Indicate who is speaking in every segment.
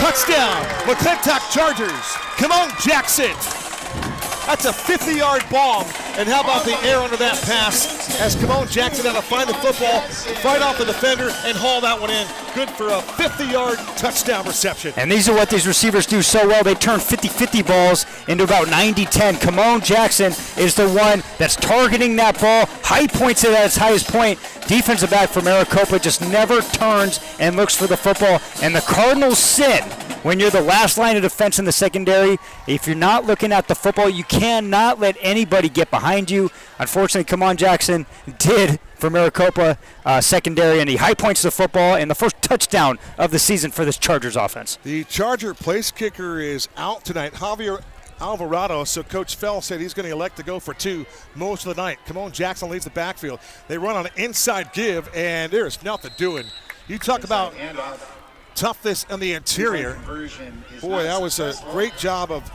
Speaker 1: Touchdown, McClintock Chargers. Come on, Jackson. That's a 50-yard bomb. And how about the air under that pass as Kamon Jackson had to find the football, fight off the defender, and haul that one in. Good for a 50-yard touchdown reception.
Speaker 2: And these are what these receivers do so well. They turn 50-50 balls into about 90-10. Kamon Jackson is the one that's targeting that ball. High points it at its highest point. Defensive back for Maricopa just never turns and looks for the football. And the Cardinals sin when you're the last line of defense in the secondary. If you're not looking at the football, you cannot let anybody get behind you. Unfortunately, Kamon Jackson did for Maricopa secondary, and he high points the football and the first touchdown of the season for this Chargers offense.
Speaker 1: The Charger place kicker is out tonight, Javier Alvarado, so Coach Fell said he's going to elect to go for two most of the night. Kamon Jackson leads the backfield. They run on an inside give, and there's nothing doing. You talk about toughness in the interior. Boy, that was a great job of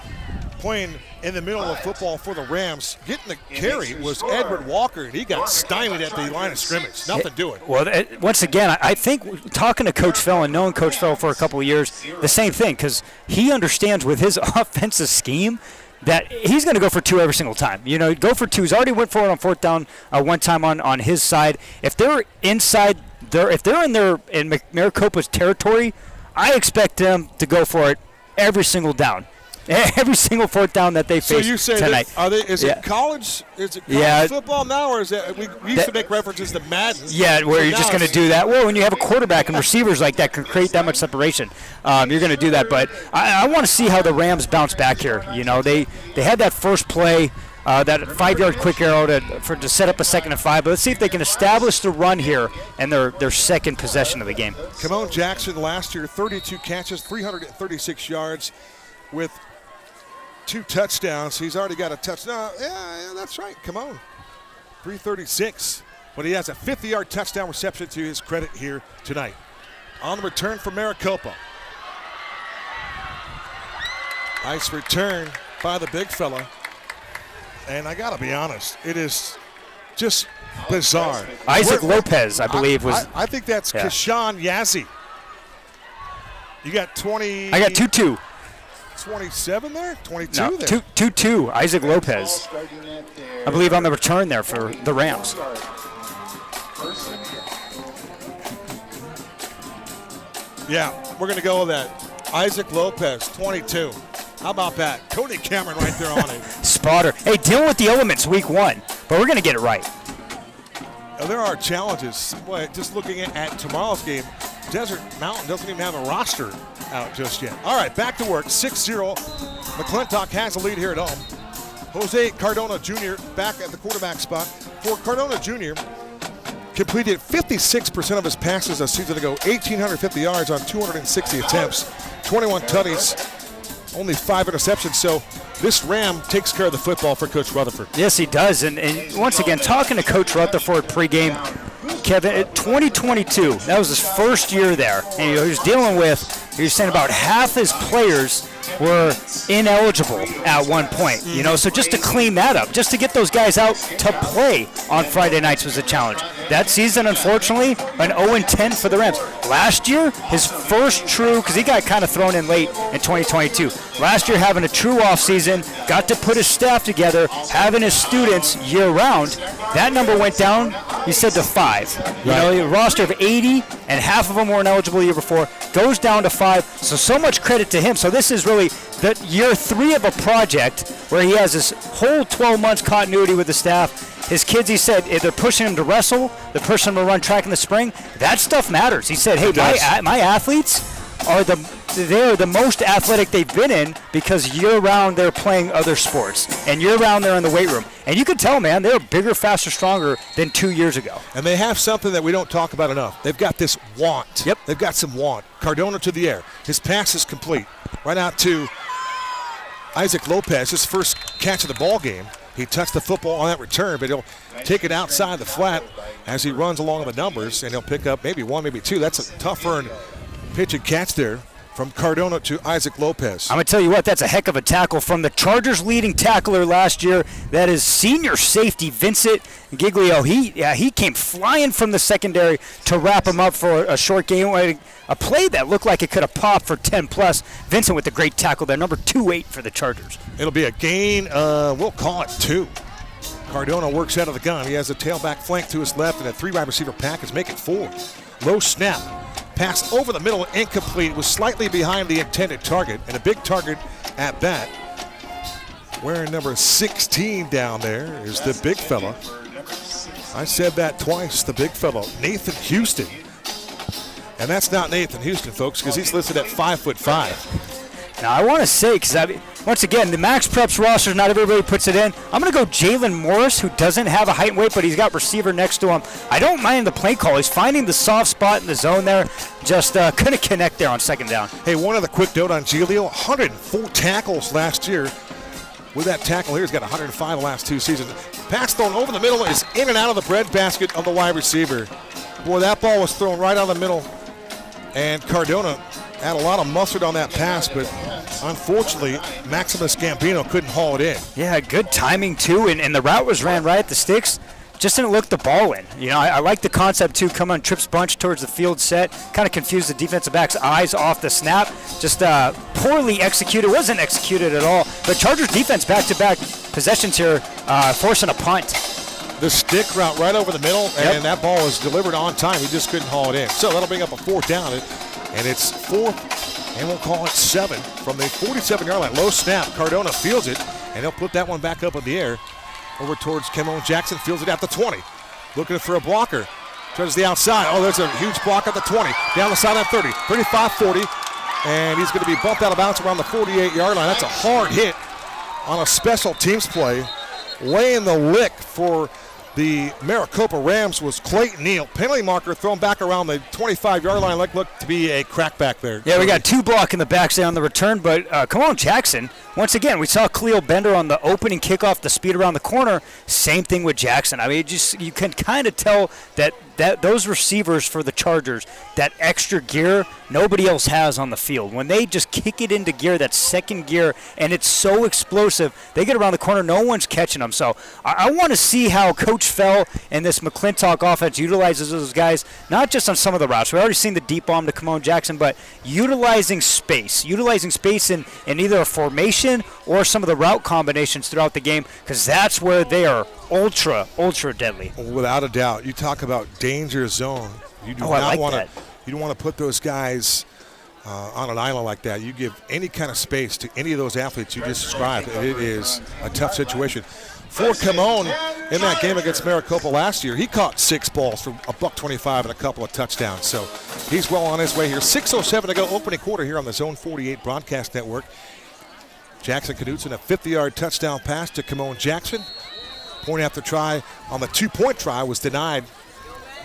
Speaker 1: playing in the middle of football for the Rams. Getting the carry was Edward Walker, and he got stymied at the line of scrimmage. Nothing doing.
Speaker 2: Well, once again, I think talking to Coach Fell and knowing Coach Fell for a couple of years, the same thing, because he understands with his offensive scheme that he's going to go for two every single time. You know, go for two. He's already went for it on fourth down one time on his side. If they're inside, if they're in Maricopa's territory, I expect them to go for it every single down. Every single fourth down that they face tonight. So you say
Speaker 1: is it college? Is it college football now, or is it? We used to make references to Madden.
Speaker 2: Yeah, where you're just going to do that. Well, when you have a quarterback and receivers like that can create that much separation, you're going to do that. But I want to see how the Rams bounce back here. You know, they had that first play, that 5-yard quick arrow to set up a 2nd and 5. But let's see if they can establish the run here and their second possession of the game.
Speaker 1: Kamon Jackson last year, 32 catches, 336 yards, with 2 touchdowns. He's already got a touchdown. Yeah, that's right. Come on. 336. But he has a 50-yard touchdown reception to his credit here tonight. On the return for Maricopa. Nice return by the big fella. And I got to be honest, it is just bizarre.
Speaker 2: Isaac Lopez, I believe, was.
Speaker 1: I think that's Kashawn Yazzie. You got 20.
Speaker 2: I got 2-2.
Speaker 1: 27 there? 22
Speaker 2: no,
Speaker 1: there?
Speaker 2: 2-2, Isaac Lopez. I believe on the return there for the Rams.
Speaker 1: Yeah, we're going to go with that. Isaac Lopez, 22. How about that? Cody Cameron right there on it.
Speaker 2: Spotter. Hey, dealing with the elements week 1, but we're going to get it right.
Speaker 1: Now, there are challenges. Boy, just looking at tomorrow's game, Desert Mountain doesn't even have a roster out just yet. All right, back to work. 6-0. McClintock has a lead here at home. Jose Cardona Jr. back at the quarterback spot. For Cardona Jr., completed 56% of his passes a season ago, 1,850 yards on 260 attempts, 21 tutties, only 5 interceptions. So this Ram takes care of the football for Coach Rutherford.
Speaker 2: Yes, he does. And once again, talking to Coach Rutherford pregame, Kevin, 2022, that was his first year there. And he was dealing with, he was saying about half his players were ineligible at one point. You know, so just to clean that up, just to get those guys out to play on Friday nights was a challenge. That season, unfortunately, an 0-10 for the Rams. Last year, his first true, because he got kind of thrown in late in 2022. Last year, having a true offseason, got to put his staff together, having his students year-round. That number went down, he said, to 5. You know, a roster of 80, and half of them were ineligible the year before, goes down to 5. So much credit to him. So this is really the year 3 of a project where he has this whole 12 months continuity with the staff. His kids, he said, if they're pushing him to wrestle, they're pushing him to run track in the spring. That stuff matters. He said, hey, my athletes are they're the most athletic they've been in because year-round they're playing other sports. And year-round they're in the weight room. And you can tell, man, they're bigger, faster, stronger than 2 years ago.
Speaker 1: And they have something that we don't talk about enough. They've got this want.
Speaker 2: Yep.
Speaker 1: They've got some want. Cardona to the air. His pass is complete. Right out to Isaac Lopez, his first catch of the ball game. He touched the football on that return, but he'll take it outside the flat as he runs along the numbers, and he'll pick up maybe 1, maybe 2. That's a tough earned pitch and catch there from Cardona to Isaac Lopez.
Speaker 2: I'm going to tell you what, that's a heck of a tackle from the Chargers' leading tackler last year. That is senior safety Vincent Giglio. He came flying from the secondary to wrap him up for a short game. A play that looked like it could have popped for 10+. Vincent with a great tackle there, number 2-8 for the Chargers.
Speaker 1: It'll be a gain, we'll call it 2. Cardona works out of the gun. He has a tailback flank to his left and a 3 wide receiver package, make it 4. Low snap. Pass over the middle, incomplete. Was slightly behind the intended target, and a big target at that. Wearing number 16 down there is the big fella. I said that twice, the big fella, Nathan Houston. And that's not Nathan Houston, folks, because he's listed at 5'5".
Speaker 2: Now, I want to say, because once again, the Max Preps roster, not everybody puts it in. I'm going to go Jalen Morris, who doesn't have a height and weight, but he's got receiver next to him. I don't mind the play call. He's finding the soft spot in the zone there. Just couldn't connect there on second down.
Speaker 1: Hey, one other quick note on Giglio. 104 tackles last year. With that tackle here, he's got 105 the last 2 seasons. Pass thrown over the middle is in and out of the breadbasket of the wide receiver. Boy, that ball was thrown right out of the middle. And Cardona had a lot of mustard on that pass, but unfortunately, Maximus Gambino couldn't haul it in.
Speaker 2: Yeah, good timing, too, and the route was ran right at the sticks. Just didn't look the ball in. You know, I like the concept, too. Come on, trips bunch towards the field set. Kind of confused the defensive back's eyes off the snap. Just poorly executed. Wasn't executed at all. But Chargers defense back-to-back possessions here, forcing a punt.
Speaker 1: The stick route right over the middle, and that ball was delivered on time. He just couldn't haul it in. So that'll bring up a 4th down, and it's 4th, and we'll call it 7 from the 47-yard line. Low snap. Cardona fields it, and he'll put that one back up in the air. Over towards Kimon Jackson, fields it at the 20. Looking for a blocker. Turns the outside. Oh, there's a huge block at the 20. Down the sideline 30, 35, 40. And he's going to be bumped out of bounds around the 48-yard line. That's a hard hit on a special teams play. Laying the lick for the Maricopa Rams was Clayton Neal. Penalty marker thrown back around the 25-yard line. Looked to be a crackback there.
Speaker 2: Yeah, we got 2 block in the backside on the return, but come on, Jackson. Once again, we saw Khalil Bender on the opening kickoff, the speed around the corner. Same thing with Jackson. I mean, you can kind of tell that those receivers for the Chargers, that extra gear, nobody else has on the field. When they just kick it into gear, that second gear, and it's so explosive, they get around the corner, no one's catching them. So I want to see how Coach Fell and this McClintock offense utilizes those guys, not just on some of the routes. We've already seen the deep bomb to Kimon Jackson, but utilizing space in either a formation or some of the route combinations throughout the game, because that's where they are ultra deadly.
Speaker 1: Without a doubt. You talk about danger zone. You do not want to. You don't want to put those guys on an island like that. You give any kind of space to any of those athletes you just described, and it is a tough situation. For Kimon, in that game against Maricopa last year, he caught 6 balls for $125 and a couple of touchdowns. So he's well on his way here. 6:07 to go, opening quarter here on the Zone 48 broadcast network. Jackson Knutson, a 50-yard touchdown pass to Kimon Jackson. Point after try on the 2-point try was denied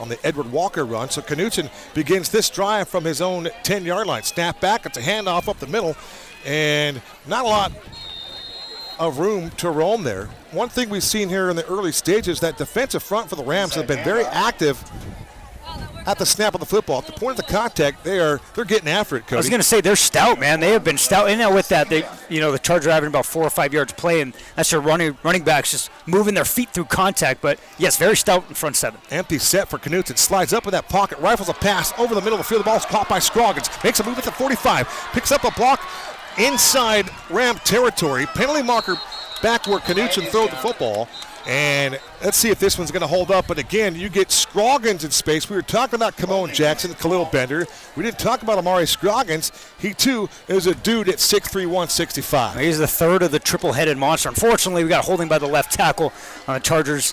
Speaker 1: on the Edward Walker run. So Knutson begins this drive from his own 10-yard line. Snap back, it's a handoff up the middle, and not a lot of room to roam there. One thing we've seen here in the early stages, that defensive front for the Rams have been very active at the snap of the football. At the point of the contact, they're getting after it, Cody.
Speaker 2: I was going to say, they're stout, man. They have been stout. And now with that, the Chargers are having about 4 or 5 yards play, and that's their running backs just moving their feet through contact. But, yes, very stout in front 7.
Speaker 1: Empty set for Knutson. Slides up in that pocket, rifles a pass over the middle of the field. The ball's caught by Scroggins. Makes a move at the 45. Picks up a block inside Ram territory. Penalty marker back where Knutson threw the football. And let's see if this one's going to hold up. But again, you get Scroggins in space. We were talking about Kimon Jackson, Khalil Bender. We didn't talk about Amari Scroggins. He, too, is a dude at 6'3", 165.
Speaker 2: He's the third of the triple-headed monster. Unfortunately, we got holding by the left tackle on the Chargers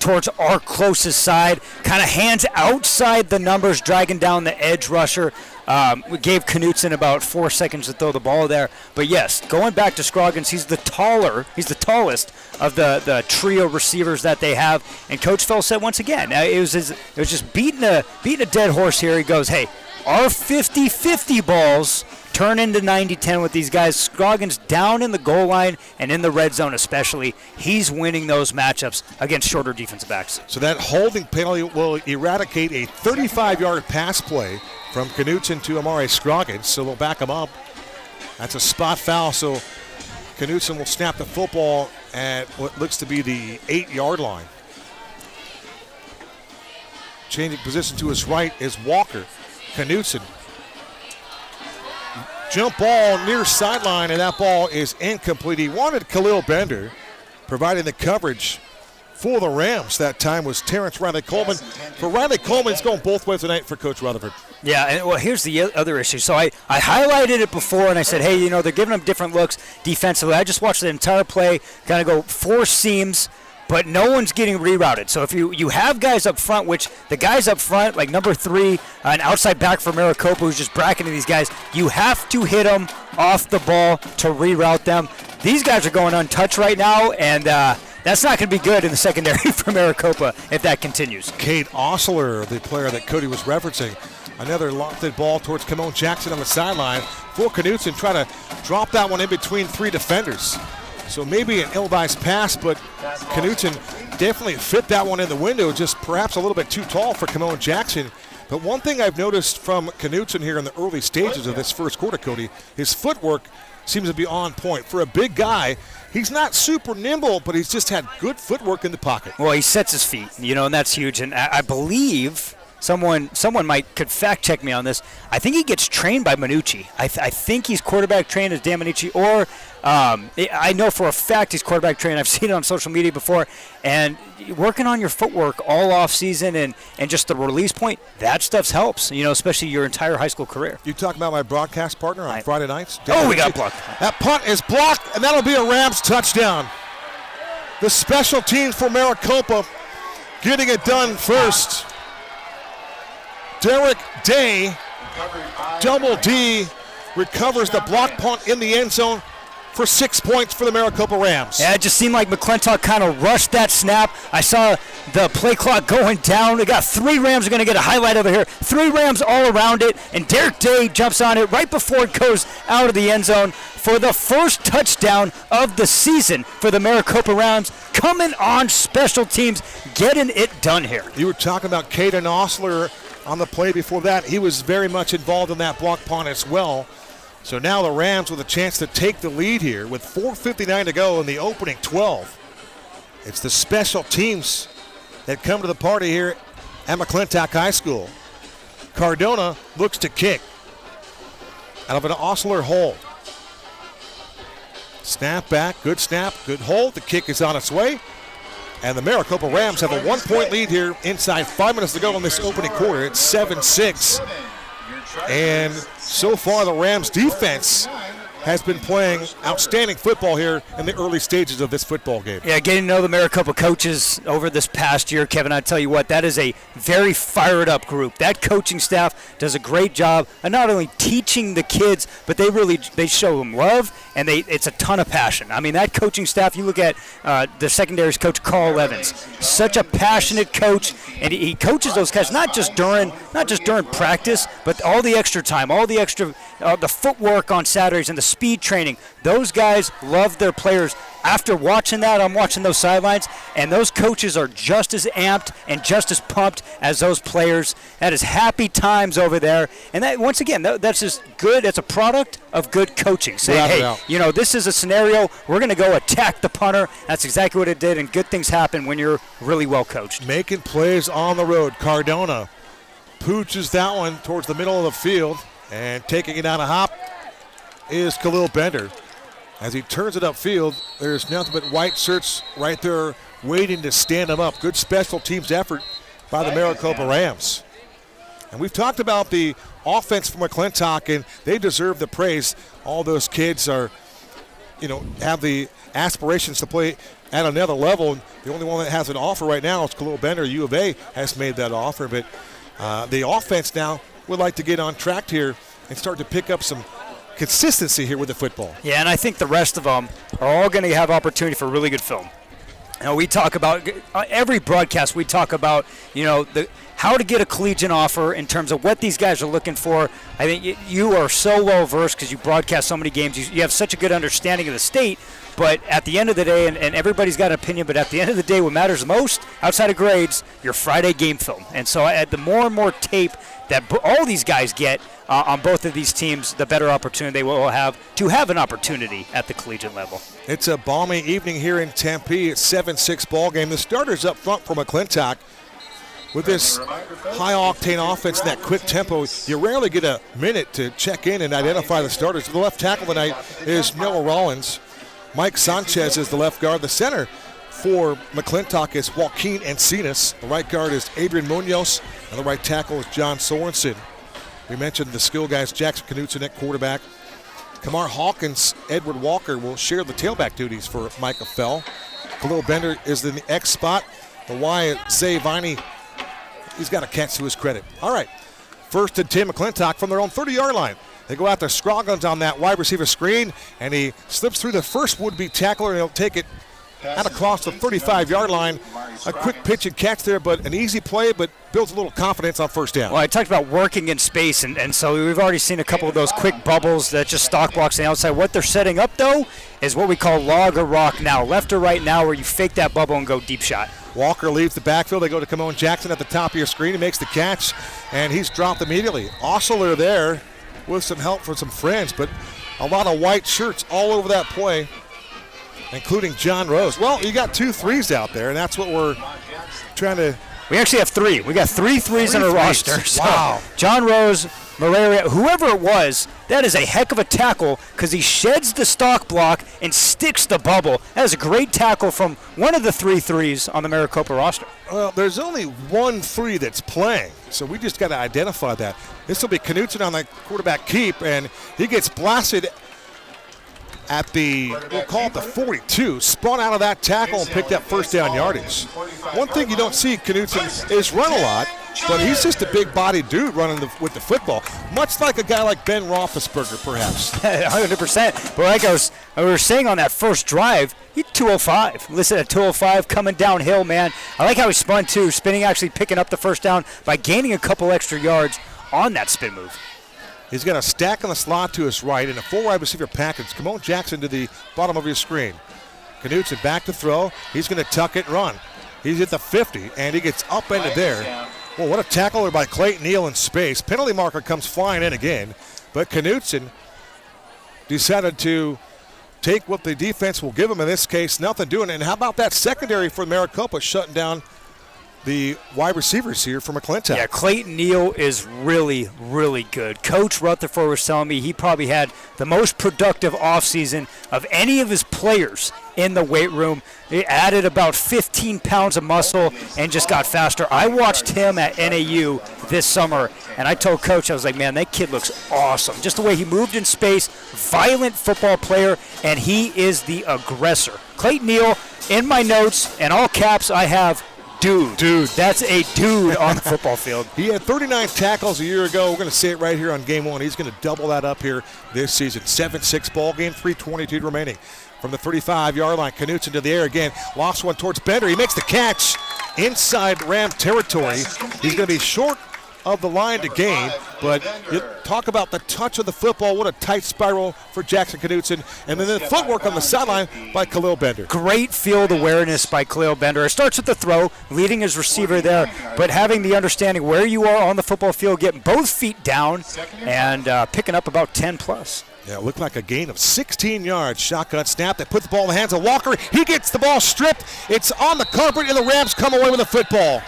Speaker 2: towards our closest side. Kind of hands outside the numbers, dragging down the edge rusher. We gave Knutson about 4 seconds to throw the ball there. But, yes, going back to Scroggins, he's the tallest of the trio receivers that they have. And Coach Fell said once again, it was just beating a dead horse here. He goes, hey, our 50-50 balls turn into 90-10 with these guys. Scroggins down in the goal line and in the red zone especially. He's winning those matchups against shorter defensive backs.
Speaker 1: So that holding penalty will eradicate a 35-yard pass play from Knutson to Amari Scroggins, so they'll back him up. That's a spot foul, so Knutson will snap the football at what looks to be the 8-yard line. Changing position to his right is Walker. Knutson. Jump ball near sideline, and that ball is incomplete. He wanted Khalil Bender, providing the coverage for the Rams. That time was Terrence Riley Coleman. For Riley Coleman, it's going both ways tonight for Coach Rutherford.
Speaker 2: Yeah, and well, here's the other issue. So I highlighted it before, and I said, hey, they're giving them different looks defensively. I just watched the entire play, kind of go 4 seams, but no one's getting rerouted. So if you have guys up front, which the guys up front, like number 3, an outside back for Maricopa who's just bracketing these guys, you have to hit them off the ball to reroute them. These guys are going untouched right now, and that's not going to be good in the secondary for Maricopa if that continues.
Speaker 1: Cade Osler, the player that Cody was referencing, another lofted ball towards Kamon Jackson on the sideline for Knutson, trying to drop that one in between 3 defenders. So maybe an ill-advised pass, but Knutson definitely fit that one in the window, just perhaps a little bit too tall for Kamon Jackson. But one thing I've noticed from Knutson here in the early stages of this first quarter, Cody, his footwork seems to be on point. For a big guy, he's not super nimble, but he's just had good footwork in the pocket.
Speaker 2: Well, he sets his feet, and that's huge. And I believe someone could fact check me on this. I think he gets trained by Minucci. I think he's quarterback trained as Dan Minucci, or I know for a fact he's quarterback trained. I've seen it on social media before. And working on your footwork all off season and just the release point, that stuff helps, especially your entire high school career.
Speaker 1: You talking about my broadcast partner on Friday nights?
Speaker 2: We got blocked.
Speaker 1: That punt is blocked, and that'll be a Rams touchdown. The special teams for Maricopa getting it done first. Derek Day, double D, recovers the block punt in the end zone for 6 points for the Maricopa Rams.
Speaker 2: Yeah, it just seemed like McClintock kind of rushed that snap. I saw the play clock going down. We got 3 Rams. We're going to get a highlight over here. 3 Rams all around it, and Derek Day jumps on it right before it goes out of the end zone for the first touchdown of the season for the Maricopa Rams, coming on special teams, getting it done here.
Speaker 1: You were talking about Caden Osler on the play before that. He was very much involved in that block punt as well. So now the Rams with a chance to take the lead here with 4:59 to go in the opening 12. It's the special teams that come to the party here at McClintock High School. Cardona looks to kick out of an Osler hole. Snap back, good snap, good hold. The kick is on its way. And the Maricopa Rams have a 1-point lead here inside 5 minutes to go in this opening quarter. It's 7-6. And so far the Rams defense has been playing outstanding football here in the early stages of this football game.
Speaker 2: Yeah, getting to know the Maricopa coaches over this past year, Kevin, I tell you what, that is a very fired up group. That coaching staff does a great job of not only teaching the kids, but they show them love, and it's a ton of passion. I mean, that coaching staff, you look at the secondaries coach, Carl Evans, such a passionate coach, and he coaches those guys not just during practice, but all the extra time, all the extra the footwork on Saturdays and the speed training. Those guys love their players. After watching that, I'm watching those sidelines, and those coaches are just as amped and just as pumped as those players. That is happy times over there. And that, once again, that's just good. It's a product of good coaching. Saying, hey, this is a scenario. We're going to go attack the punter. That's exactly what it did, and good things happen when you're really well coached.
Speaker 1: Making plays on the road. Cardona pooches that one towards the middle of the field, and taking it on a hop is Khalil Bender. As he turns it upfield, there's nothing but white shirts right there waiting to stand him up. Good special teams effort by the Maricopa Rams. And we've talked about the offense from McClintock, and they deserve the praise. All those kids are, have the aspirations to play at another level. The only one that has an offer right now is Khalil Bender. U of A has made that offer, but the offense now would like to get on track here and start to pick up some consistency here with the football.
Speaker 2: Yeah, and I think the rest of them are all going to have opportunity for really good film. We talk about every broadcast. We talk about how to get a collegiate offer in terms of what these guys are looking for. I think you are so well versed because you broadcast so many games. You have such a good understanding of the state. But at the end of the day, and everybody's got an opinion, but at the end of the day, what matters most, outside of grades, your Friday game film. And so the more and more tape that all these guys get on both of these teams, the better opportunity they will have to have an opportunity at the collegiate level. It's
Speaker 1: a balmy evening here in Tempe. It's 7-6 ball game. The starters up front for McClintock. With this high-octane offense and that quick tempo, you rarely get a minute to check in and identify the starters. The left tackle tonight is Noah Rollins. Mike Sanchez is the left guard. The center for McClintock is Joaquin Encinas. The right guard is Adrian Munoz, and the right tackle is John Sorensen. We mentioned the skill guys, Jackson Knutson at quarterback. Kamar Hawkins, Edward Walker will share the tailback duties for Micah Fell. Khalil Bender is in the X spot. The Y, Zay Viney, he's got a catch to his credit. All right, first and 10 McClintock from their own 30-yard line. They go out to Scroggins on that wide receiver screen, and he slips through the first would-be tackler, and he'll take it out across the 35-yard line. A quick pitch and catch there, but an easy play, but builds a little confidence on first down.
Speaker 2: Well, I talked about working in space, and so we've already seen a couple of those quick bubbles that just stock blocks on the outside. What they're setting up, though, is what we call log or rock now, left or right now, where you fake that bubble and go deep shot.
Speaker 1: Walker leaves the backfield. They go to Kamon Jackson at the top of your screen. He makes the catch, and he's dropped immediately. Osler there with some help from some friends, but a lot of white shirts all over that play, including John Rose. Well, you got 2 threes out there, and that's what we're trying to.
Speaker 2: We actually have 3. We got 3 threes on our roster. So
Speaker 1: wow.
Speaker 2: John Rose, Malaria, whoever it was, that is a heck of a tackle because he sheds the stock block and sticks the bubble. That is a great tackle from one of the 3 threes on the Maricopa roster.
Speaker 1: Well, there's only 1 3 that's playing, so we just got to identify that. This will be Knutson on the quarterback keep, and he gets blasted at the, we'll call it the 42, spun out of that tackle and picked up first down yardage. One thing you don't see Knutson is run a lot, but he's just a big-bodied dude running with the football, much like a guy like Ben Roethlisberger, perhaps.
Speaker 2: 100%. But like we were saying on that first drive, he 205. Listen at 205 coming downhill, man. I like how he spun, too, spinning, actually picking up the first down by gaining a couple extra yards on that spin move.
Speaker 1: He's got a stack on the slot to his right and a 4 wide receiver package. Kamon Jackson to the bottom of your screen. Knutson back to throw. He's going to tuck it and run. He's at the 50, and he gets upended there. Well, what a tackle there by Clayton Neal in space. Penalty marker comes flying in again, but Knutson decided to take what the defense will give him. In this case, nothing doing. And how about that secondary for Maricopa shutting down the wide receivers here for McClintock?
Speaker 2: Yeah, Clayton Neal is really, really good. Coach Rutherford was telling me he probably had the most productive offseason of any of his players in the weight room. He added about 15 pounds of muscle and just got faster. I watched him at NAU this summer, and I told Coach, I was like, man, that kid looks awesome. Just the way he moved in space, violent football player, and he is the aggressor. Clayton Neal, in my notes, and all caps, I have Dude, that's a dude on the football field.
Speaker 1: He had 39 tackles a year ago. We're going to see it right here on game 1. He's going to double that up here this season. 7-6 ball game, 3:22 remaining. From the 35-yard line, Knutson to the air again. Lost one towards Bender. He makes the catch inside Ram territory. He's going to be short of the line to gain, but you talk about the touch of the football. What a tight spiral for Jackson Knutson, and then the footwork on the sideline by Khalil Bender.
Speaker 2: Great field awareness by Khalil Bender. It starts with the throw, leading his receiver there, but having the understanding where you are on the football field, getting both feet down, and picking up about 10 plus.
Speaker 1: Yeah, it looked like a gain of 16 yards. Shotgun snap. They put the ball in the hands of Walker. He gets the ball stripped. It's on the carpet, and the Rams come away with the football.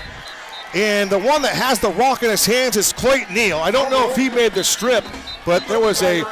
Speaker 1: And the one that has the rock in his hands is Clayton Neal. I don't know if he made the strip, but there was a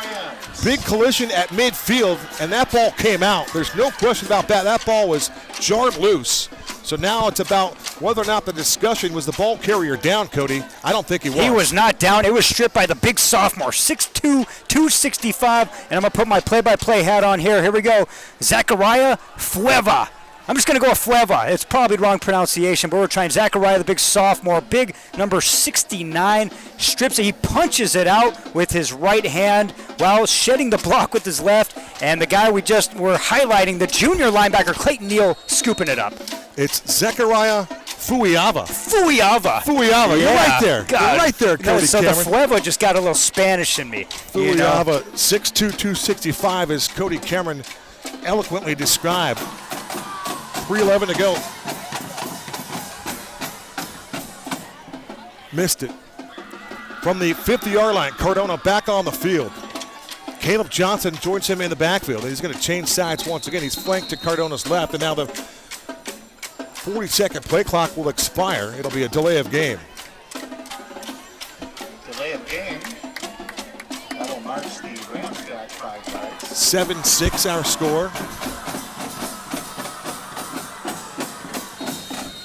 Speaker 1: big collision at midfield, and that ball came out. There's no question about that. That ball was jarred loose. So now it's about whether or not the discussion was the ball carrier down, Cody. I don't think he was.
Speaker 2: He was not down. It was stripped by the big sophomore, 6'2", 265. And I'm going to put my play-by-play hat on here. Here we go. Zachariah Fueva. I'm just going to go with Fueva. It's probably the wrong pronunciation, but we're trying. Zachariah, the big sophomore, big number 69, strips it. He punches it out with his right hand while shedding the block with his left. And the guy we just were highlighting, the junior linebacker, Clayton Neal, scooping it up.
Speaker 1: It's Zachariah
Speaker 2: Fuiava.
Speaker 1: Fuiava. You're right there.
Speaker 2: God.
Speaker 1: You're right there, Cody
Speaker 2: so
Speaker 1: Cameron.
Speaker 2: the Fueva just got a little Spanish in me.
Speaker 1: Fuiava, 6'2", 265, as Cody Cameron eloquently described. 3:11 to go. Missed it. From the 50-yard line, Cardona back on the field. Caleb Johnson joins him in the backfield. He's going to change sides once again. He's flanked to Cardona's left, and now the 40-second play clock will expire. It'll be a delay of game.
Speaker 3: Delay of game. That'll march the Rams back 5 yards.
Speaker 1: 7-6 our score.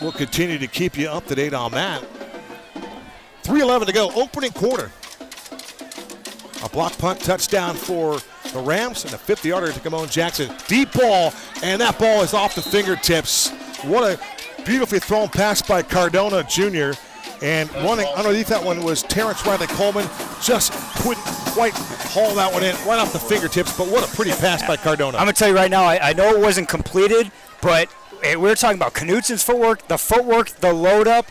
Speaker 1: We'll continue to keep you up to date on that. 3:11 to go, opening quarter. A block punt touchdown for the Rams and a 50-yarder to Kamon Jackson. Deep ball, and that ball is off the fingertips. What a beautifully thrown pass by Cardona Jr. And running underneath that one was Terrence Riley Coleman. Just couldn't quite haul that one in right off the fingertips, but what a pretty pass by Cardona.
Speaker 2: I'm going to tell you right now, I know it wasn't completed, but we were talking about Knutson's footwork, the load up,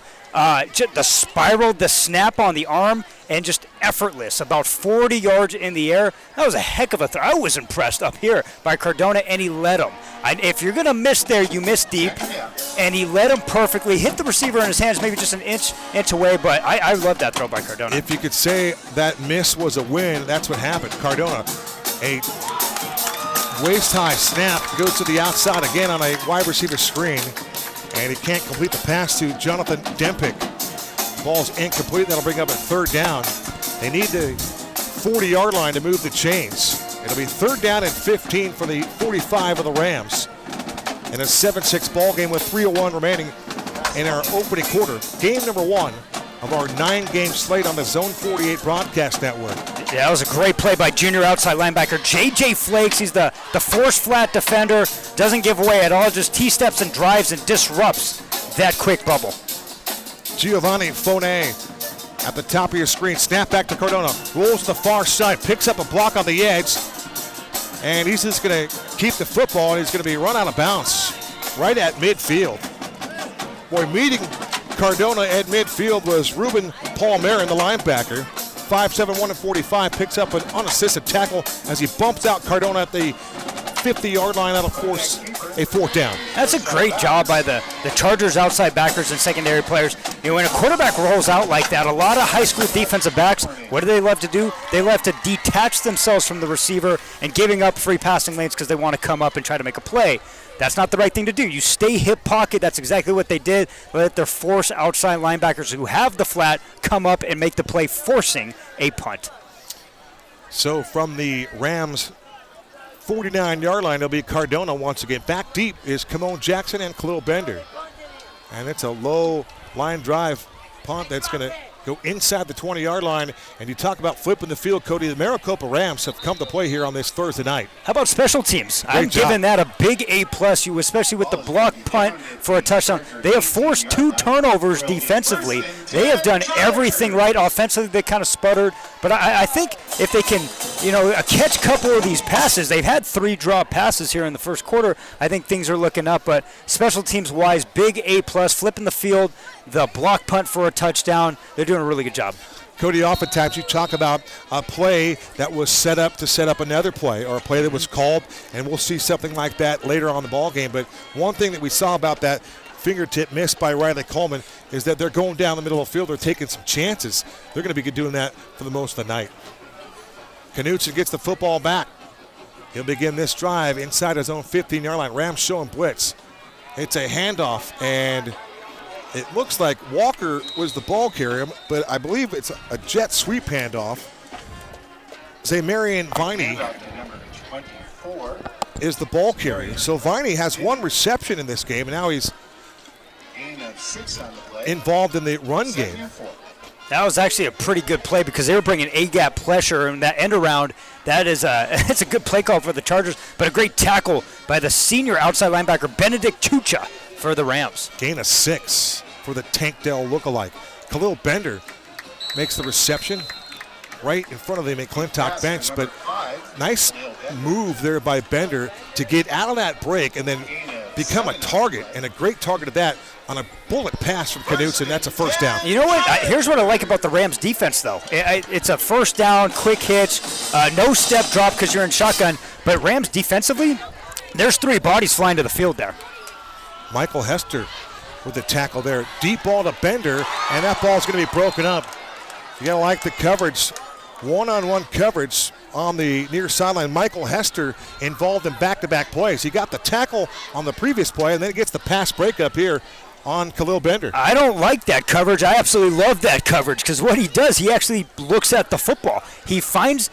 Speaker 2: just the spiral, the snap on the arm, and just effortless, about 40 yards in the air. That was a heck of a throw. I was impressed up here by Cardona, and he led him. If you're going to miss there, you miss deep, and he led him perfectly, hit the receiver in his hands, maybe just an inch away, but I love that throw by Cardona.
Speaker 1: If you could say that miss was a win, that's what happened. Cardona, a waist-high snap, goes to the outside again on a wide receiver screen, and he can't complete the pass to Jonathan Dempick. Ball's incomplete. That'll bring up a third down. They need the 40-yard line to move the chains. It'll be third down and 15 for the 45 of the Rams. In a 7-6 ball game with 3:01 remaining in our opening quarter. Game number 1 of our 9-game slate on the Zone 48 broadcast network.
Speaker 2: Yeah, that was a great play by junior outside linebacker J.J. Flakes. He's the force flat defender. Doesn't give away at all. Just T-steps and drives and disrupts that quick bubble.
Speaker 1: Giovanni Foné at the top of your screen. Snap back to Cardona. Rolls to the far side. Picks up a block on the edge. And he's just going to keep the football, and he's going to be run out of bounds right at midfield. Boy, meeting Cardona at midfield was Ruben Palmerin, the linebacker. 5'7", 145, picks up an unassisted tackle as he bumps out Cardona at the 50-yard line. That'll force a fourth down.
Speaker 2: That's a great job by the Chargers outside backers and secondary players. You know, when a quarterback rolls out like that, a lot of high school defensive backs, what do they love to do? They love to detach themselves from the receiver and giving up free passing lanes because they want to come up and try to make a play. That's not the right thing to do. You stay hip pocket. That's exactly what they did. Let their force outside linebackers who have the flat come up and make the play, forcing a punt.
Speaker 1: So from the Rams' 49-yard line, it'll be Cardona once again. Back deep is Kamon Jackson and Khalil Bender. And it's a low line drive punt that's going to go inside the 20-yard line. And you talk about flipping the field, Cody. The Maricopa Rams have come to play here on this Thursday night.
Speaker 2: How about special teams? I'm giving that a big A+, especially with the block punt for a touchdown. They have forced 2 turnovers defensively. They have done everything right. Offensively, they kind of sputtered. But I think if they can, catch a couple of these passes, they've had 3 drop passes here in the first quarter. I think things are looking up. But special teams-wise, big A+, flipping the field, the block punt for a touchdown. They're doing a really good job.
Speaker 1: Cody, oftentimes you talk about a play that was set up to set up another play, or a play that was called, and we'll see something like that later on in the ball game. But one thing that we saw about that fingertip miss by Riley Coleman is that they're going down the middle of the field. They're taking some chances. They're going to be doing that for the most of the night. Knutson gets the football back. He'll begin this drive inside his own 15-yard line. Rams showing blitz. It's a handoff, and it looks like Walker was the ball carrier, but I believe it's a jet sweep handoff. Zamarian Viney is the ball carrier. So Viney has 1 reception in this game, and now he's involved in the run game.
Speaker 2: That was actually a pretty good play because they were bringing A-gap pressure, and that end around, it's a good play call for the Chargers, but a great tackle by the senior outside linebacker Benedict Chucha for the Rams.
Speaker 1: Gain of 6 for the Tank Dell lookalike. Khalil Bender makes the reception right in front of the McClintock bench, but nice move there by Bender to get out of that break and then become a target, and a great target at that, on a bullet pass from Knutson. That's a first down.
Speaker 2: You know what? Here's what I like about the Rams defense, though. It's a first down, quick hitch, no step drop because you're in shotgun. But Rams defensively, there's 3 bodies flying to the field there.
Speaker 1: Michael Hester with the tackle there. Deep ball to Bender, and that ball's going to be broken up. You got to like the coverage. One-on-one coverage on the near sideline. Michael Hester involved in back-to-back plays. He got the tackle on the previous play, and then he gets the pass breakup here on Khalil Bender.
Speaker 2: I don't like that coverage. I absolutely love that coverage because what he does, he actually looks at the football. He finds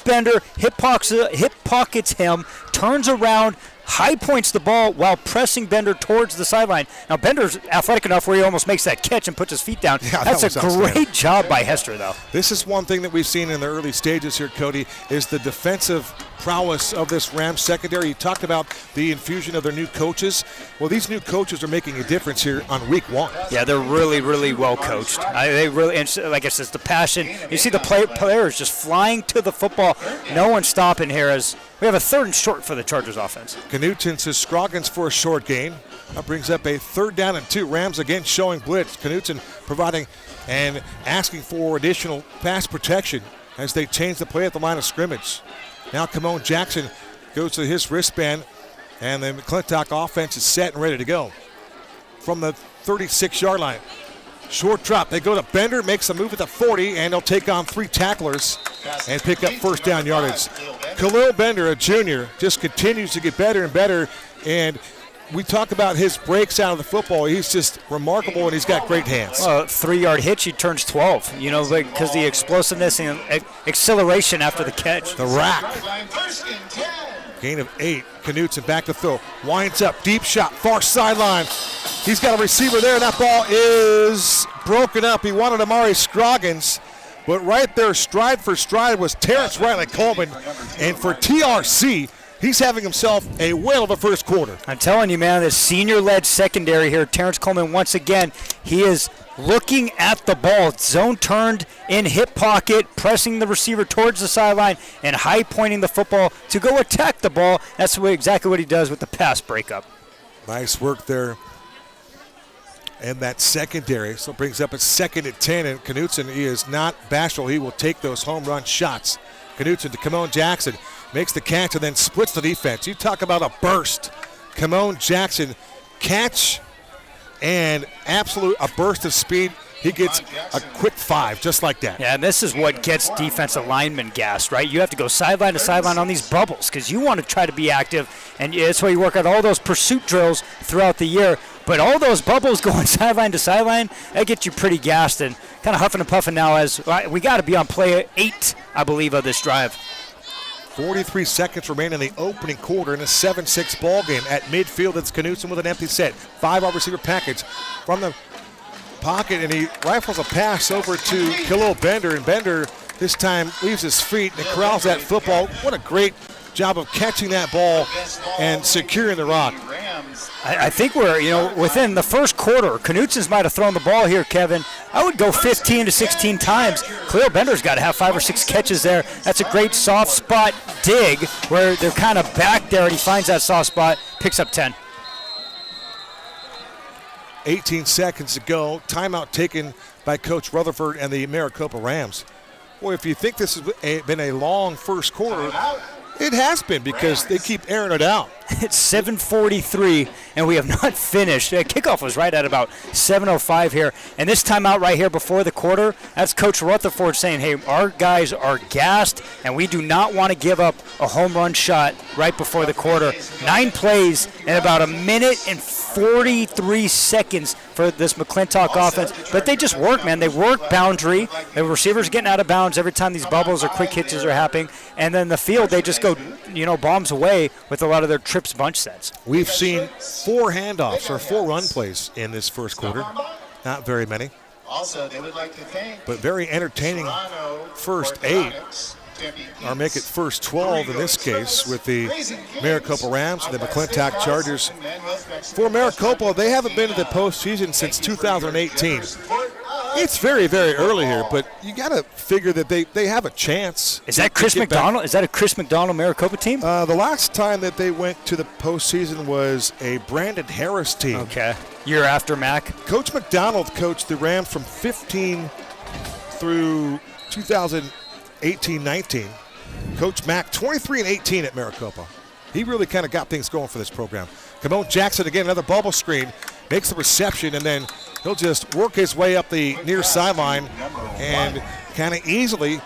Speaker 2: Bender, hip pockets him, turns around, high points the ball while pressing Bender towards the sideline. Now, Bender's athletic enough where he almost makes that catch and puts his feet down.
Speaker 1: Yeah,
Speaker 2: That's a great job by Hester, though.
Speaker 1: This is one thing that we've seen in the early stages here, Cody, is the defensive prowess of this Rams secondary. You talked about the infusion of their new coaches. Well, these new coaches are making a difference here on week 1.
Speaker 2: Yeah, they're really, really well coached. They really, and like I said, the passion. You see the players just flying to the football. No one's stopping here as we have a 3rd and short for the Chargers offense.
Speaker 1: Knutson says Scroggins for a short gain. That brings up a 3rd down and 2. Rams again showing blitz. Knutson providing and asking for additional pass protection as they change the play at the line of scrimmage. Now Kamon Jackson goes to his wristband, and the McClintock offense is set and ready to go. From the 36-yard line. Short drop. They go to Bender, makes a move at the 40, and they'll take on 3 tacklers and pick up first down yardage. Khalil Bender, a junior, just continues to get better and better, and we talk about his breaks out of the football. He's just remarkable, and he's got great hands.
Speaker 2: Well, 3-yard hitch, he turns 12, because the explosiveness and acceleration after the catch.
Speaker 1: The rack. Gain of 8. Knutson back to throw. Winds up, deep shot, far sideline. He's got a receiver there, and that ball is broken up. He wanted Amari Scroggins, but right there, stride for stride, was Terrence Riley-Coleman. And for TRC, he's having himself a whale of a first quarter.
Speaker 2: I'm telling you, man, this senior-led secondary here, Terrence Coleman, once again, he is looking at the ball, zone turned in hip pocket, pressing the receiver towards the sideline, and high pointing the football to go attack the ball. That's exactly what he does with the pass breakup.
Speaker 1: Nice work there. And that secondary, so it brings up a 2nd and 10, and Knutson, he is not bashful. He will take those home run shots. Knutson to Kamon Jackson, makes the catch and then splits the defense. You talk about a burst. Kamon Jackson, catch and a burst of speed. He gets a quick 5 just like that.
Speaker 2: Yeah, and this is what gets defensive linemen gassed, right? You have to go sideline to sideline on these bubbles because you want to try to be active, and that's why you work out all those pursuit drills throughout the year. But all those bubbles going sideline to sideline, that gets you pretty gassed and kind of huffing and puffing now as we got to be on play 8, I believe, of this drive.
Speaker 1: 43 seconds remain in the opening quarter in a 7-6 ball game. At midfield, it's Knutson with an empty set. 5-wide receiver package from the pocket, and he rifles a pass over to Khalil Bender, and Bender this time leaves his feet and corrals that football. What a great job of catching that ball and securing the rock.
Speaker 2: I think we're, within the first quarter, Knutson's might have thrown the ball here, Kevin. I would go 15 to 16 times. Khalil Bender's got to have 5 or 6 catches there. That's a great soft spot dig where they're kind of back there, and he finds that soft spot, picks up 10.
Speaker 1: 18 seconds to go. Timeout taken by Coach Rutherford and the Maricopa Rams. Boy, if you think this has been a long first quarter, it has been because they keep airing it out.
Speaker 2: It's 7:43, and we have not finished. Kickoff was right at about 7:05 here. And this timeout right here before the quarter, that's Coach Rutherford saying, hey, our guys are gassed, and we do not want to give up a home run shot right before the quarter. 9 plays in about 1 minute and 43 seconds for this McClintock offense. But they just work, man. They work boundary. The receivers getting out of bounds every time these bubbles or quick hitches are happening. And then the field, they just go, bombs away with a lot of their trips bunch sets.
Speaker 1: We've seen 4 handoffs or 4 run plays in this first quarter. Not very many.
Speaker 3: Also, they would like to thank
Speaker 1: but very entertaining first 8. Or make it first 12 in this case with the Maricopa Rams and the McClintock Chargers. For Maricopa, they haven't been to the postseason since 2018. It's very, very early here, but you got to figure that they have a chance.
Speaker 2: Is that Chris McDonald? Is that a Chris McDonald Maricopa team?
Speaker 1: The last time that they went to the postseason was a Brandon Harris team.
Speaker 2: Okay. Year after Mac.
Speaker 1: Coach McDonald coached the Rams from 15 through 2018-19. Coach Mack, 23-18 at Maricopa. He really kind of got things going for this program. Camone Jackson, again, another bubble screen, makes the reception, and then he'll just work his way up the near sideline and kind of easily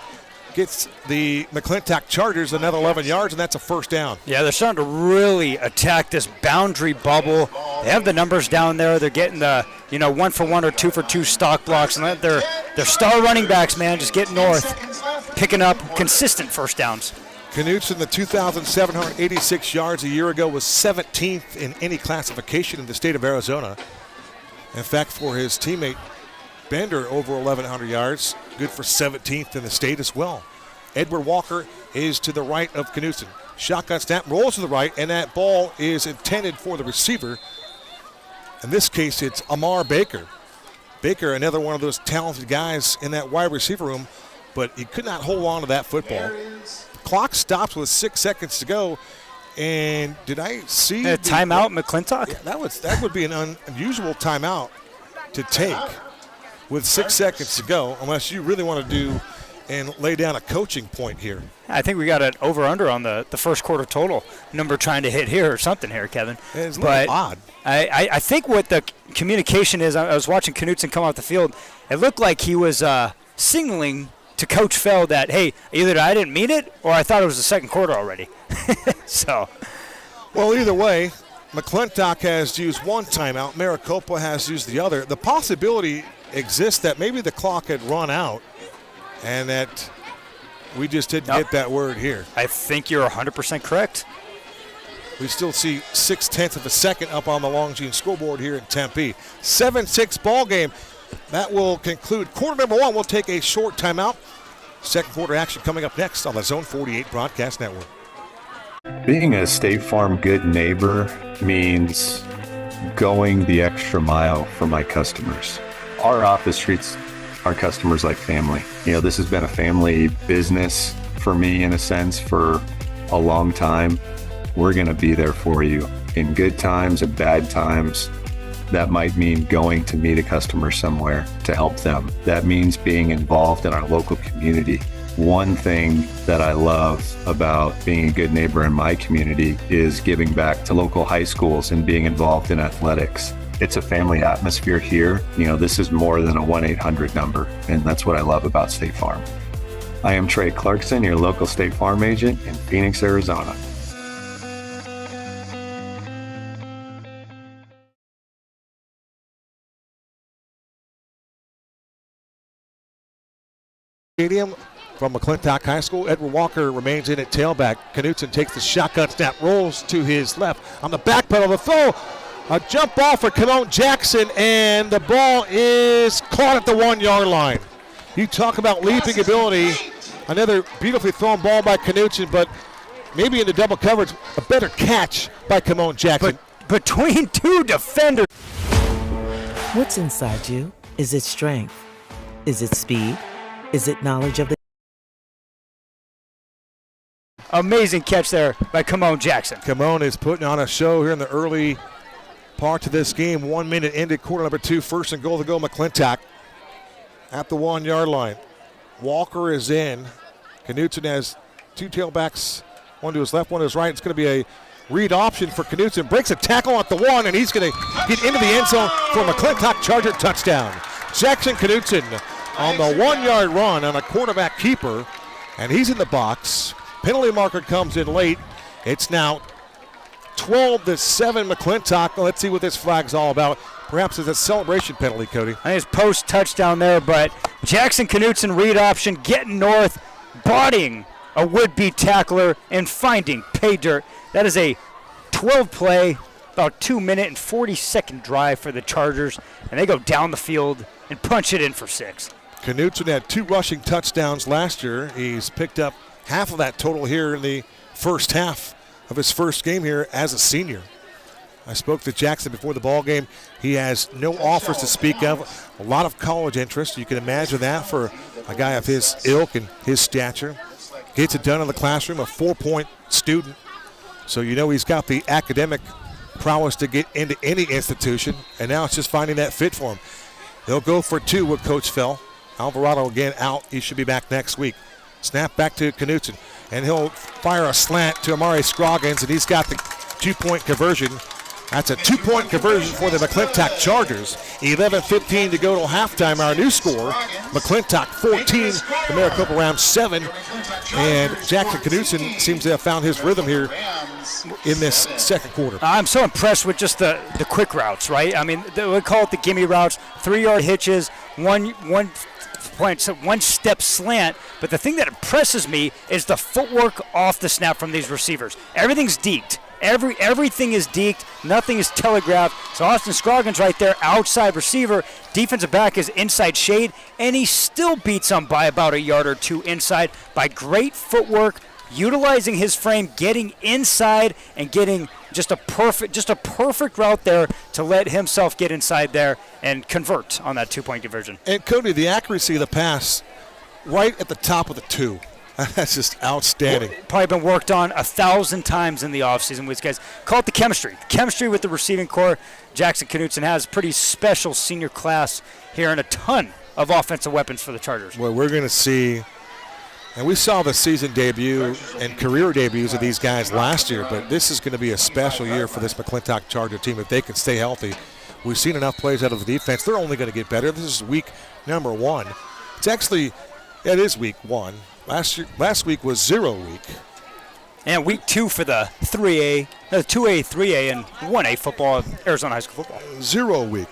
Speaker 1: gets the McClintock Chargers another 11 yards, and that's a first down.
Speaker 2: Yeah, they're starting to really attack this boundary bubble. They have the numbers down there. They're getting the 1-for-1 or 2-for-2 stock blocks, and their star running backs, man, just getting north, picking up consistent first downs.
Speaker 1: Knutson, the 2,786 yards a year ago, was 17th in any classification in the state of Arizona. In fact, for his teammate Bender, over 1,100 yards, good for 17th in the state as well. Edward Walker is to the right of Knutson. Shotgun snap, rolls to the right, and that ball is intended for the receiver. In this case, it's Amar Baker. Baker, another one of those talented guys in that wide receiver room, but he could not hold on to that football. Clock stops with 6 seconds to go, and did I see
Speaker 2: a timeout, McClintock?
Speaker 1: Yeah, that would be an unusual timeout to take with 6 seconds to go, unless you really want to do and lay down a coaching point here.
Speaker 2: I think we got an over-under on the first quarter total number trying to hit here or something here, Kevin.
Speaker 1: It's a little odd.
Speaker 2: I think what the communication is, I was watching Knutson come off the field, it looked like he was signaling to Coach Fell that, hey, either I didn't mean it or I thought it was the second quarter already. So,
Speaker 1: well, either way, McClintock has used one timeout. Maricopa has used the other. The possibility exists that maybe the clock had run out and that we just didn't get that word here.
Speaker 2: I think you're 100% correct.
Speaker 1: We still see 0.6 of a second up on the Longines scoreboard here in Tempe. 7-6 ball game. That will conclude quarter number one. We'll take a short timeout. Second quarter action coming up next on the Zone 48 Broadcast Network.
Speaker 4: Being a State Farm good neighbor means going the extra mile for my customers. Our office treats our customers like family. This has been a family business for me in a sense for a long time. We're going to be there for you in good times and bad times. That might mean going to meet a customer somewhere to help them. That means being involved in our local community. One thing that I love about being a good neighbor in my community is giving back to local high schools and being involved in athletics. It's a family atmosphere here. This is more than a 1-800 number, and that's what I love about State Farm. I am Trey Clarkson, your local State Farm agent in Phoenix, Arizona.
Speaker 1: Stadium from McClintock High School. Edward Walker remains in at tailback. Knutson takes the shotgun snap, rolls to his left. On the back pedal, the throw. A jump ball for Camone Jackson, and the ball is caught at the 1 yard line. You talk about leaping ability. Another beautifully thrown ball by Knutson, but maybe in the double coverage, a better catch by Camone Jackson.
Speaker 2: But between two defenders.
Speaker 5: What's inside you? Is it strength? Is it speed? Is it knowledge of the...
Speaker 2: Amazing catch there by Camone Jackson.
Speaker 1: Camone is putting on a show here in the early part of this game. 1 minute into quarter number two. First and goal to go McClintock at the 1 yard line. Walker is in. Knutson has two tailbacks, one to his left, one to his right. It's going to be a read option for Knutson. Breaks a tackle at the one, and he's going to get into the end zone for McClintock Charger touchdown. Jackson Knutson on the 1 yard run on a quarterback keeper, and he's in the box. Penalty marker comes in late. It's now 12-7 McClintock. Let's see what this flag's all about. Perhaps it's a celebration penalty, Cody.
Speaker 2: I think it's post touchdown there, but Jackson Knutson read option, getting north, bodying a would-be tackler, and finding pay dirt. That is a 12-play, about 2 minute and 40-second drive for the Chargers, and they go down the field and punch it in for 6.
Speaker 1: Knutson had 2 rushing touchdowns last year. He's picked up half of that total here in the first half of his first game here as a senior. I spoke to Jackson before the ball game. He has no offers to speak of. A lot of college interest. You can imagine that for a guy of his ilk and his stature. Gets it done in the classroom, a 4-point student. So you know he's got the academic prowess to get into any institution, and now it's just finding that fit for him. They'll go for 2 with Coach Fell. Alvarado again out. He should be back next week. Snap back to Knutson, and he'll fire a slant to Amari Scroggins, and he's got the 2-point conversion. That's a 2-point conversion for the McClintock Chargers. 11:15 to go till halftime. Our new score, McClintock 14, the Maricopa Rams 7. And Jackson Knutson seems to have found his rhythm here in this second quarter.
Speaker 2: I'm so impressed with just the quick routes, right? I mean, we call it the gimme routes, 3-yard hitches, one step slant. But the thing that impresses me is the footwork off the snap from these receivers. Everything's deked. Everything is deked. Nothing is telegraphed. So Austin Scroggins right there, outside receiver. Defensive back is inside shade, and he still beats him by about a yard or 2 inside by great footwork, utilizing his frame, getting inside and getting just a perfect route there to let himself get inside there and convert on that 2-point conversion.
Speaker 1: And Cody, the accuracy of the pass right at the top of the 2. That's just outstanding.
Speaker 2: Probably been worked on 1,000 times in the offseason with these guys. Call it the chemistry. Chemistry with the receiving core. Jackson Knutson has a pretty special senior class here and a ton of offensive weapons for the Chargers.
Speaker 1: Well, we're going to see, and we saw the season debut and career debuts of these guys last year, but this is going to be a special year for this McClintock Charger team if they can stay healthy. We've seen enough plays out of the defense. They're only going to get better. This is week number 1. It is week 1. Last week was 0 week.
Speaker 2: And week 2 for the 2A, 3A, and 1A football, Arizona high school football.
Speaker 1: 0 week.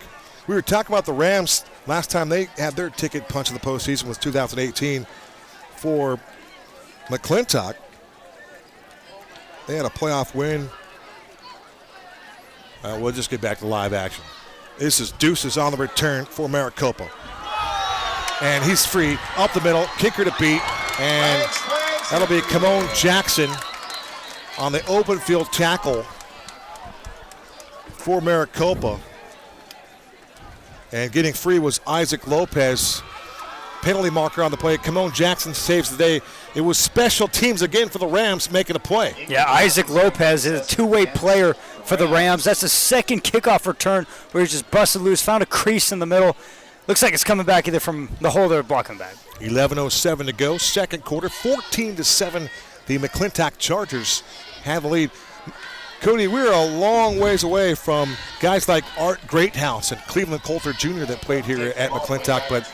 Speaker 1: We were talking about the Rams last time they had their ticket punch in the postseason was 2018 for McClintock. They had a playoff win. We'll just get back to live action. This is Deuces on the return for Maricopa. And he's free, up the middle, kicker to beat, and that'll be Kamon Jackson on the open field tackle for Maricopa. And getting free was Isaac Lopez. Penalty marker on the play. Kamon Jackson saves the day. It was special teams again for the Rams making a play.
Speaker 2: Yeah, Isaac Lopez is a 2-way player for the Rams. That's the second kickoff return where he just busted loose, found a crease in the middle. Looks like it's coming back either from the hole they're blocking back.
Speaker 1: 11:07 to go, second quarter, 14-7. The McClintock Chargers have the lead. Cody, we're a long ways away from guys like Art Greathouse and Cleveland Coulter Jr. that played here at McClintock, but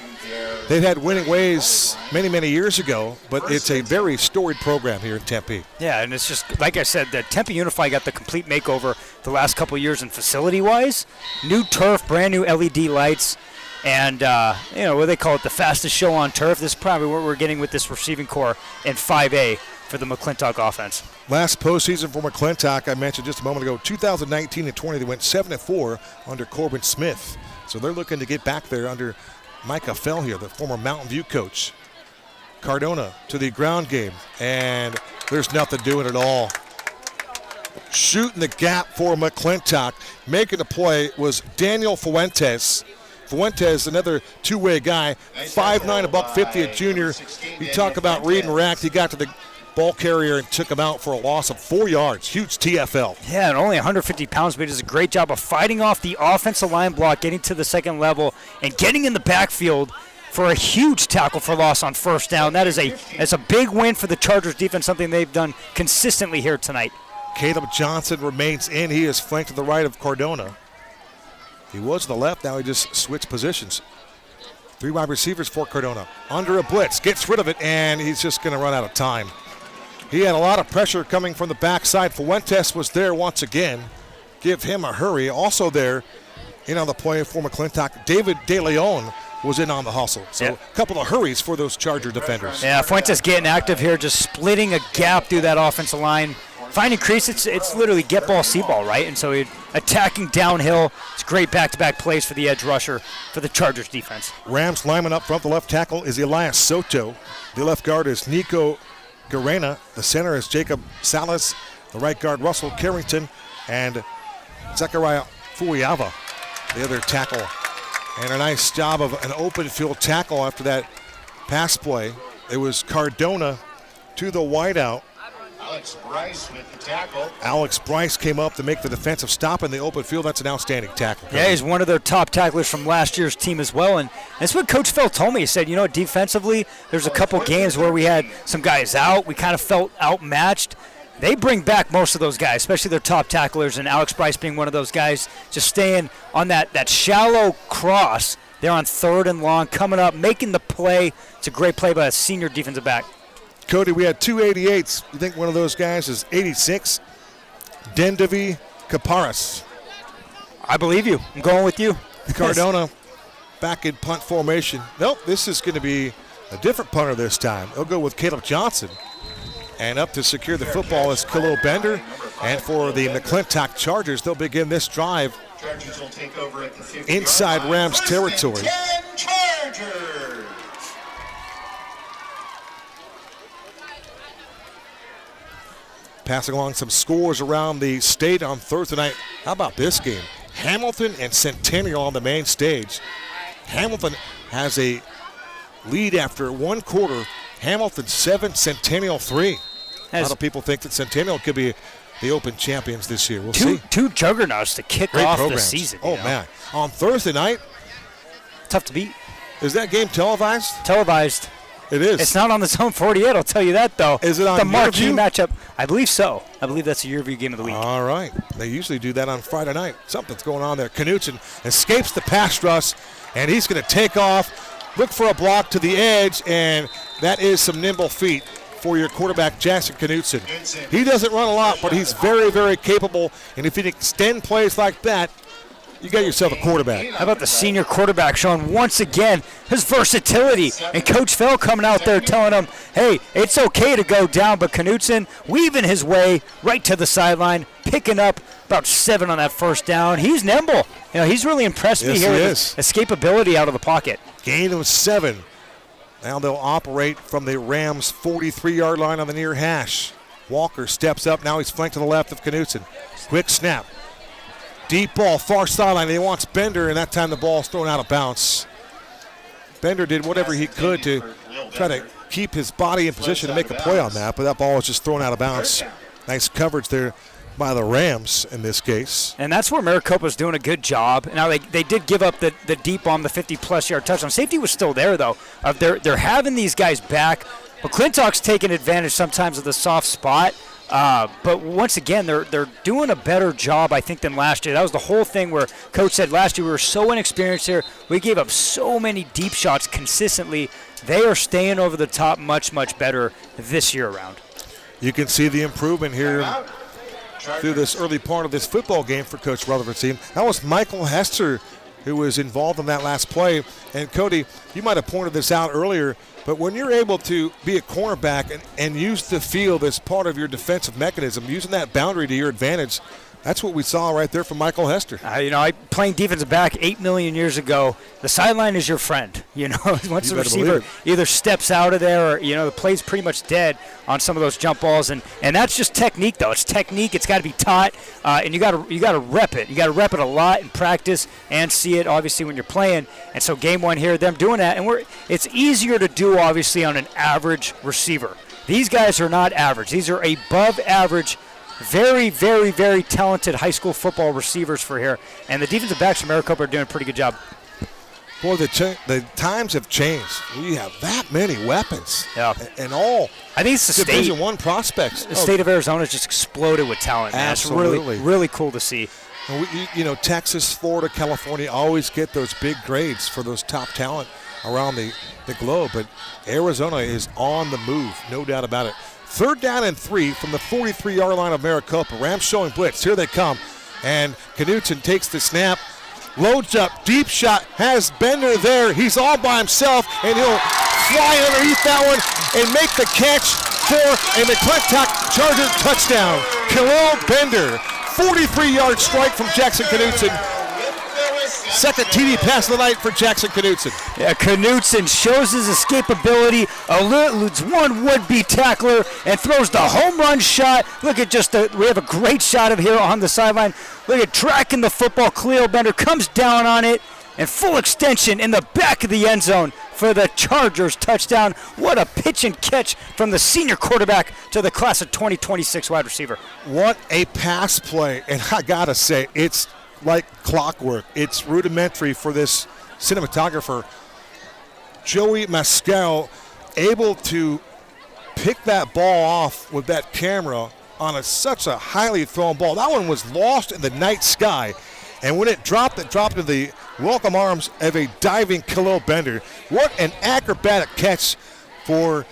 Speaker 1: they've had winning ways many, many years ago, but it's a very storied program here in Tempe.
Speaker 2: Yeah, and it's just, like I said, the Tempe Unify got the complete makeover the last couple of years in facility-wise. New turf, brand new LED lights. And, what they call it, the fastest show on turf. This is probably what we're getting with this receiving core in 5A for the McClintock offense.
Speaker 1: Last postseason for McClintock, I mentioned just a moment ago, 2019 and 20, they went 7-4 under Corbin Smith. So they're looking to get back there under Micah Fell here, the former Mountain View coach. Cardona to the ground game, and there's nothing doing at all. Shooting the gap for McClintock. Making the play was Daniel Fuentes. Fuentes, another 2-way guy, 5'9", $150, a junior. You talk about read and react. He got to the ball carrier and took him out for a loss of 4 yards. Huge TFL.
Speaker 2: Yeah, and only 150 pounds, but he does a great job of fighting off the offensive line block, getting to the second level, and getting in the backfield for a huge tackle for loss on first down. That's a big win for the Chargers defense, something they've done consistently here tonight.
Speaker 1: Caleb Johnson remains in. He is flanked to the right of Cardona. He was to the left, now he just switched positions. 3 wide receivers for Cardona. Under a blitz, gets rid of it, and he's just going to run out of time. He had a lot of pressure coming from the backside. Fuentes was there once again. Give him a hurry. Also there, in on the play for McClintock, David De Leon was in on the hustle. So a couple of hurries for those Charger defenders.
Speaker 2: Yeah, Fuentes getting active here, just splitting a gap through that offensive line. Finding crease, it's literally get ball, see ball, right? And so attacking downhill. It's great back-to-back plays for the edge rusher for the Chargers defense.
Speaker 1: Rams lineman up front. The left tackle is Elias Soto. The left guard is Nico Garena. The center is Jacob Salas. The right guard, Russell Carrington. And Zechariah Fuyava, the other tackle. And a nice job of an open field tackle after that pass play. It was Cardona to the wideout.
Speaker 3: Alex Bryce with the tackle.
Speaker 1: Alex Bryce came up to make the defensive stop in the open field. That's an outstanding tackle.
Speaker 2: Yeah, he's one of their top tacklers from last year's team as well. And that's what Coach Phil told me. He said, defensively, there's a couple games where we had some guys out. We kind of felt outmatched. They bring back most of those guys, especially their top tacklers, and Alex Bryce being one of those guys, just staying on that shallow cross. They're on 3rd and long, coming up, making the play. It's a great play by a senior defensive back.
Speaker 1: Cody, we had 2 88s. You think one of those guys is 86? Dendavi Kaparis.
Speaker 2: I believe you. I'm going with you.
Speaker 1: Cardona back in punt formation. Nope, this is going to be a different punter this time. They'll go with Caleb Johnson. And up to secure the football is Khalil Bender. And for the McClintock Chargers, they'll begin this drive inside Rams territory. Passing along some scores around the state on Thursday night. How about this game? Hamilton and Centennial on the main stage. Hamilton has a lead after 1 quarter. Hamilton 7, Centennial 3. A lot of people think that Centennial could be the Open champions this year. We'll see.
Speaker 2: Two juggernauts to kick
Speaker 1: Great
Speaker 2: off
Speaker 1: programs.
Speaker 2: the season.
Speaker 1: Oh, man. On Thursday night.
Speaker 2: Tough to beat.
Speaker 1: Is that game televised?
Speaker 2: Televised.
Speaker 1: It is.
Speaker 2: It's not on the Zone 48, I'll tell you that, though.
Speaker 1: Is it on
Speaker 2: the marquee
Speaker 1: Yearview?
Speaker 2: matchup? I believe so. I believe that's the Yearview game of the week.
Speaker 1: All right. They usually do that on Friday night. Something's going on there. Knutson escapes the pass rush, and he's going to take off, look for a block to the edge, and that is some nimble feet for your quarterback, Jackson Knutson. He doesn't run a lot, but he's very, very capable, and if you extend plays like that, you got yourself a quarterback.
Speaker 2: How about the senior quarterback showing once again his versatility, and Coach Phil coming out there telling him, hey, it's okay to go down, but Knutson weaving his way right to the sideline, picking up about 7 on that first down. He's nimble. He's really impressed me here with his escapability out of the pocket.
Speaker 1: Gain of 7. Now they'll operate from the Rams' 43-yard line on the near hash. Walker steps up. Now he's flanked to the left of Knutson. Quick snap. Deep ball, far sideline. He wants Bender, and that time the ball's thrown out of bounds. Bender did whatever he could to try to keep his body in position to make a play on that, but that ball was just thrown out of bounds. Nice coverage there by the Rams in this case.
Speaker 2: And that's where Maricopa's doing a good job. Now, they did give up the deep bomb, the 50-plus yard touchdown. Safety was still there, though. They're having these guys back. McClintock's taking advantage sometimes of the soft spot. But once again, they're doing a better job, I think, than last year. That was the whole thing where Coach said last year we were so inexperienced here. We gave up so many deep shots consistently. They are staying over the top much, much better this year around.
Speaker 1: You can see the improvement here through this early part of this football game for Coach Rutherford's team. That was Michael Hester who was involved in that last play. And, Cody, you might have pointed this out earlier, but when you're able to be a cornerback and use the field as part of your defensive mechanism, using that boundary to your advantage, that's what we saw right there from Michael Hester.
Speaker 2: Playing defensive back 8 million years ago, the sideline is your friend. Once the receiver either steps out of there or, the play's pretty much dead on some of those jump balls. And that's just technique, though. It's technique. It's got to be taught, and you got to rep it. You got to rep it a lot in practice and see it, obviously, when you're playing. And so game one here, them doing that. And it's easier to do, obviously, on an average receiver. These guys are not average. These are above average, very, very, very talented high school football receivers for here. And the defensive backs from Maricopa are doing a pretty good job.
Speaker 1: Boy, the times have changed. We have that many weapons.
Speaker 2: Yeah.
Speaker 1: And all
Speaker 2: I think it's the
Speaker 1: Division
Speaker 2: state.
Speaker 1: I prospects.
Speaker 2: The state of Arizona has just exploded with talent. Man.
Speaker 1: Absolutely.
Speaker 2: It's really, really cool to see.
Speaker 1: Texas, Florida, California always get those big grades for those top talent around the globe. But Arizona is on the move, no doubt about it. 3rd down and 3 from the 43-yard line of Maricopa. Rams showing blitz. Here they come. And Knutson takes the snap, loads up, deep shot, has Bender there. He's all by himself, and he'll fly underneath that one and make the catch for a McClintock Charger touchdown. Khalil Bender, 43-yard strike from Jackson Knutson. Second TD pass of the night for Jackson Knutson.
Speaker 2: Yeah, Knutson shows his escapability, eludes one would-be tackler, and throws the home run shot. Look at we have a great shot of here on the sideline. Look at tracking the football. Cleo Bender comes down on it, and full extension in the back of the end zone for the Chargers touchdown. What a pitch and catch from the senior quarterback to the class of 2026 wide receiver.
Speaker 1: What a pass play, and I gotta say, it's like clockwork. It's rudimentary for this cinematographer. Joey Mascal able to pick that ball off with that camera on such a highly thrown ball. That one was lost in the night sky. And when it dropped in the welcome arms of a diving Khalil Bender. What an acrobatic catch for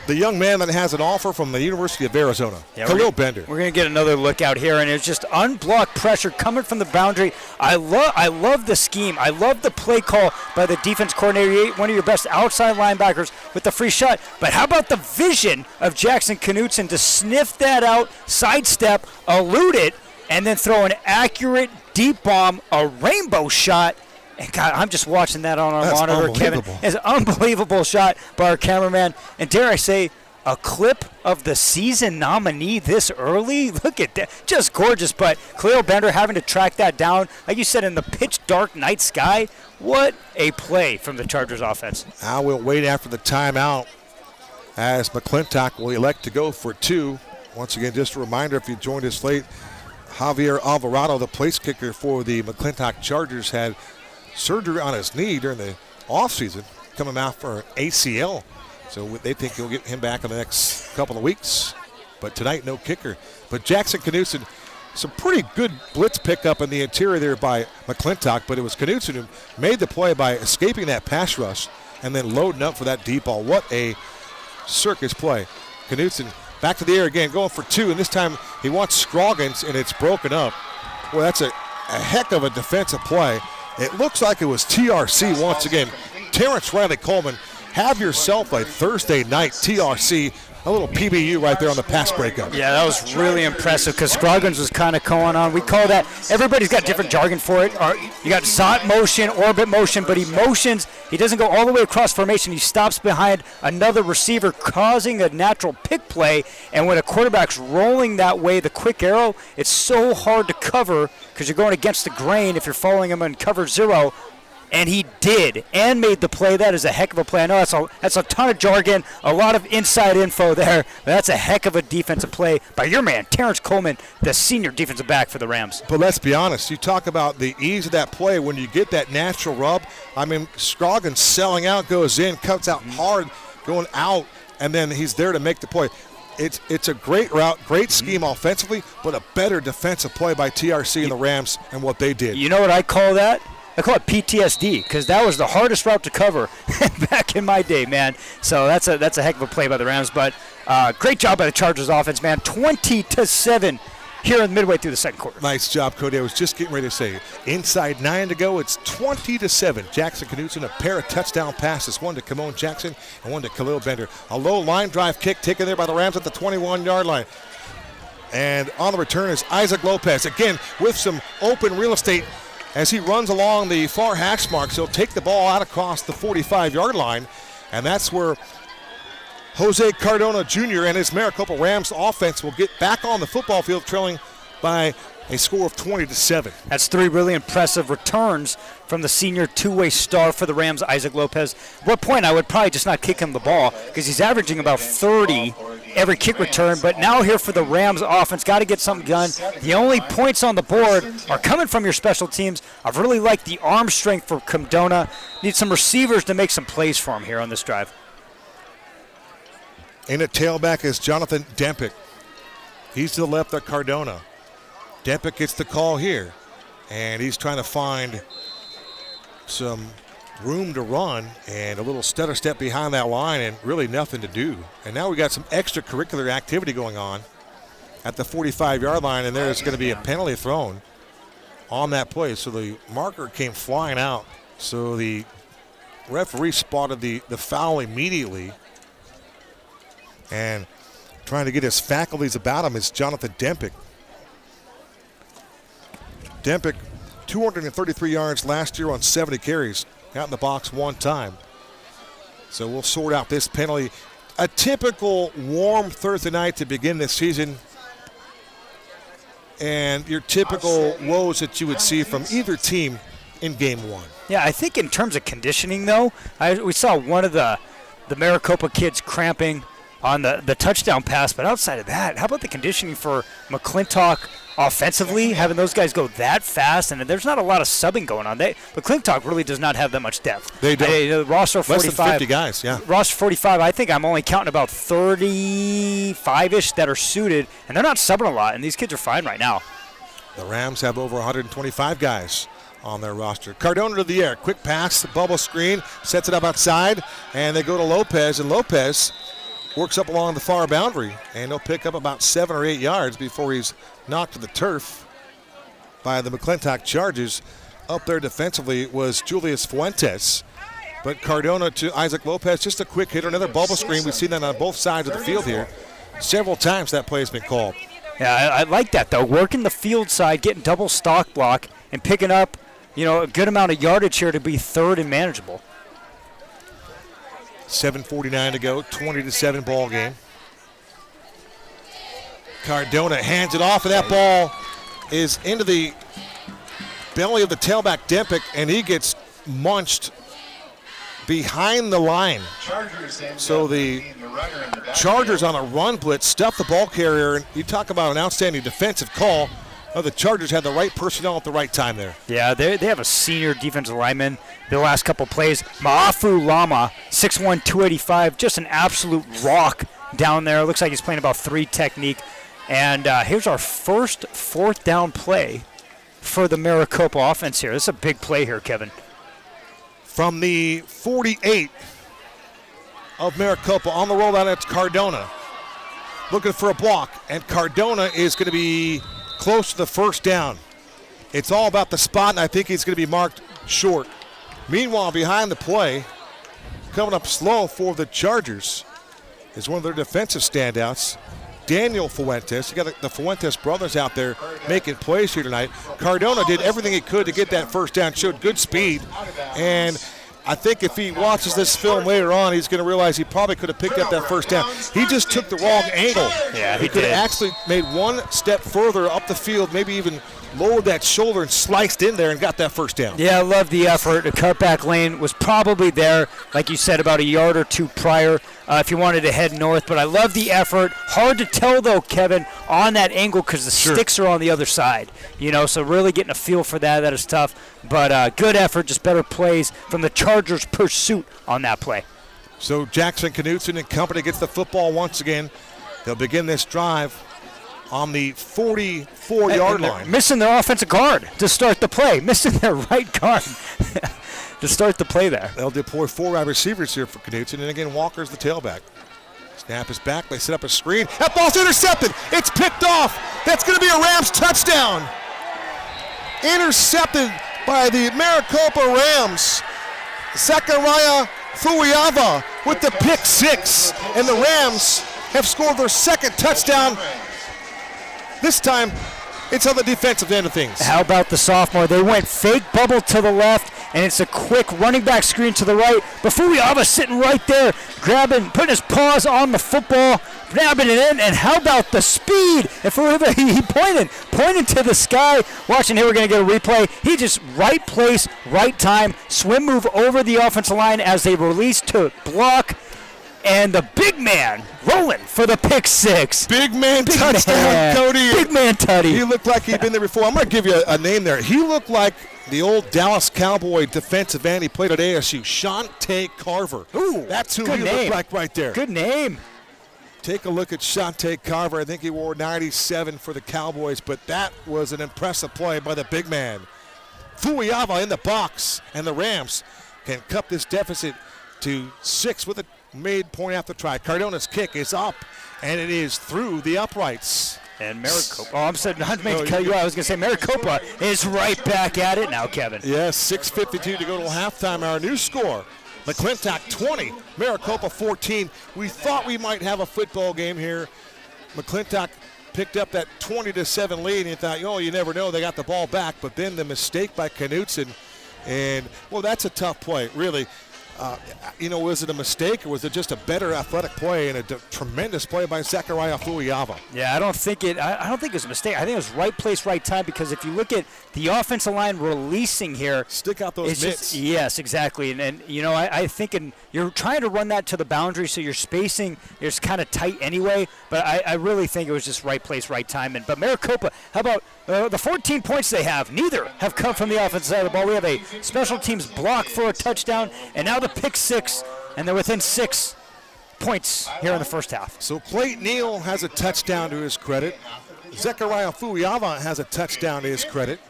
Speaker 1: the young man that has an offer from the University of Arizona, Khalil Bender.
Speaker 2: We're going to get another look out here, and it's just unblocked pressure coming from the boundary. I love the scheme. I love the play call by the defense coordinator, one of your best outside linebackers with the free shot. But how about the vision of Jackson Knutson to sniff that out, sidestep, elude it, and then throw an accurate deep bomb, a rainbow shot. And God, I'm just watching that on our monitor, Kevin. It's an unbelievable shot by our cameraman. And dare I say, a clip of the season nominee this early? Look at that. Just gorgeous. But Khalil Bender having to track that down, like you said, in the pitch dark night sky. What a play from the Chargers offense.
Speaker 1: Now we'll wait after the timeout as McClintock will elect to go for two. Once again, just a reminder, if you joined us late, Javier Alvarado, the place kicker for the McClintock Chargers, had surgery on his knee during the offseason, coming out for an ACL. So they think he'll get him back in the next couple of weeks. But tonight, no kicker. But Jackson Knutson, some pretty good blitz pickup in the interior there by McClintock, but it was Knutson who made the play by escaping that pass rush and then loading up for that deep ball. What a circus play. Knutson back to the air again, going for two, and this time he wants Scroggins, and it's broken up. Well, that's a heck of a defensive play. It looks like it was TRC once again. Terrence Riley Coleman, have yourself a Thursday night TRC, a little PBU right there on the pass breakup.
Speaker 2: Yeah, that was really impressive because Scroggins was kind of going on. We call that, everybody's got different jargon for it. You got Zot motion, orbit motion, but he motions. He doesn't go all the way across formation. He stops behind another receiver, causing a natural pick play. And when a quarterback's rolling that way, the quick arrow, it's so hard to cover because you're going against the grain if you're following him in cover zero. And he did and made the play. That is a heck of a play. I know that's a ton of jargon, a lot of inside info there. But that's a heck of a defensive play by your man, Terrence Coleman, the senior defensive back for the Rams.
Speaker 1: But let's be honest, you talk about the ease of that play when you get that natural rub. I mean, Scroggins selling out, goes in, cuts out hard, going out, and then he's there to make the play. It's a great route, great scheme offensively, but a better defensive play by TRC and the Rams and what they did.
Speaker 2: You know what I call that? I call it PTSD because that was the hardest route to cover back in my day, man. So that's a heck of a play by the Rams. But great job by the Chargers offense, man. 20-7 here in midway through the second quarter.
Speaker 1: Nice job, Cody. I was just getting ready to say, inside 9 to go, it's 20-7. Jackson Knutson, a pair of touchdown passes, one to Kamon Jackson and one to Khalil Bender. A low line drive kick taken there by the Rams at the 21-yard line. And on the return is Isaac Lopez, again with some open real estate. As he runs along the far hash marks, he'll take the ball out across the 45-yard line, and that's where Jose Cardona Jr. and his Maricopa Rams offense will get back on the football field, trailing by a score of 20-7.
Speaker 2: That's three really impressive returns from the senior two-way star for the Rams, Isaac Lopez. At what point I would probably just not kick him the ball because he's averaging about 30 every kick return, but now here for the Rams offense, got to get something done. The only points on the board are coming from your special teams. I've really liked the arm strength for Cardona. Need some receivers to make some plays for him here on this drive.
Speaker 1: In at tailback is Jonathan Dempick. He's to the left of Cardona. Dempick gets the call here, and he's trying to find some room to run and a little stutter step behind that line and really nothing to do. And now we got some extracurricular activity going on at the 45-yard line, and there's going to be a penalty thrown on that play. So the marker came flying out. So the referee spotted the foul immediately. And trying to get his faculties about him is Jonathan Dempick. Dempick 233 yards last year on 70 carries. Got in the box one time. So we'll sort out this penalty. A typical warm Thursday night to begin this season. And your typical woes that you would see from either team in game one.
Speaker 2: Yeah, I think in terms of conditioning, though, we saw one of the Maricopa kids cramping on the touchdown pass. But outside of that, how about the conditioning for McClintock offensively, having those guys go that fast? And there's not a lot of subbing going on. McClintock really does not have that much depth.
Speaker 1: They don't.
Speaker 2: Roster 45.
Speaker 1: Less than 50 guys, yeah.
Speaker 2: Roster 45, I think I'm only counting about 35-ish that are suited, and they're not subbing a lot, and these kids are fine right now.
Speaker 1: The Rams have over 125 guys on their roster. Cardona to the air. Quick pass, bubble screen, sets it up outside, and they go to Lopez, and Lopez works up along the far boundary, and he'll pick up about 7 or 8 yards before he's knocked to the turf by the McClintock Chargers. Up there defensively was Julius Fuentes, but Cardona to Isaac Lopez, just a quick hitter, another bubble screen. We've seen that on both sides of the field here. Several times that play has been called.
Speaker 2: Yeah, I like that, though. Working the field side, getting double stock block, and picking up, a good amount of yardage here to be third and manageable.
Speaker 1: 7:49 to go, 20-7 ball game. Cardona hands it off, and that ball is into the belly of the tailback Dempick, and he gets munched behind the line. So the Chargers on a run blitz stuff the ball carrier, and you talk about an outstanding defensive call. The Chargers had the right personnel at the right time there.
Speaker 2: Yeah, they have a senior defensive lineman. The last couple plays, Maafu Lama, 6'1", 285, just an absolute rock down there. Looks like he's playing about 3 technique. And here's our first 4th down play for the Maricopa offense here. This is a big play here, Kevin.
Speaker 1: From the 48 of Maricopa on the rollout, it's Cardona looking for a block, and Cardona is going to be close to the first down. It's all about the spot, and I think he's going to be marked short. Meanwhile, behind the play, coming up slow for the Chargers is one of their defensive standouts, Daniel Fuentes. You got the Fuentes brothers out there making plays here tonight. Cardona did everything he could to get that first down, showed good speed, and I think if he watches this film later on, he's going to realize he probably could have picked up that first down. He just took the wrong angle.
Speaker 2: Yeah,
Speaker 1: he could have actually made one step further up the field, maybe even lowered that shoulder and sliced in there and got that first down.
Speaker 2: Yeah, I love the effort. The cutback lane was probably there, like you said, about a yard or two prior if you wanted to head north. But I love the effort. Hard to tell, though, Kevin, on that angle because the sticks are on the other side. So really getting a feel for that is tough. But good effort, just better plays from the Chargers' pursuit on that play.
Speaker 1: So Jackson Knutson and company gets the football once again. They'll begin this drive on the 44-yard line.
Speaker 2: Missing their offensive guard to start the play. Missing their right guard to start the play there.
Speaker 1: They'll deploy 4 wide receivers here for Knutson, and again, Walker's the tailback. Snap is back. They set up a screen. That ball's intercepted. It's picked off. That's going to be a Rams touchdown. Intercepted by the Maricopa Rams. Zachariah Fuiava with the pick 6, and the Rams have scored their second touchdown. This time, it's on the defensive end of things.
Speaker 2: How about the sophomore? They went fake bubble to the left, and it's a quick running back screen to the right. But Fuiava sitting right there, grabbing, putting his paws on the football, grabbing it in, and how about the speed? And Fuiava, he pointed to the sky. Watching here, we're going to get a replay. He just right place, right time, swim move over the offensive line as they release to block. And the big man rolling for the pick 6.
Speaker 1: Big man touchdown, Cody.
Speaker 2: Big man tutty.
Speaker 1: He looked like he'd been there before. I'm going to give you a name there. He looked like the old Dallas Cowboy defensive end. He played at ASU, Shante Carver.
Speaker 2: Ooh,
Speaker 1: that's who he looked like right there.
Speaker 2: Good name.
Speaker 1: Take a look at Shante Carver. I think he wore 97 for the Cowboys, but that was an impressive play by the big man. Fuiava in the box, and the Rams can cut this deficit to 6 with a made point after try. Cardona's kick is up, and it is through the uprights.
Speaker 2: And Maricopa. Oh, I'm sorry, not to cut you out. I was going to say Maricopa is right back at it now, Kevin.
Speaker 1: Yes, 6:52 to go till halftime. Our new score, McClintock 20, Maricopa 14. We thought we might have a football game here. McClintock picked up that 20-7 lead, and you thought, oh, you never know, they got the ball back. But then the mistake by Knutson, and, well, that's a tough play, really. Was it a mistake, or was it just a better athletic play and a tremendous play by Zechariah Fuyava?
Speaker 2: Yeah, I don't think it was a mistake. I think it was right place, right time, because if you look at the offensive line releasing here,
Speaker 1: stick out those mitts.
Speaker 2: Yes, exactly. And I think you're trying to run that to the boundary, so your spacing is kind of tight anyway. But I really think it was just right place, right time. But Maricopa, how about the 14 points they have? Neither have come from the offensive side of the ball. We have a special teams block for a touchdown, and now the pick six, and they're within 6 points here in the first half.
Speaker 1: So Clayton Neal has a touchdown to his credit. Zechariah Fuyava has a touchdown to his credit.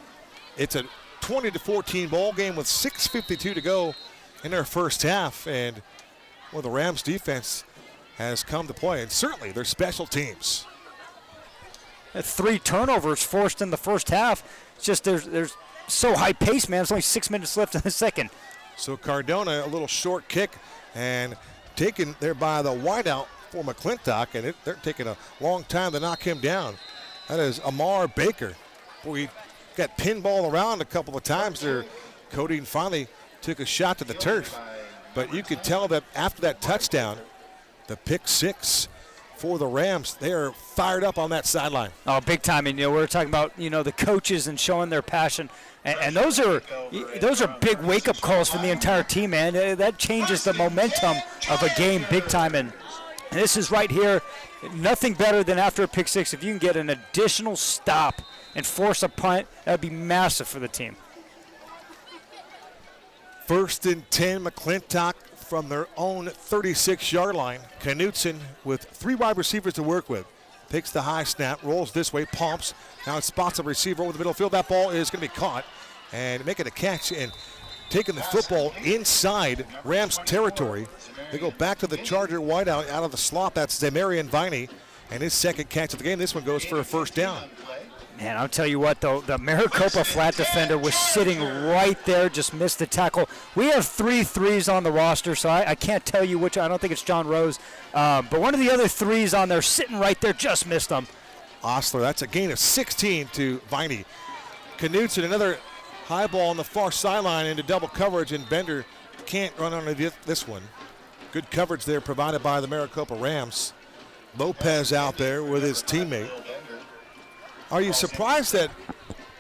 Speaker 1: It's a 20-14 ball game with 6:52 to go in their first half, and the Rams defense has come to play, and certainly their special teams.
Speaker 2: 3 turnovers forced in the first half. It's just there's so high pace, man. There's only 6 minutes left in the second.
Speaker 1: So Cardona, a little short kick, and taken there by the wideout for McClintock, and they're taking a long time to knock him down. That is Amar Baker. Boy, he got pinball around a couple of times there. Cody finally took a shot to the turf. But you could tell that after that touchdown, the pick six for the Rams, they are fired up on that sideline.
Speaker 2: Oh, big time. And we're talking about the coaches and showing their passion, and those are big wake-up calls from the entire team, man. That changes the momentum of a game big time. And this is right here. Nothing better than after a pick six, if you can get an additional stop and force a punt, that would be massive for the team.
Speaker 1: 1st and 10, McClintock from their own 36-yard line. Knutson with 3 wide receivers to work with. Takes the high snap, rolls this way, pumps. Now it spots a receiver over the middle field. That ball is going to be caught and making a catch and taking the football inside Rams territory. They go back to the Charger wideout out of the slot. That's Zamarian Viney, and his second catch of the game. This one goes for a first down.
Speaker 2: Man, I'll tell you what, though, the Maricopa flat defender was sitting right there, just missed the tackle. We have 3 threes on the roster, so I can't tell you which. I don't think it's John Rose. But one of the other 3s on there sitting right there just missed them.
Speaker 1: Osler, that's a gain of 16 to Viney. Knutson, another high ball on the far sideline into double coverage, and Bender can't run on this one. Good coverage there provided by the Maricopa Rams. Lopez out there with his teammate. Are you surprised that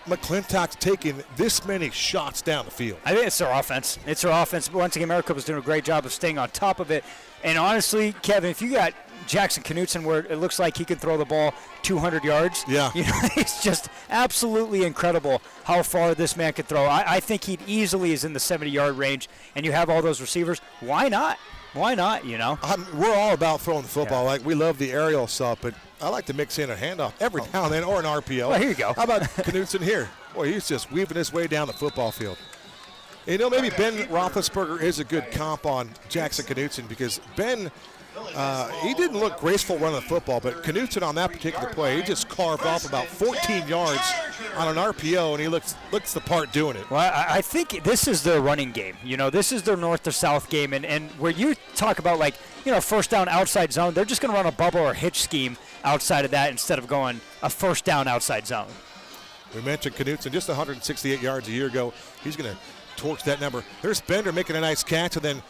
Speaker 1: McClintock's taking this many shots down the field?
Speaker 2: I think it's their offense. It's their offense. Once again, Maricopa's doing a great job of staying on top of it. And honestly, Kevin, if you got Jackson Knutson where it looks like he could throw the ball 200 yards, it's just absolutely incredible how far this man could throw. I think he easily is in the 70-yard range, and you have all those receivers. Why not? Why not,
Speaker 1: We're all about throwing the football. Like, we love the aerial stuff, but I like to mix in a handoff every now and then, or an RPO.
Speaker 2: Well, here you go.
Speaker 1: How about Knutson here? Boy, he's just weaving his way down the football field. Maybe Ben Roethlisberger is a good comp on Jackson Knutson, because Ben, he didn't look graceful running the football, but Knutson on that particular play, he just carved off about 14 yards on an RPO, and he looks the part doing it.
Speaker 2: Well, I think this is their running game. This is their north to south game, and where you talk about, first down outside zone, they're just going to run a bubble or hitch scheme outside of that instead of going a first down outside zone.
Speaker 1: We mentioned Knutson, just 168 yards a year ago. He's going to torch that number. There's Bender making a nice catch, and then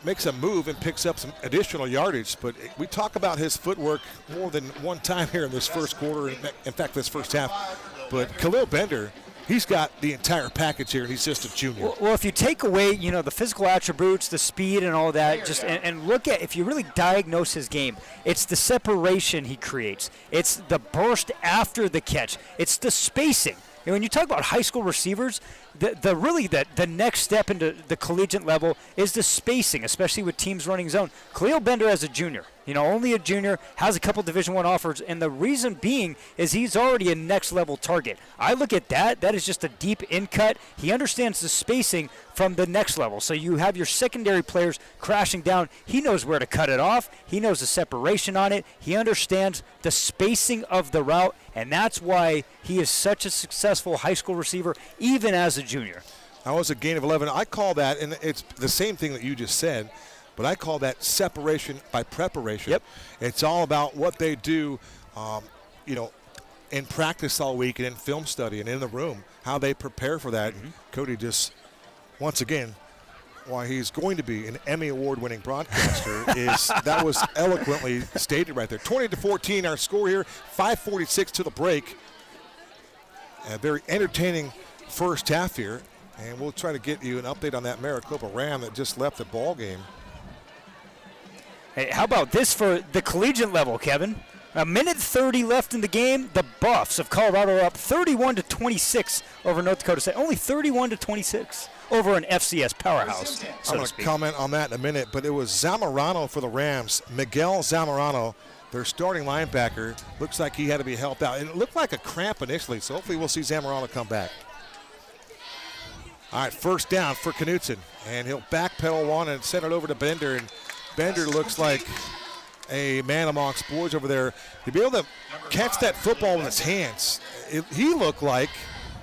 Speaker 1: makes a move and picks up some additional yardage. But we talk about his footwork more than one time here in this first quarter, in fact, this first half. But Khalil Bender, he's got the entire package here, and he's just a junior.
Speaker 2: Well, if you take away, the physical attributes, the speed and all that, just and look at, if you really diagnose his game, it's the separation he creates. It's the burst after the catch. It's the spacing. When you talk about high school receivers, the next step into the collegiate level is the spacing, especially with teams running zone. Khalil Bender as a junior, only a junior, has a couple Division I offers, and the reason being is he's already a next level target. I look at that is just a deep in cut. He understands the spacing from the next level. So you have your secondary players crashing down. He knows where to cut it off. He knows the separation on it. He understands the spacing of the route, and that's why he is such a successful high school receiver, even as a junior.
Speaker 1: That was a gain of 11. I call that, and it's the same thing that you just said, but I call that separation by preparation.
Speaker 2: Yep.
Speaker 1: It's all about what they do, in practice all week and in film study and in the room, how they prepare for that. Cody just, once again, why he's going to be an Emmy Award-winning broadcaster is that was eloquently stated right there. 20-14 our score here, 5:46 to the break. A very entertaining first half here, and we'll try to get you an update on that Maricopa Ram that just left the ball game.
Speaker 2: Hey, how about this for the collegiate level, Kevin? A minute 30 left in the game. The Buffs of Colorado are up 31-26 over North Dakota State. Only 31-26 over an FCS powerhouse.
Speaker 1: I'm going to comment on that in a minute, but it was Zamorano for the Rams. Miguel Zamorano, their starting linebacker, looks like he had to be helped out. And it looked like a cramp initially, so hopefully we'll see Zamorano come back. All right, first down for Knutson, and he'll backpedal one and send it over to Bender, and Bender looks like a man amongst boys over there. To be able to catch that football in his hands, he looked like,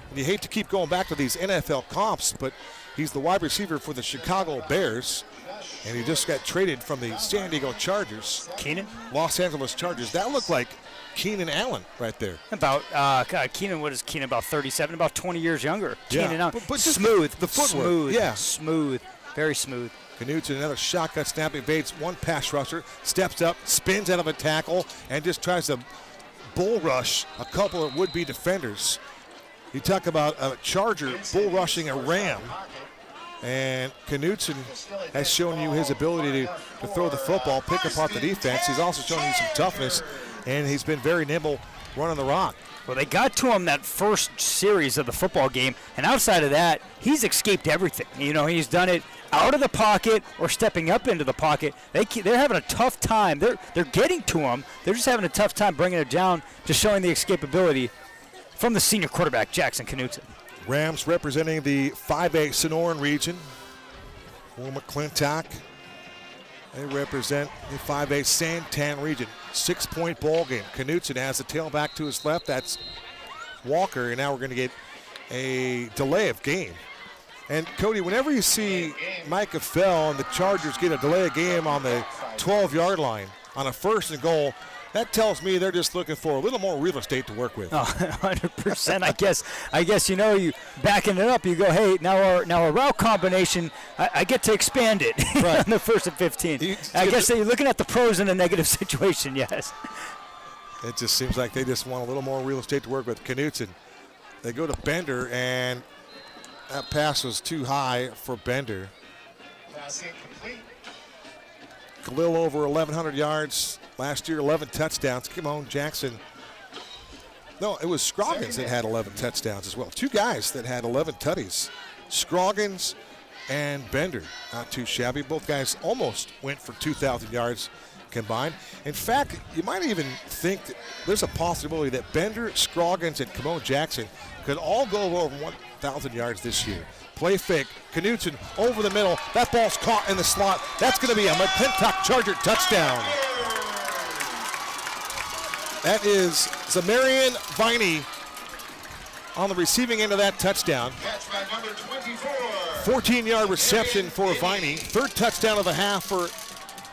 Speaker 1: and you hate to keep going back to these NFL comps, but he's the wide receiver for the Chicago Bears, and he just got traded from the San Diego Chargers.
Speaker 2: Keenan?
Speaker 1: Los Angeles Chargers. That looked like Keenan Allen right there.
Speaker 2: About, Keenan, what is Keenan, about 37, about 20 years younger.
Speaker 1: Yeah.
Speaker 2: Keenan Allen.
Speaker 1: But just
Speaker 2: smooth.
Speaker 1: the footwork.
Speaker 2: Smooth.
Speaker 1: Yeah.
Speaker 2: Smooth. Very smooth.
Speaker 1: Knutson, another shotgun snap, evades one pass rusher, steps up, spins out of a tackle, and just tries to bull rush a couple of would-be defenders. You talk about a Charger bull rushing a Ram, and Knutson has shown you his ability to throw the football, pick apart the defense. He's also shown you some toughness, and he's been very nimble running the rock.
Speaker 2: Well, they got to him that first series of the football game, and outside of that, he's escaped everything. He's done it out of the pocket or stepping up into the pocket. They're having a tough time. They're getting to him. They're just having a tough time bringing it down, just showing the escapability from the senior quarterback, Jackson Knutson.
Speaker 1: Rams representing the 5A Sonoran region. For McClintock, they represent the 5A Santan region. 6-point ball game. Knutson has the tailback to his left. That's Walker, and now we're going to get a delay of game. And Cody, whenever you see Micah Fell and the Chargers get a delay of game on the 12-yard line on a 1st and goal, that tells me they're just looking for a little more real estate to work with.
Speaker 2: Oh, 100%. I guess you backing it up. You go, hey, now our route combination, I get to expand it
Speaker 1: right.
Speaker 2: on the 1st and 15. I guess that you're looking at the pros in a negative situation. Yes.
Speaker 1: It just seems like they just want a little more real estate to work with. Knutson, they go to Bender, and that pass was too high for Bender.
Speaker 3: Pass incomplete.
Speaker 1: Khalil over 1,100 yards. Last year, 11 touchdowns. Come on, Jackson. No, it was Scroggins that had 11 touchdowns as well. Two guys that had 11 tutties. Scroggins and Bender. Not too shabby. Both guys almost went for 2,000 yards combined. In fact, you might even think that there's a possibility that Bender, Scroggins, and Kamon Jackson could all go over 1,000 yards this year. Play fake. Knutson over the middle. That ball's caught in the slot. That's going to be a McClintock Charger touchdown. That is Zamarian Viney on the receiving end of that touchdown.
Speaker 3: Catch by number 24.
Speaker 1: 14-yard reception for Viney. 3rd touchdown of the half for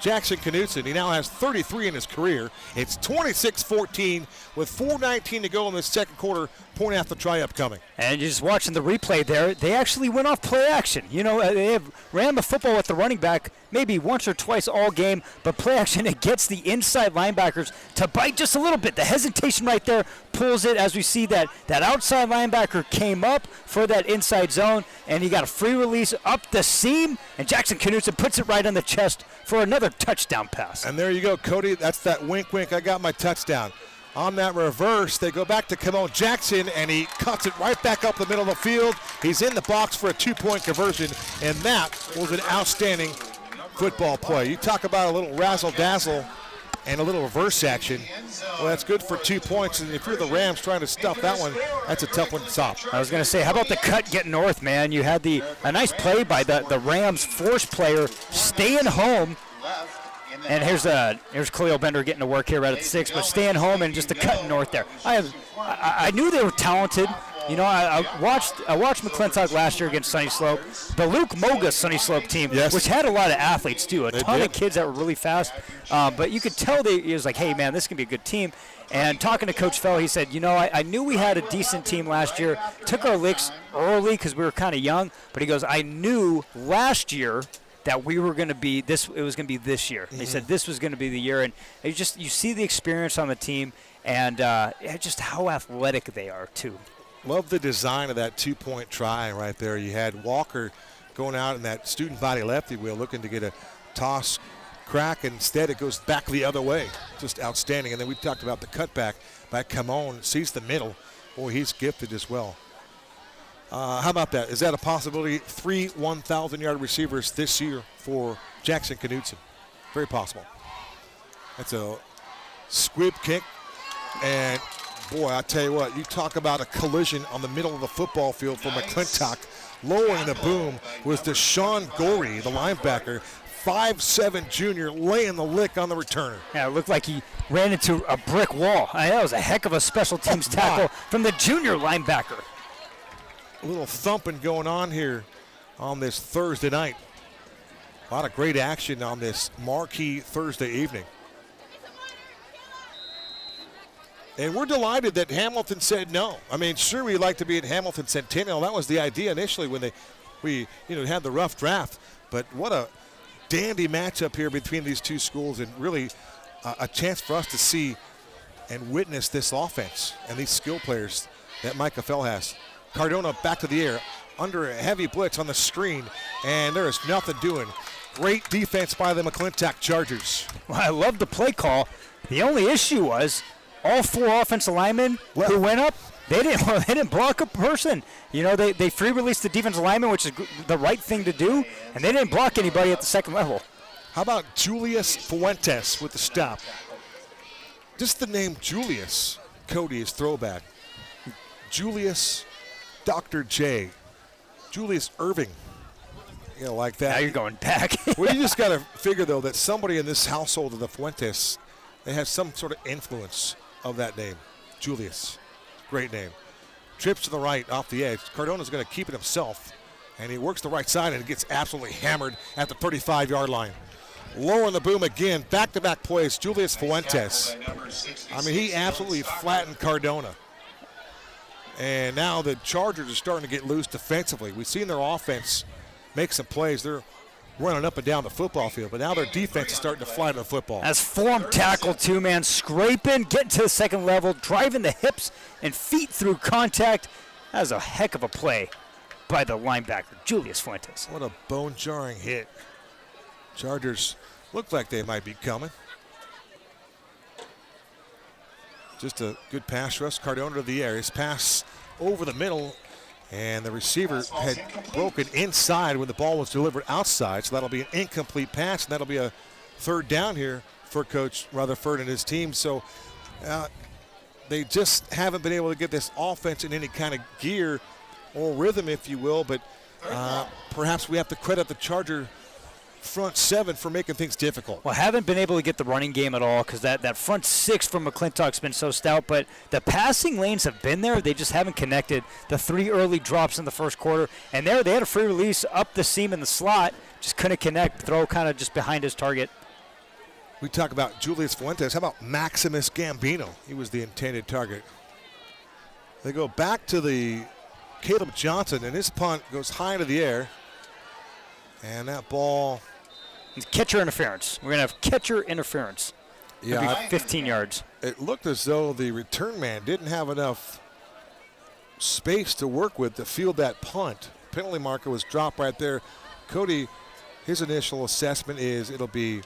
Speaker 1: Jackson Knutson. He now has 33 in his career. It's 26-14 with 4:19 to go in the second quarter. Point after try upcoming.
Speaker 2: And you're just watching the replay there. They actually went off play action. They have ran the football with the running back maybe once or twice all game, but play action, it gets the inside linebackers to bite just a little bit. The hesitation right there pulls it as we see that outside linebacker came up for that inside zone, and he got a free release up the seam, and Jackson Knutson puts it right on the chest for another touchdown pass.
Speaker 1: And there you go, Cody. That's that wink, wink. I got my touchdown. On that reverse, they go back to Kamon Jackson, and he cuts it right back up the middle of the field. He's in the box for a 2-point conversion, and that was an outstanding football play. You talk about a little razzle-dazzle and a little reverse action. Well, that's good for 2 points, and if you're the Rams trying to stuff that one, that's a tough one to stop.
Speaker 2: I was going to say, how about the cut getting north, man? You had a nice play by the Rams force player staying home. And here's Khalil Bender getting to work here right at the 6, but staying home and just a cut north there. I knew they were talented. You know, I watched McClintock last year against Sunny Slope. The Luke Moga Sunny Slope team,
Speaker 1: Yes.
Speaker 2: which had a lot of athletes too, a ton
Speaker 1: did.
Speaker 2: of kids that were really fast. But you could tell he was like, hey, man, this can be a good team. And talking to Coach Fell, he said, you know, I knew we had a decent team last year. Took our licks early because we were kind of young. But he goes, I knew last year that we were going to be this. It was going to be this year. He said this was going to be the year. And you see the experience on the team and just how athletic they are too.
Speaker 1: Love the design of that two-point try right there. You had Walker going out in that student body lefty wheel looking to get a toss crack. Instead, it goes back the other way. Just outstanding. And then we talked about the cutback by Camon. Sees the middle. Boy, he's gifted as well. How about that? Is that a possibility? 3 1,000-yard receivers this year for Jackson Knudsen. Very possible. That's a squib kick. And boy, I tell you what, you talk about a collision on the middle of the football field for McClintock. Lowering the boom was Deshaun Gorey, the linebacker, 5'7" junior, laying the lick on the returner.
Speaker 2: Yeah, it looked like he ran into a brick wall. That was a heck of a special teams tackle from the junior linebacker.
Speaker 1: A little thumping going on here on this Thursday night. A lot of great action on this marquee Thursday evening. And we're delighted that Hamilton said no. I mean, sure, we'd like to be at Hamilton Centennial. That was the idea initially when we had the rough draft. But what a dandy matchup here between these two schools, and really a chance for us to see and witness this offense and these skill players that Micah Fell has. Cardona back to the air under a heavy blitz on the screen, and there is nothing doing. Great defense by the McClintock Chargers.
Speaker 2: Well, I love the play call. The only issue was all 4 offensive linemen who went up, they didn't block a person. You know, they free released the defensive lineman, which is the right thing to do, and they didn't block anybody at the second level.
Speaker 1: How about Julius Fuentes with the stop? Just the name Julius, Cody, is throwback. Julius Dr. J. Julius Irving. You know, like that.
Speaker 2: Now you're going back.
Speaker 1: Well, you just got to figure, though, that somebody in this household of the Fuentes, they have some sort of influence of that name. Julius. Great name. Trips to the right off the edge. Cardona's going to keep it himself, and he works the right side, and it gets absolutely hammered at the 35-yard line. Lowering the boom again. Back-to-back plays. Julius Fuentes. I mean, he absolutely flattened Cardona. And now the Chargers are starting to get loose defensively. We've seen their offense make some plays. They're running up and down the football field, but now their defense is starting to fly to the football.
Speaker 2: That's form tackle, too, man. Scraping, getting to the second level, driving the hips and feet through contact. That was a heck of a play by the linebacker, Julius Fuentes.
Speaker 1: What a bone-jarring hit. Chargers look like they might be coming. Just a good pass rush. Cardona to the air. His pass over the middle, and the receiver had broken inside when the ball was delivered outside, so that'll be an incomplete pass, and that'll be a third down here for Coach Rutherford and his team. So they just haven't been able to get this offense in any kind of gear or rhythm, if you will, but perhaps we have to credit the Charger front 7 for making things difficult.
Speaker 2: Well, haven't been able to get the running game at all because that front 6 from McClintock's been so stout, but the passing lanes have been there. They just haven't connected. The 3 early drops in the first quarter, and there they had a free release up the seam in the slot, just couldn't connect, throw kind of just behind his target.
Speaker 1: We talk about Julius Fuentes. How about Maximus Gambino? He was the intended target. They go back to the Caleb Johnson, and his punt goes high into the air, and that ball...
Speaker 2: Catcher interference. We're going to have catcher interference.
Speaker 1: Yeah,
Speaker 2: 15 yards.
Speaker 1: It looked as though the return man didn't have enough space to work with to field that punt. Penalty marker was dropped right there. Cody, his initial assessment is it'll be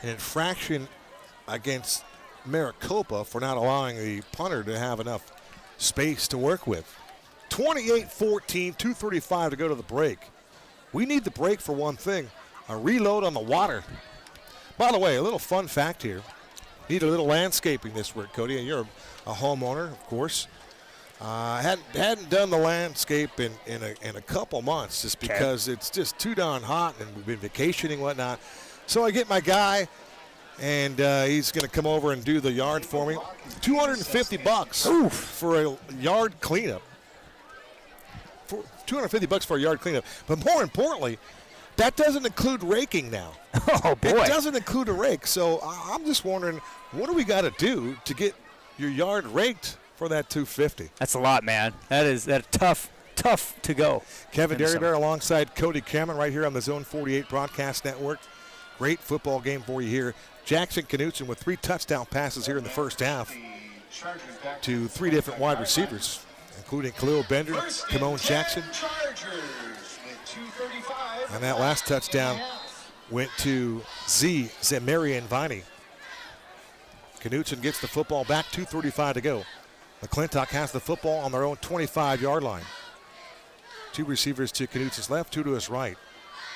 Speaker 1: an infraction against Maricopa for not allowing the punter to have enough space to work with. 28-14, 2:35 to go to the break. We need the break for one thing. A reload on the water. By the way, a little fun fact here. Need a little landscaping this week, Cody, and you're a homeowner, of course. Hadn't done the landscape in a couple months just because it's just too darn hot and we've been vacationing and whatnot. So I get my guy, and he's going to come over and do the yard for me. $250 for a yard cleanup. $250 for a yard cleanup. But more importantly, that doesn't include raking now.
Speaker 2: Oh, boy.
Speaker 1: It doesn't include a rake. So I'm just wondering, what do we got to do to get your yard raked for that $250?
Speaker 2: That's a lot, man. That's tough to go.
Speaker 1: Kevin Derryberry alongside Cody Cameron right here on the Zone 48 Broadcast Network. Great football game for you here. Jackson Knutson with 3 touchdown passes here in the first half to 3 different wide receivers, including Khalil Bender, Kamon Jackson. And that last touchdown went to Zamarian Viney. Knutson gets the football back, 2:35 to go. McClintock has the football on their own 25-yard line. 2 receivers to Knutson's left, 2 to his right.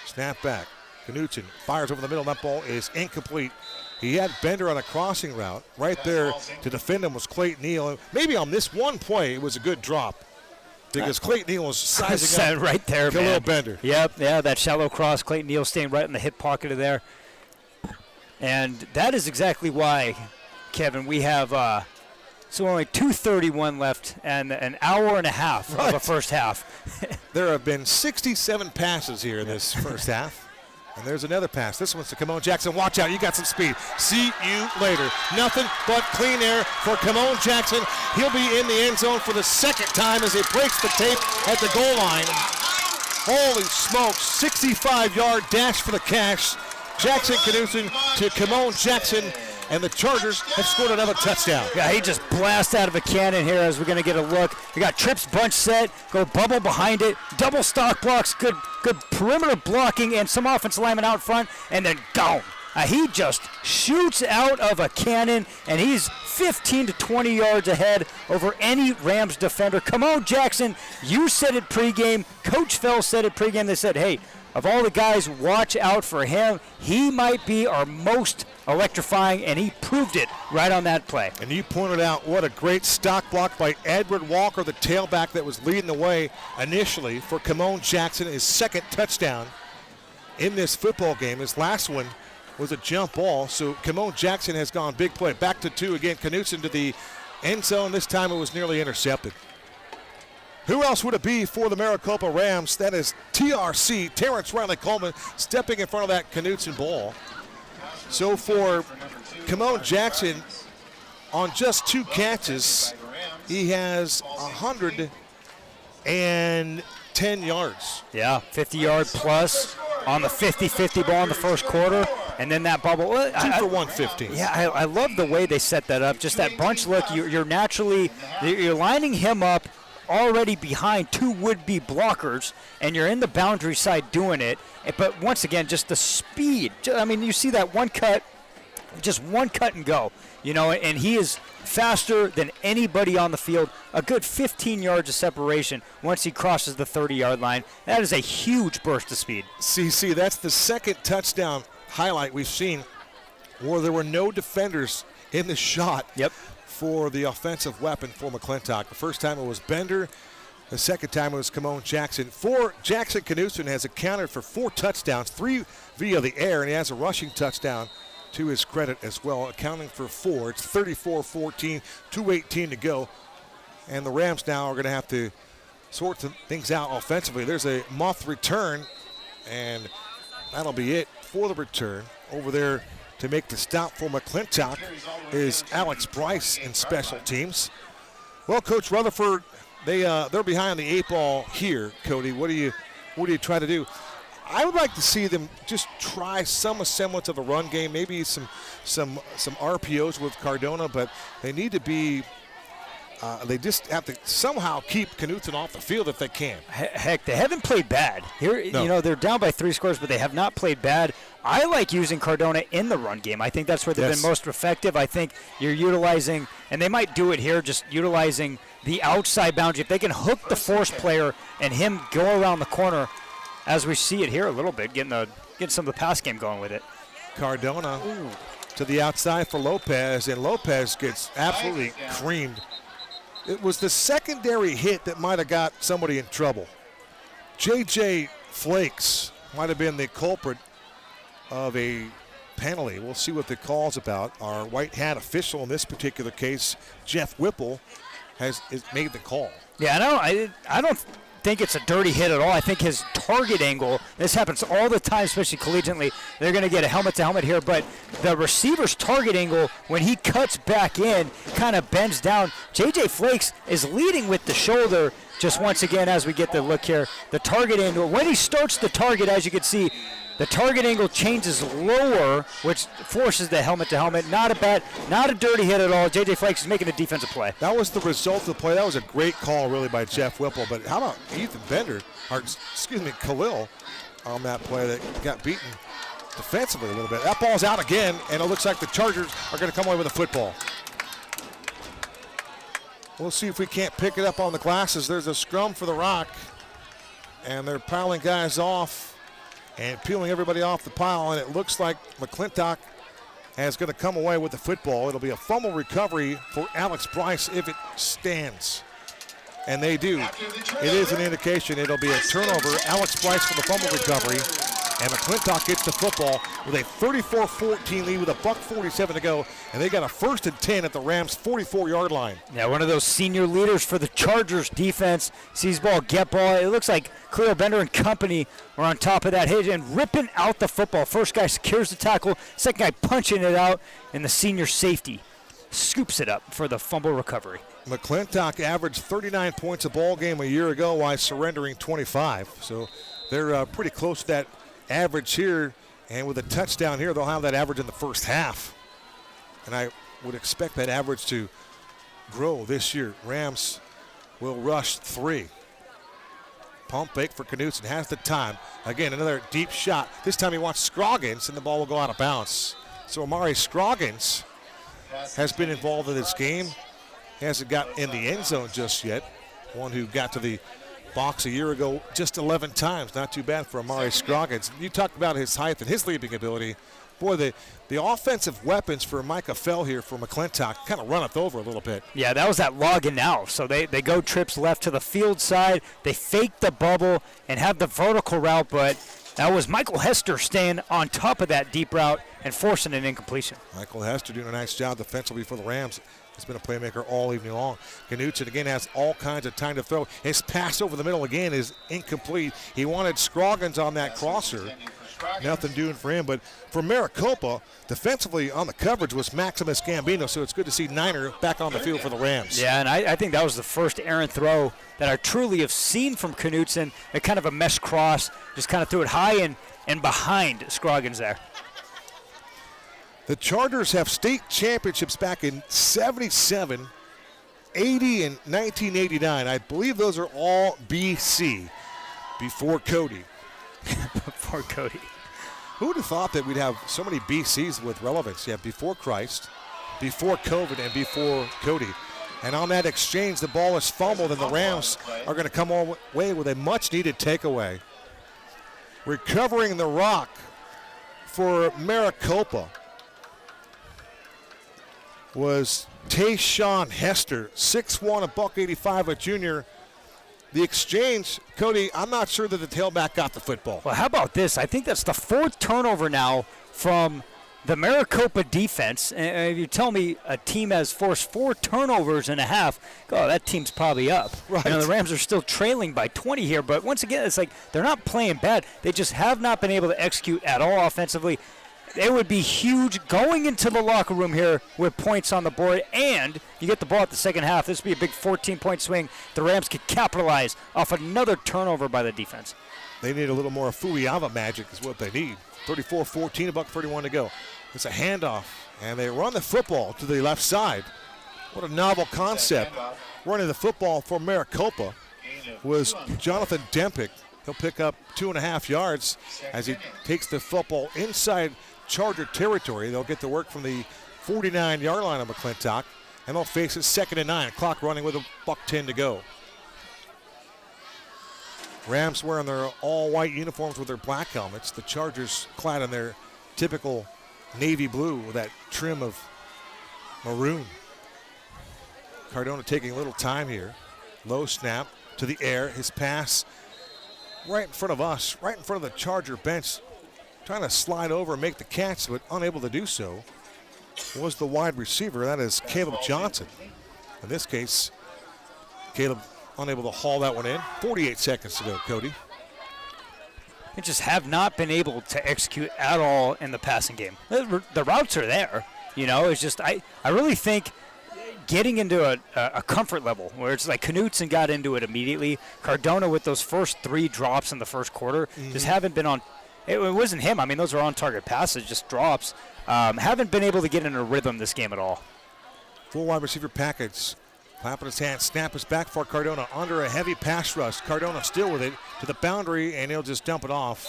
Speaker 1: Snap back. Knutson fires over the middle. That ball is incomplete. He had Bender on a crossing route. Right there to defend him was Clayton Neal. Maybe on this one play, it was a good drop because Clayton Neal was sizing up
Speaker 2: right there,
Speaker 1: Khalil
Speaker 2: man.
Speaker 1: Bender.
Speaker 2: Yep, yeah, that shallow cross. Clayton Neal staying right in the hip pocket of there. And that is exactly why, Kevin, we have so only 2:31 left and an hour and a half of the first half.
Speaker 1: There have been 67 passes here in this first half. And there's another pass. This one's to Kamon Jackson. Watch out, you got some speed. See you later. Nothing but clean air for Kamon Jackson. He'll be in the end zone for the second time as he breaks the tape at the goal line. Holy smokes, 65-yard dash for the cash. Jackson Knutson to Kamon Jackson, and the Chargers have scored another touchdown.
Speaker 2: Yeah, he just blasts out of a cannon here as we're going to get a look. We got trips bunch set, go bubble behind it, double stock blocks, good perimeter blocking, and some offensive linemen out front, and then gone. He just shoots out of a cannon, and he's 15 to 20 yards ahead over any Rams defender. Kamon Jackson, you said it pregame. Coach Fell said it pregame. They said, hey, of all the guys, watch out for him. He might be our most electrifying, and he proved it right on that play.
Speaker 1: And you pointed out what a great stock block by Edward Walker, the tailback that was leading the way initially for Kamon Jackson, his second touchdown in this football game. His last one was a jump ball, so Kamon Jackson has gone big play. Back to 2 again. Knutson to the end zone. This time it was nearly intercepted. Who else would it be for the Maricopa Rams? That is TRC, Terrence Riley Coleman, stepping in front of that Knutson ball. So for Kamon Jackson, on just 2 catches, he has 110 yards.
Speaker 2: Yeah, 50-yard plus on the 50-50 ball in the first quarter, and then that bubble.
Speaker 1: 2 for 115.
Speaker 2: Yeah, I love the way they set that up. Just that bunch look. You're lining him up already behind 2 would-be blockers, and you're in the boundary side doing it. But once again, just the speed. I mean, you see that one cut, just one cut and go, and he is faster than anybody on the field. A good 15 yards of separation once he crosses the 30-yard line. That is a huge burst of speed.
Speaker 1: CC, that's the second touchdown highlight we've seen where there were no defenders in the shot.
Speaker 2: Yep.
Speaker 1: For the offensive weapon for McClintock. The first time it was Bender. The second time it was Kamon Jackson. Jackson Knutson has accounted for 4 touchdowns, 3 via the air, and he has a rushing touchdown to his credit as well, accounting for 4. It's 34-14, 2:18 to go. And the Rams now are going to have to sort things out offensively. There's a muff return, and that'll be it for the return. Over there to make the stop for McClintock is Alex Bryce in special teams. Well, Coach Rutherford, they're behind the 8 ball here. Cody, what do you try to do? I would like to see them just try some semblance of a run game, maybe some RPOs with Cardona, but they need to be. They just have to somehow keep Knutson off the field if they can.
Speaker 2: Heck, they haven't played bad. Here,
Speaker 1: No.
Speaker 2: They're down by 3 scores, but they have not played bad. I like using Cardona in the run game. I think that's where they've been most effective. I think you're utilizing, and they might do it here, just utilizing the outside boundary. If they can hook the force player and him go around the corner, as we see it here a little bit, getting some of the pass game going with it.
Speaker 1: Cardona to the outside for Lopez, and Lopez gets absolutely creamed. It was the secondary hit that might have got somebody in trouble. J.J. Flakes might have been the culprit of a penalty. We'll see what the call's about. Our white hat official in this particular case, Jeff Whipple, has made the call.
Speaker 2: Yeah, I don't think it's a dirty hit at all. I think his target angle, this happens all the time, especially collegiately, they're going to get a helmet-to-helmet here, but the receiver's target angle, when he cuts back in, kind of bends down. J.J. Flakes is leading with the shoulder, just once again as we get the look here. The target angle, when he starts the target, as you can see, the target angle changes lower, which forces the helmet-to-helmet. Not a dirty hit at all. J.J. Flakes is making a defensive play.
Speaker 1: That was the result of the play. That was a great call, really, by Jeff Whipple. But how about Ethan Bender, or Khalil, on that play that got beaten defensively a little bit. That ball's out again, and it looks like the Chargers are going to come away with a football. We'll see if we can't pick it up on the glasses. There's a scrum for the Rock, and they're piling guys off and peeling everybody off the pile, and it looks like McClintock is going to come away with the football. It'll be a fumble recovery for Alex Bryce if it stands. And they do. It is an indication it'll be a turnover. Alex Bryce for the fumble recovery, and McClintock gets the football with a 34-14 lead with a $1:47 to go, and they got a 1st and 10 at the Rams' 44-yard line.
Speaker 2: Yeah, one of those senior leaders for the Chargers defense. Sees ball, get ball. It looks like Khalil Bender and company are on top of that hit and ripping out the football. First guy secures the tackle, second guy punching it out, and the senior safety scoops it up for the fumble recovery.
Speaker 1: McClintock averaged 39 points a ball game a year ago while surrendering 25. So they're pretty close to that average here, and with a touchdown here, they'll have that average in the first half. And I would expect that average to grow this year. Rams will rush 3. Pump fake for Knutson, has the time. Again, another deep shot. This time he wants Scroggins, and the ball will go out of bounds. So Amari Scroggins has been involved in this game. He hasn't got in the end zone just yet. One who got to the box a year ago just 11 times. Not too bad for Amari Scroggins. You talked about his height and his leaping ability. Boy, the offensive weapons for Micah Fell here for McClintock kind of run it over a little bit.
Speaker 2: Yeah, that was that log and now. So they go trips left to the field side. They fake the bubble and have the vertical route, but that was Michael Hester staying on top of that deep route and forcing an incompletion.
Speaker 1: Michael Hester doing a nice job defensively for the Rams. He's been a playmaker all evening long. Knutson again has all kinds of time to throw. His pass over the middle again is incomplete. He wanted Scroggins on that crosser. Nothing doing for him. But for Maricopa, defensively on the coverage was Maximus Gambino, so it's good to see Niner back on the field for the Rams.
Speaker 2: Yeah, and I think that was the first errant throw that I truly have seen from Knutson. A kind of a mesh cross, just kind of threw it high and behind Scroggins there.
Speaker 1: The Chargers have state championships back in 77, 80, and 1989. I believe those are all BC, before Cody.
Speaker 2: Before Cody.
Speaker 1: Who would have thought that we'd have so many BCs with relevance? Yeah, before Christ, before COVID, and before Cody. And on that exchange, the ball is fumbled, and the Rams are going to come away with a much-needed takeaway. Recovering the rock for Maricopa was Tayshawn Hester, 6'1", $185, a junior. The exchange, Cody, I'm not sure that the tailback got the football.
Speaker 2: Well, how about this? I think that's the 4th turnover now from the Maricopa defense. And if you tell me a team has forced 4 turnovers and a half, oh, that team's probably up.
Speaker 1: Right.
Speaker 2: You know, the Rams are still trailing by 20 here, but once again, it's like they're not playing bad. They just have not been able to execute at all offensively. It would be huge going into the locker room here with points on the board, and you get the ball at the second half. This would be a big 14-point swing. The Rams could capitalize off another turnover by the defense.
Speaker 1: They need a little more Fuyava magic is what they need. 34-14, $1:31 to go. It's a handoff, and they run the football to the left side. What a novel concept. Running the football for Maricopa was Jonathan Dempick. He'll pick up 2.5 yards as he takes the football inside Charger territory. They'll get to work from the 49-yard line of McClintock, and they'll face it 2nd and 9. Clock running with $1:10 to go. Rams wearing their all-white uniforms with their black helmets. The Chargers clad in their typical navy blue with that trim of maroon. Cardona taking a little time here. Low snap to the air. His pass right in front of us, right in front of the Charger bench. Trying to slide over and make the catch, but unable to do so, was the wide receiver. That is Caleb Johnson. In this case, Caleb unable to haul that one in. 48 seconds to go, Cody.
Speaker 2: They just have not been able to execute at all in the passing game. The routes are there. It's just I really think getting into a comfort level where it's like Knutson got into it immediately. Cardona with those first 3 drops in the first quarter just haven't been on. It wasn't him. I mean, those are on-target passes, just drops. Haven't been able to get in a rhythm this game at all.
Speaker 1: Full wide receiver package. Clapping his hand, snap is back for Cardona under a heavy pass rush. Cardona still with it to the boundary, and he'll just dump it off.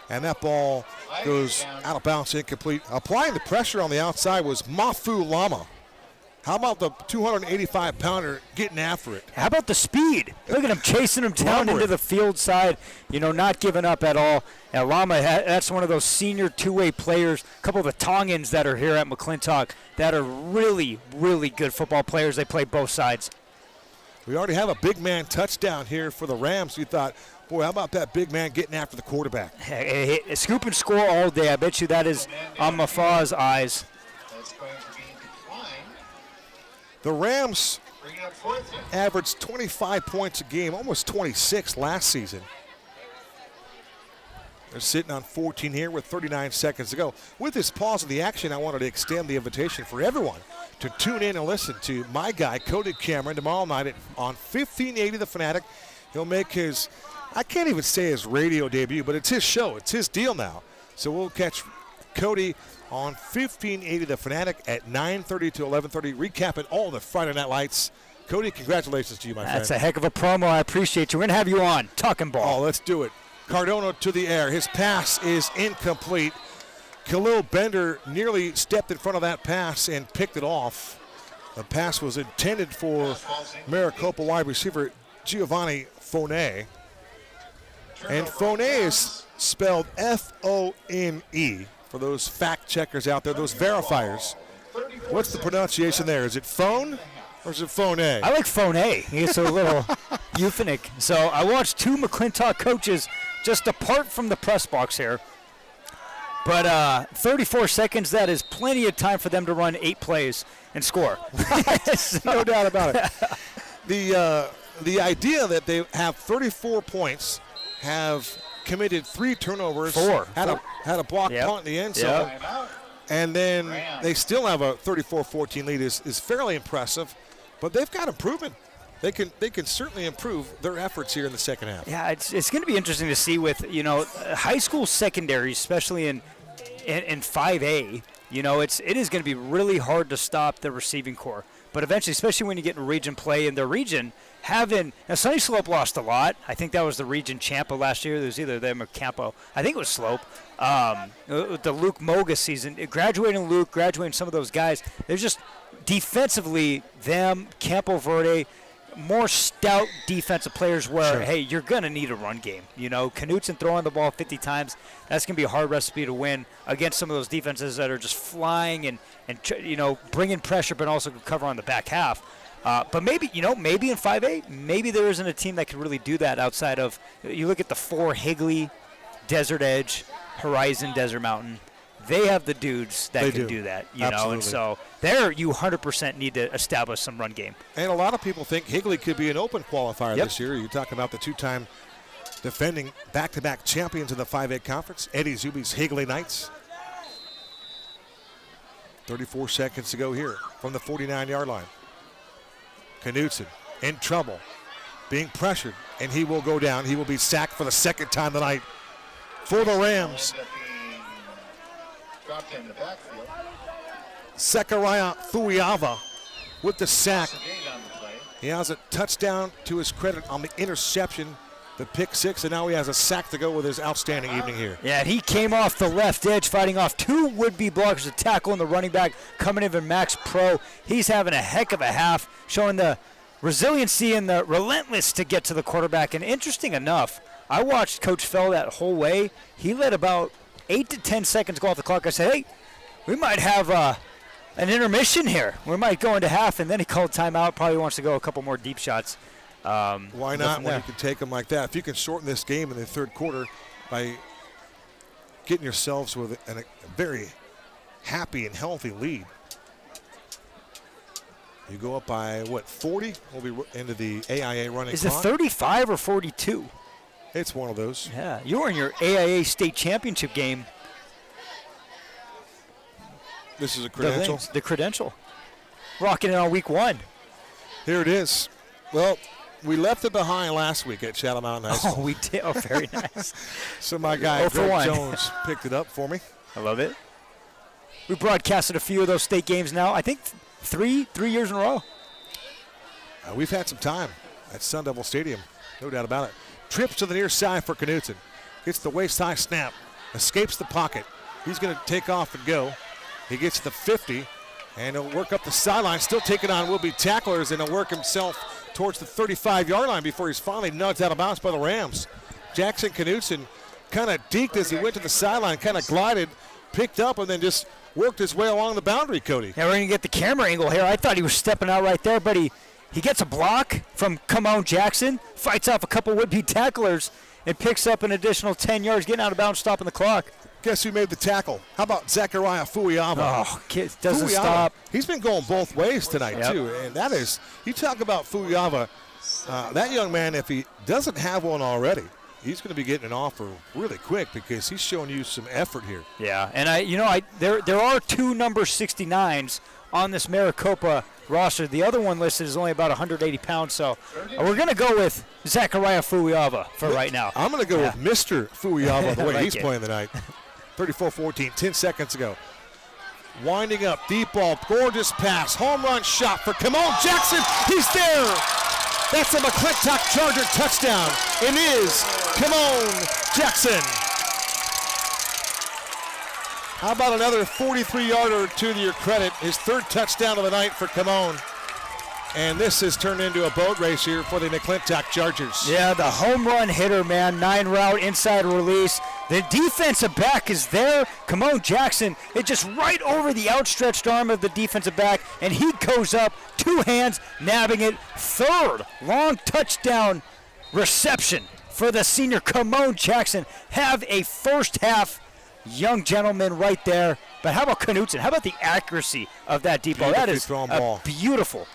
Speaker 1: And that ball goes out of bounds, incomplete. Applying the pressure on the outside was Mafu Lama. How about the 285-pounder getting after it?
Speaker 2: How about the speed? Look at him chasing him down into the field side, not giving up at all. And Lama, that's one of those senior two-way players, a couple of the Tongans that are here at McClintock that are really, really good football players. They play both sides.
Speaker 1: We already have a big man touchdown here for the Rams. You thought, boy, how about that big man getting after the quarterback?
Speaker 2: Hey, scoop and score all day. I bet you that is on Mafa's eyes.
Speaker 3: That's going to be declined.
Speaker 1: The Rams
Speaker 3: Bring it up 4th.
Speaker 1: averaged 25 points a game, almost 26 last season. They're sitting on 14 here with 39 seconds to go. With this pause in the action, I wanted to extend the invitation for everyone to tune in and listen to my guy, Cody Cameron, tomorrow night on 1580 The Fanatic. He'll make his, I can't even say his radio debut, but it's his show. It's his deal now. So we'll catch Cody on 1580 The Fanatic at 9:30 to 11:30, recapping all the Friday Night Lights. Cody, congratulations to you, my friend.
Speaker 2: That's a heck of a promo. I appreciate you. We're going to have you on. Talking ball.
Speaker 1: Oh, let's do it. Cardona to the air. His pass is incomplete. Khalil Bender nearly stepped in front of that pass and picked it off. The pass was intended for Maricopa wide receiver Giovanni Fone. And Fone is spelled F-O-N-E for those fact checkers out there, those verifiers. What's the pronunciation there? Is it phone or is it Fone?
Speaker 2: I like Fone. It's a little euphonic. So I watched 2 McClintock coaches just apart from the press box here. But 34 seconds, that is plenty of time for them to run 8 plays and score.
Speaker 1: No doubt about it. The idea that they have 34 points, have committed 3 turnovers, had a block punt in the end zone, and then they still have a 34-14 lead is fairly impressive. But they've got improvement. They can certainly improve their efforts here in the second half.
Speaker 2: Yeah, it's going to be interesting to see with high school secondaries, especially in 5A. It is going to be really hard to stop the receiving core. But eventually, especially when you get in region play in their region, now Sunny Slope lost a lot. I think that was the region champ of last year. It was either them or Campo. I think it was Slope. The Luke Moga season, graduating Luke, graduating some of those guys, they're just defensively, them, Campo Verde, more stout defensive players where, hey, you're going to need a run game. Knutson throwing the ball 50 times, that's going to be a hard recipe to win against some of those defenses that are just flying and bringing pressure but also can cover on the back half. But maybe in 5A, maybe there isn't a team that can really do that outside of, you look at the 4 Higley, Desert Edge, Horizon, Desert Mountain. They have the dudes that can do that, and so there you 100% need to establish some run game.
Speaker 1: And a lot of people think Higley could be an open qualifier this year. You talk about the 2-time defending back-to-back champions in the 5A conference, Eddie Zuby's Higley Knights. 34 seconds to go here from the 49-yard line. Knutson in trouble, being pressured, and he will go down. He will be sacked for the second time tonight for the Rams.
Speaker 3: Dropped in the backfield.
Speaker 1: Zechariah Thuiava with the sack.
Speaker 3: On the play.
Speaker 1: He has a touchdown to his credit on the interception, the pick 6, and now he has a sack to go with his outstanding evening here.
Speaker 2: Yeah, he came off the left edge fighting off 2 would-be blockers, a tackle and the running back coming in from Max Pro. He's having a heck of a half, showing the resiliency and the relentless to get to the quarterback. And interesting enough, I watched Coach Fell that whole way. He let about 8 to 10 seconds go off the clock. I said, hey, we might have an intermission here. We might go into half, and then he called timeout. Probably wants to go a couple more deep shots.
Speaker 1: Why not when you can take them like that? If you can shorten this game in the third quarter by getting yourselves with a very happy and healthy lead. You go up by, 40? We'll be into the AIA running
Speaker 2: Is it
Speaker 1: clock.
Speaker 2: 35 or 42?
Speaker 1: It's one of those.
Speaker 2: Yeah, you were in your AIA state championship game.
Speaker 1: This is a credential.
Speaker 2: The credential. Rocking it on week 1.
Speaker 1: Here it is. Well, we left it behind last week at Shadow Mountain High School.
Speaker 2: Oh, we did. Oh, very nice.
Speaker 1: So my guy,
Speaker 2: 0 for 1.
Speaker 1: Greg Jones, picked it up for me.
Speaker 2: I love it. We broadcasted a few of those state games now. I think three years in a row.
Speaker 1: We've had some time at Sun Devil Stadium, no doubt about it. Trips to the near side for Knutson. Gets the waist-high snap. Escapes the pocket. He's going to take off and go. He gets to the 50, and he'll work up the sideline. Still taking on will-be tacklers, and he'll work himself towards the 35-yard line before he's finally nudged out of bounds by the Rams. Jackson Knutson kind of deked as he went to the sideline, kind of glided, picked up, and then just worked his way along the boundary, Cody.
Speaker 2: Yeah, we're going to get the camera angle here. I thought he was stepping out right there, but he gets a block from Camone Jackson, fights off a couple would-be tacklers, and picks up an additional 10 yards, getting out of bounds, stopping the clock.
Speaker 1: Guess who made the tackle? How about Zachariah Fuyava?
Speaker 2: Oh, kid doesn't
Speaker 1: Fuyava,
Speaker 2: stop.
Speaker 1: He's been going both ways tonight,
Speaker 2: Yep.
Speaker 1: too. And that is, you talk about Fuyava, that young man, if he doesn't have one already, he's going to be getting an offer really quick because he's showing you some effort here.
Speaker 2: Yeah, and there are 2 number 69s on this Maricopa roster. The other one listed is only about 180 pounds, so we're going to go with Zachariah Fuyava for right now.
Speaker 1: I'm going to go with Mr. Fuyava the way
Speaker 2: Like
Speaker 1: he's
Speaker 2: it.
Speaker 1: playing tonight. 34-14, 10 seconds ago. Winding up, deep ball, gorgeous pass, home run shot for Camone Jackson. He's there. That's a McClintock Charger touchdown. It is Camone Jackson. How about another 43-yarder to your credit? His 3rd touchdown of the night for Camone. And this has turned into a boat race here for the McClintock Chargers.
Speaker 2: Yeah, the home run hitter, man. 9-route inside release. The defensive back is there. Camone Jackson, it just right over the outstretched arm of the defensive back, and he goes up, 2 hands, nabbing it. 3rd long touchdown reception for the senior Camone Jackson. Have a first half young gentleman right there. But how about Knutson? How about the accuracy of that deep ball? That is
Speaker 1: thrown
Speaker 2: a
Speaker 1: ball.
Speaker 2: beautiful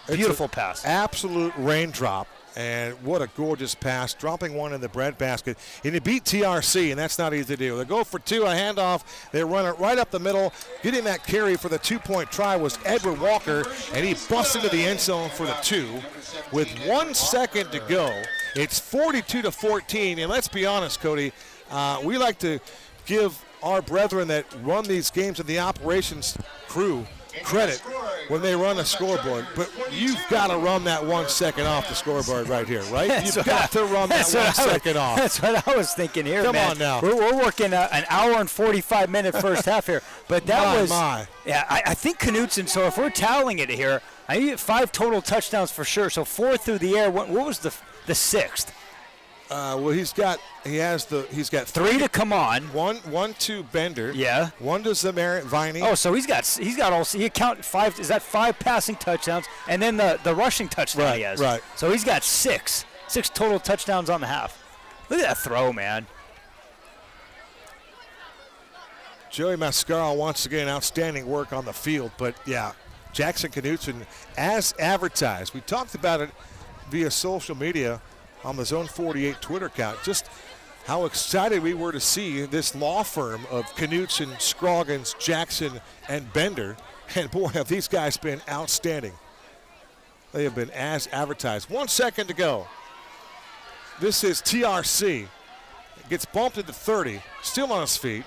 Speaker 2: pass.
Speaker 1: Absolute raindrop. And what a gorgeous pass, dropping one in the breadbasket. And he beat TRC, and that's not easy to do. They go for 2, a handoff. They run it right up the middle. Getting that carry for the 2-point try was Edward Walker, and he busts into the end zone for the 2. With 1 second to go, it's 42-14. And let's be honest, Cody, we like to give our brethren that run these games in the operations crew credit when they run a scoreboard, but you've got to run that 1 second off the scoreboard right here, right? You've got to run that 1 second off.
Speaker 2: That's what I was thinking here,
Speaker 1: Come
Speaker 2: man.
Speaker 1: on now.
Speaker 2: We're working an hour and 45-minute first half here, but that yeah, I think Knutson, so if we're tallying it here, I need 5 total touchdowns for sure, so 4 through the air. What was the 6th?
Speaker 1: Well, he's got
Speaker 2: 3 to come on.
Speaker 1: One to Bender.
Speaker 2: Yeah.
Speaker 1: 1 to Zamarit Viney.
Speaker 2: Oh, so he's got all. He count 5. Is that 5 passing touchdowns and then the rushing touchdown he has?
Speaker 1: Right.
Speaker 2: So he's got 6 total touchdowns on the half. Look at that throw, man.
Speaker 1: Joey Mascaro once again outstanding work on the field, but yeah, Jackson Knutson as advertised. We talked about it via social media on the Zone 48 Twitter account, just how excited we were to see this law firm of Knutson, Scroggins, Jackson, and Bender. And boy, have these guys been outstanding. They have been as advertised. 1 second to go. This is TRC. Gets bumped into 30, still on his feet,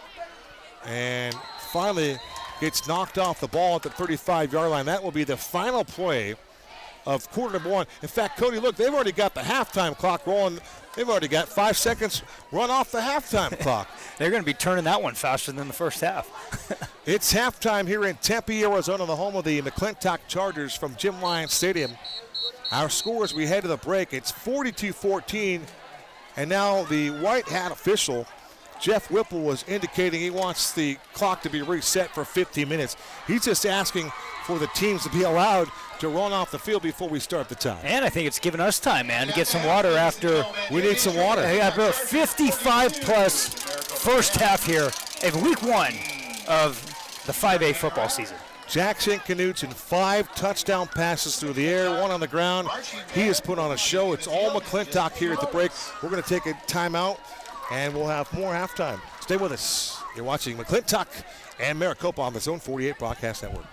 Speaker 1: and finally gets knocked off the ball at the 35-yard line. That will be the final play of quarter number 1. In fact, Cody, look, they've already got the halftime clock rolling. They've already got 5 seconds run off the halftime clock.
Speaker 2: They're going to be turning that one faster than the first half.
Speaker 1: It's halftime here in Tempe, Arizona, the home of the McClintock Chargers from Jim Lyons Stadium. Our score as we head to the break, it's 42-14, and now the white hat official, Jeff Whipple, was indicating he wants the clock to be reset for 15 minutes. He's just asking for the teams to be allowed to run off the field before we start the time.
Speaker 2: And I think it's given us time, man, to get some water after.
Speaker 1: We need some water.
Speaker 2: They got about 55-plus first half here in week 1 of the 5A football season.
Speaker 1: Jackson Knutson, 5 touchdown passes through the air, 1 on the ground. He has put on a show. It's all McClintock here at the break. We're going to take a timeout, and we'll have more halftime. Stay with us. You're watching McClintock and Maricopa on the Zone 48 Broadcast Network.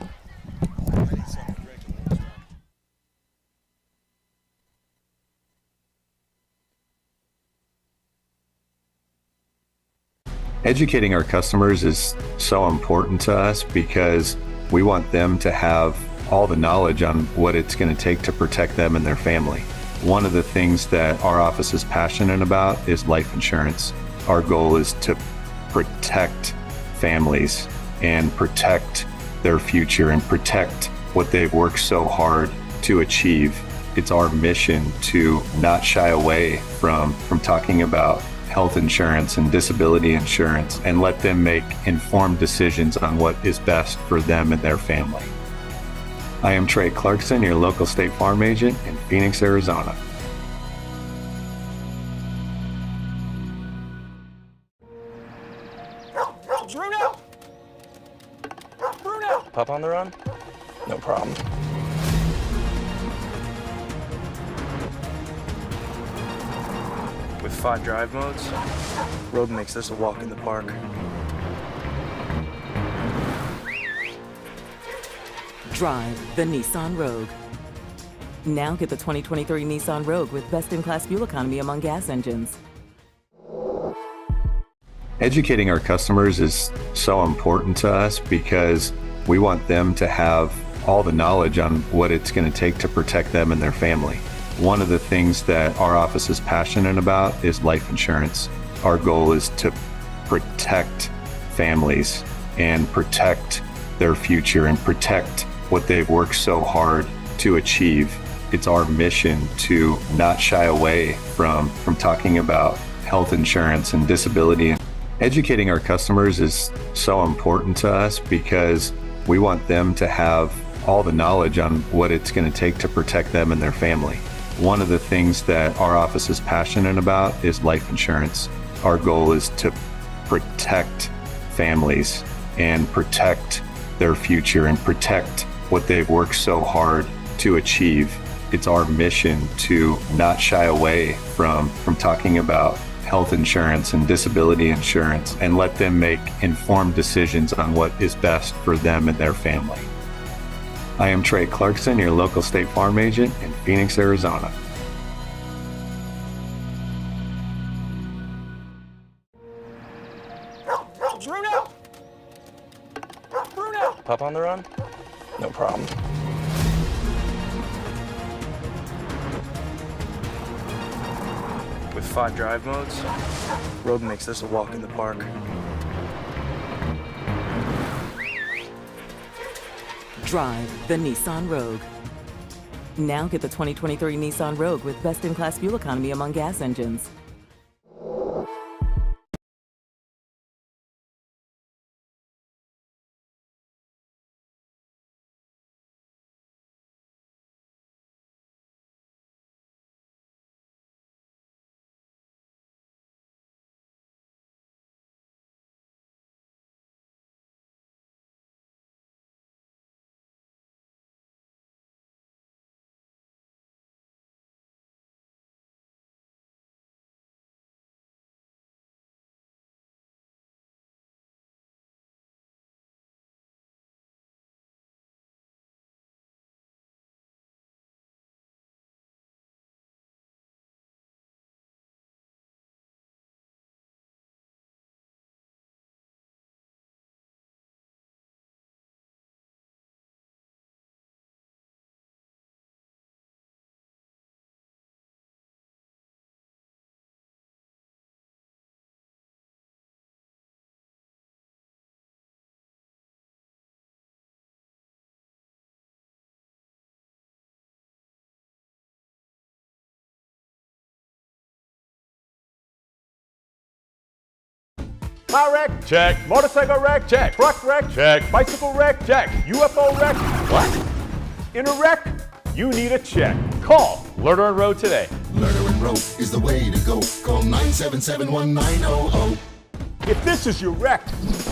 Speaker 4: Educating our customers is so important to us because we want them to have all the knowledge on what it's going to take to protect them and their family. One of the things that our office is passionate about is life insurance. Our goal is to protect families and protect their future and protect what they've worked so hard to achieve. It's our mission to not shy away from talking about health insurance and disability insurance and let them make informed decisions on what is best for them and their family. I am Trey Clarkson, your local State Farm agent in Phoenix, Arizona.
Speaker 6: Bruno! Pup on the run? No problem. With 5 drive modes, road makes this a walk in the park.
Speaker 5: Drive the Nissan Rogue. Now get the 2023 Nissan Rogue with best-in-class fuel economy among gas engines.
Speaker 4: Educating our customers is so important to us because we want them to have all the knowledge on what it's going to take to protect them and their family. One of the things that our office is passionate about is life insurance. Our goal is to protect families and protect their future and protect what they've worked so hard to achieve. It's our mission to not shy away from talking about health insurance and disability. Educating our customers is so important to us because we want them to have all the knowledge on what it's going to take to protect them and their family. One of the things that our office is passionate about is life insurance. Our goal is to protect families and protect their future and protect what they've worked so hard to achieve. It's our mission to not shy away from talking about health insurance and disability insurance and let them make informed decisions on what is best for them and their family. I am Trey Clarkson, your local State Farm agent in Phoenix, Arizona.
Speaker 6: Bruno! Pup on the run? No problem. With 5 drive modes, road makes this a walk in the park.
Speaker 5: Drive the Nissan Rogue. Now get the 2023 Nissan Rogue with best-in-class fuel economy among gas engines.
Speaker 7: Car wreck, check. Motorcycle wreck, check. Truck wreck, check. Bicycle wreck, check. UFO wreck, what? In a wreck, you need a check. Call Lerner and Rowe today.
Speaker 8: Lerner and Rowe is the way to go. Call 977-1900.
Speaker 7: If this is your wreck,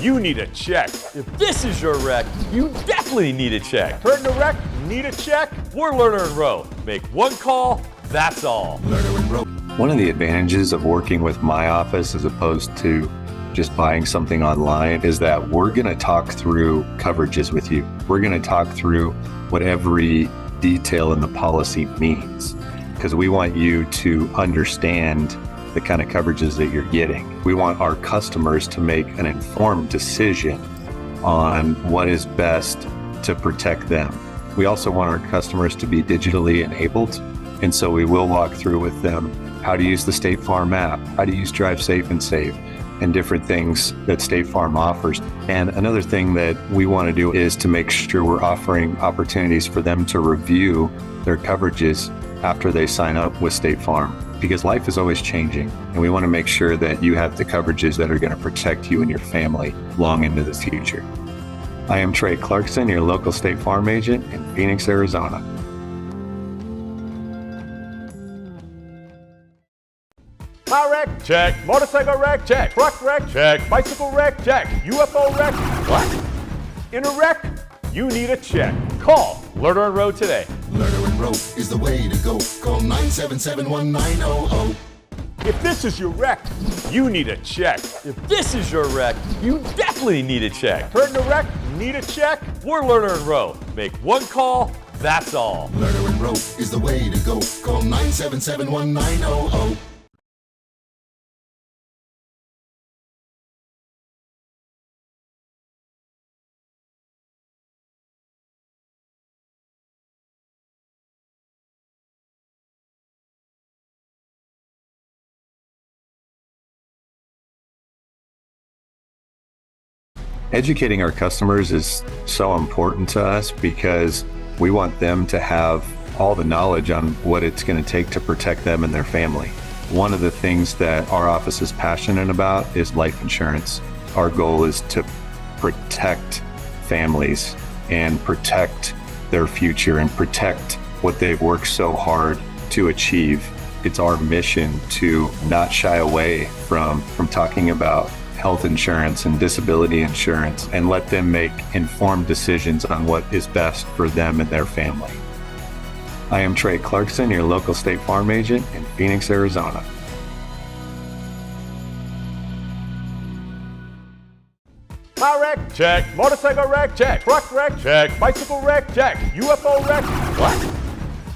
Speaker 7: you need a check. If this is your wreck, you definitely need a check. Hurt in a wreck? Need a check? We're Lerner and Rowe. Make one call, that's all.
Speaker 4: One of the advantages of working with my office as opposed to just buying something online is that we're going to talk through coverages with you. We're going to talk through what every detail in the policy means, because we want you to understand the kind of coverages that you're getting. We want our customers to make an informed decision on what is best to protect them. We also want our customers to be digitally enabled, and so we will walk through with them how to use the State Farm app, how to use Drive Safe and Save, and different things that State Farm offers. And another thing that we want to do is to make sure we're offering opportunities for them to review their coverages after they sign up with State Farm, because life is always changing, and we want to make sure that you have the coverages that are going to protect you and your family long into the future. I am Trey Clarkson, your local State Farm agent in Phoenix, Arizona.
Speaker 7: Car wreck? Check. Motorcycle wreck? Check. Truck wreck? Check. Bicycle wreck? Check. UFO wreck? What? In a wreck? You need a check. Call Lerner and Rowe today.
Speaker 8: Lerner and Rowe is the way to go. Call 977-1900.
Speaker 7: If this is your wreck, you need a check. If this is your wreck, you definitely need a check. Hurt in a wreck? Need a check? We're Lerner and Rowe. Make one call, that's all.
Speaker 8: Lerner and Rowe is the way to go. Call 977-1900.
Speaker 4: Educating our customers is so important to us because we want them to have all the knowledge on what it's going to take to protect them and their family. One of the things that our office is passionate about is life insurance. Our goal is to protect families and protect their future and protect what they've worked so hard to achieve. It's our mission to not shy away from talking about health insurance and disability insurance and let them make informed decisions on what is best for them and their family. I am Trey Clarkson, your local State Farm agent in Phoenix, Arizona.
Speaker 7: Car wreck? Check. Motorcycle wreck? Check. Truck wreck? Check. Bicycle wreck? Check. UFO wreck? What?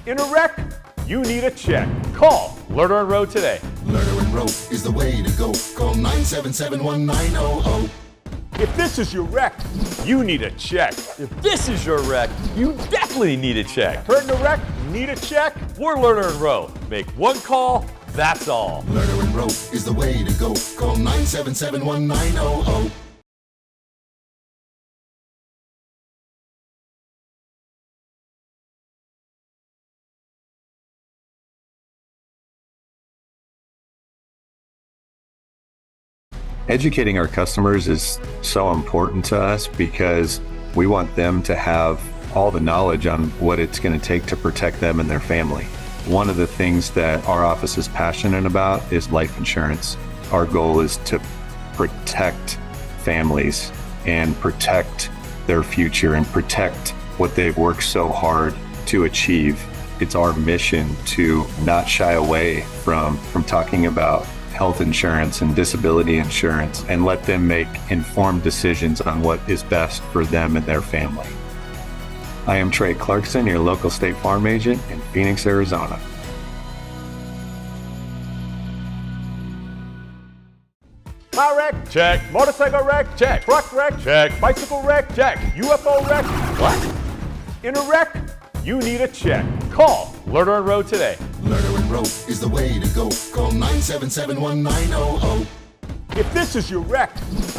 Speaker 7: In a wreck? You need a check. Call Lerner and Rowe today.
Speaker 8: Lerner and Rowe is the way to go. Call 977-1900.
Speaker 7: If this is your wreck, you need a check. If this is your wreck, you definitely need a check. Hurt in a wreck? Need a check? We're Lerner and Rowe. Make one call, that's all.
Speaker 8: Lerner and Rowe is the way to go. Call 977-1900.
Speaker 4: Educating our customers is so important to us because we want them to have all the knowledge on what it's going to take to protect them and their family. One of the things that our office is passionate about is life insurance. Our goal is to protect families and protect their future and protect what they've worked so hard to achieve. It's our mission to not shy away from talking about health insurance and disability insurance and let them make informed decisions on what is best for them and their family. I am Trey Clarkson, your local State Farm agent in Phoenix, Arizona.
Speaker 7: Car wreck? Check. Motorcycle wreck? Check. Truck wreck? Check. Bicycle wreck? Check. UFO wreck? What? In a wreck? You need a check. Call Lerner and Rowe today.
Speaker 8: Lerner and Rowe is the way to go. Call 977-1900.
Speaker 7: If this is your wreck,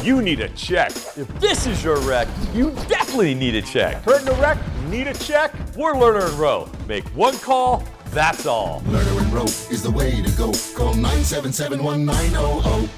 Speaker 7: you need a check. If this is your wreck, you definitely need a check. Hurt in a wreck? Need a check? We're Lerner and Rowe. Make one call, that's all.
Speaker 8: Lerner and Rowe is the way to go. Call 977-1900.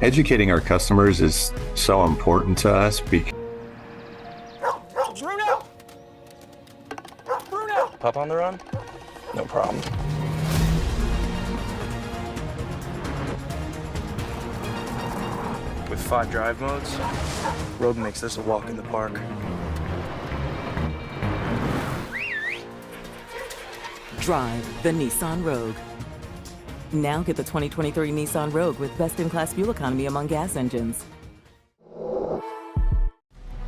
Speaker 4: Educating our customers is so important to us because
Speaker 6: Pup on the run? No problem. With 5 drive modes, road makes this a walk in the park.
Speaker 5: Drive the Nissan Rogue. Now get the 2023 Nissan Rogue with best-in-class fuel economy among gas engines.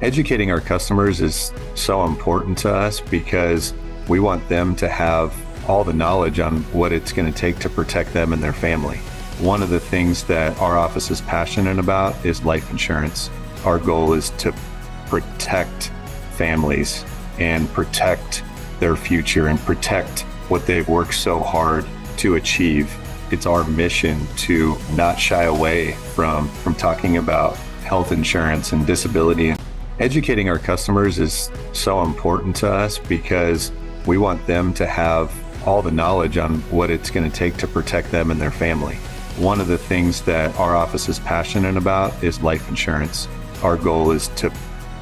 Speaker 4: educating our customers is so important to us because we want them to have all the knowledge on what it's going to take to protect them and their family. One of the things that our office is passionate about is life insurance. Our goal is to protect families and protect their future and protect what they've worked so hard to achieve. It's our mission to not shy away from talking about health insurance and disability. Educating our customers is so important to us because we want them to have all the knowledge on what it's going to take to protect them and their family. One of the things that our office is passionate about is life insurance. Our goal is to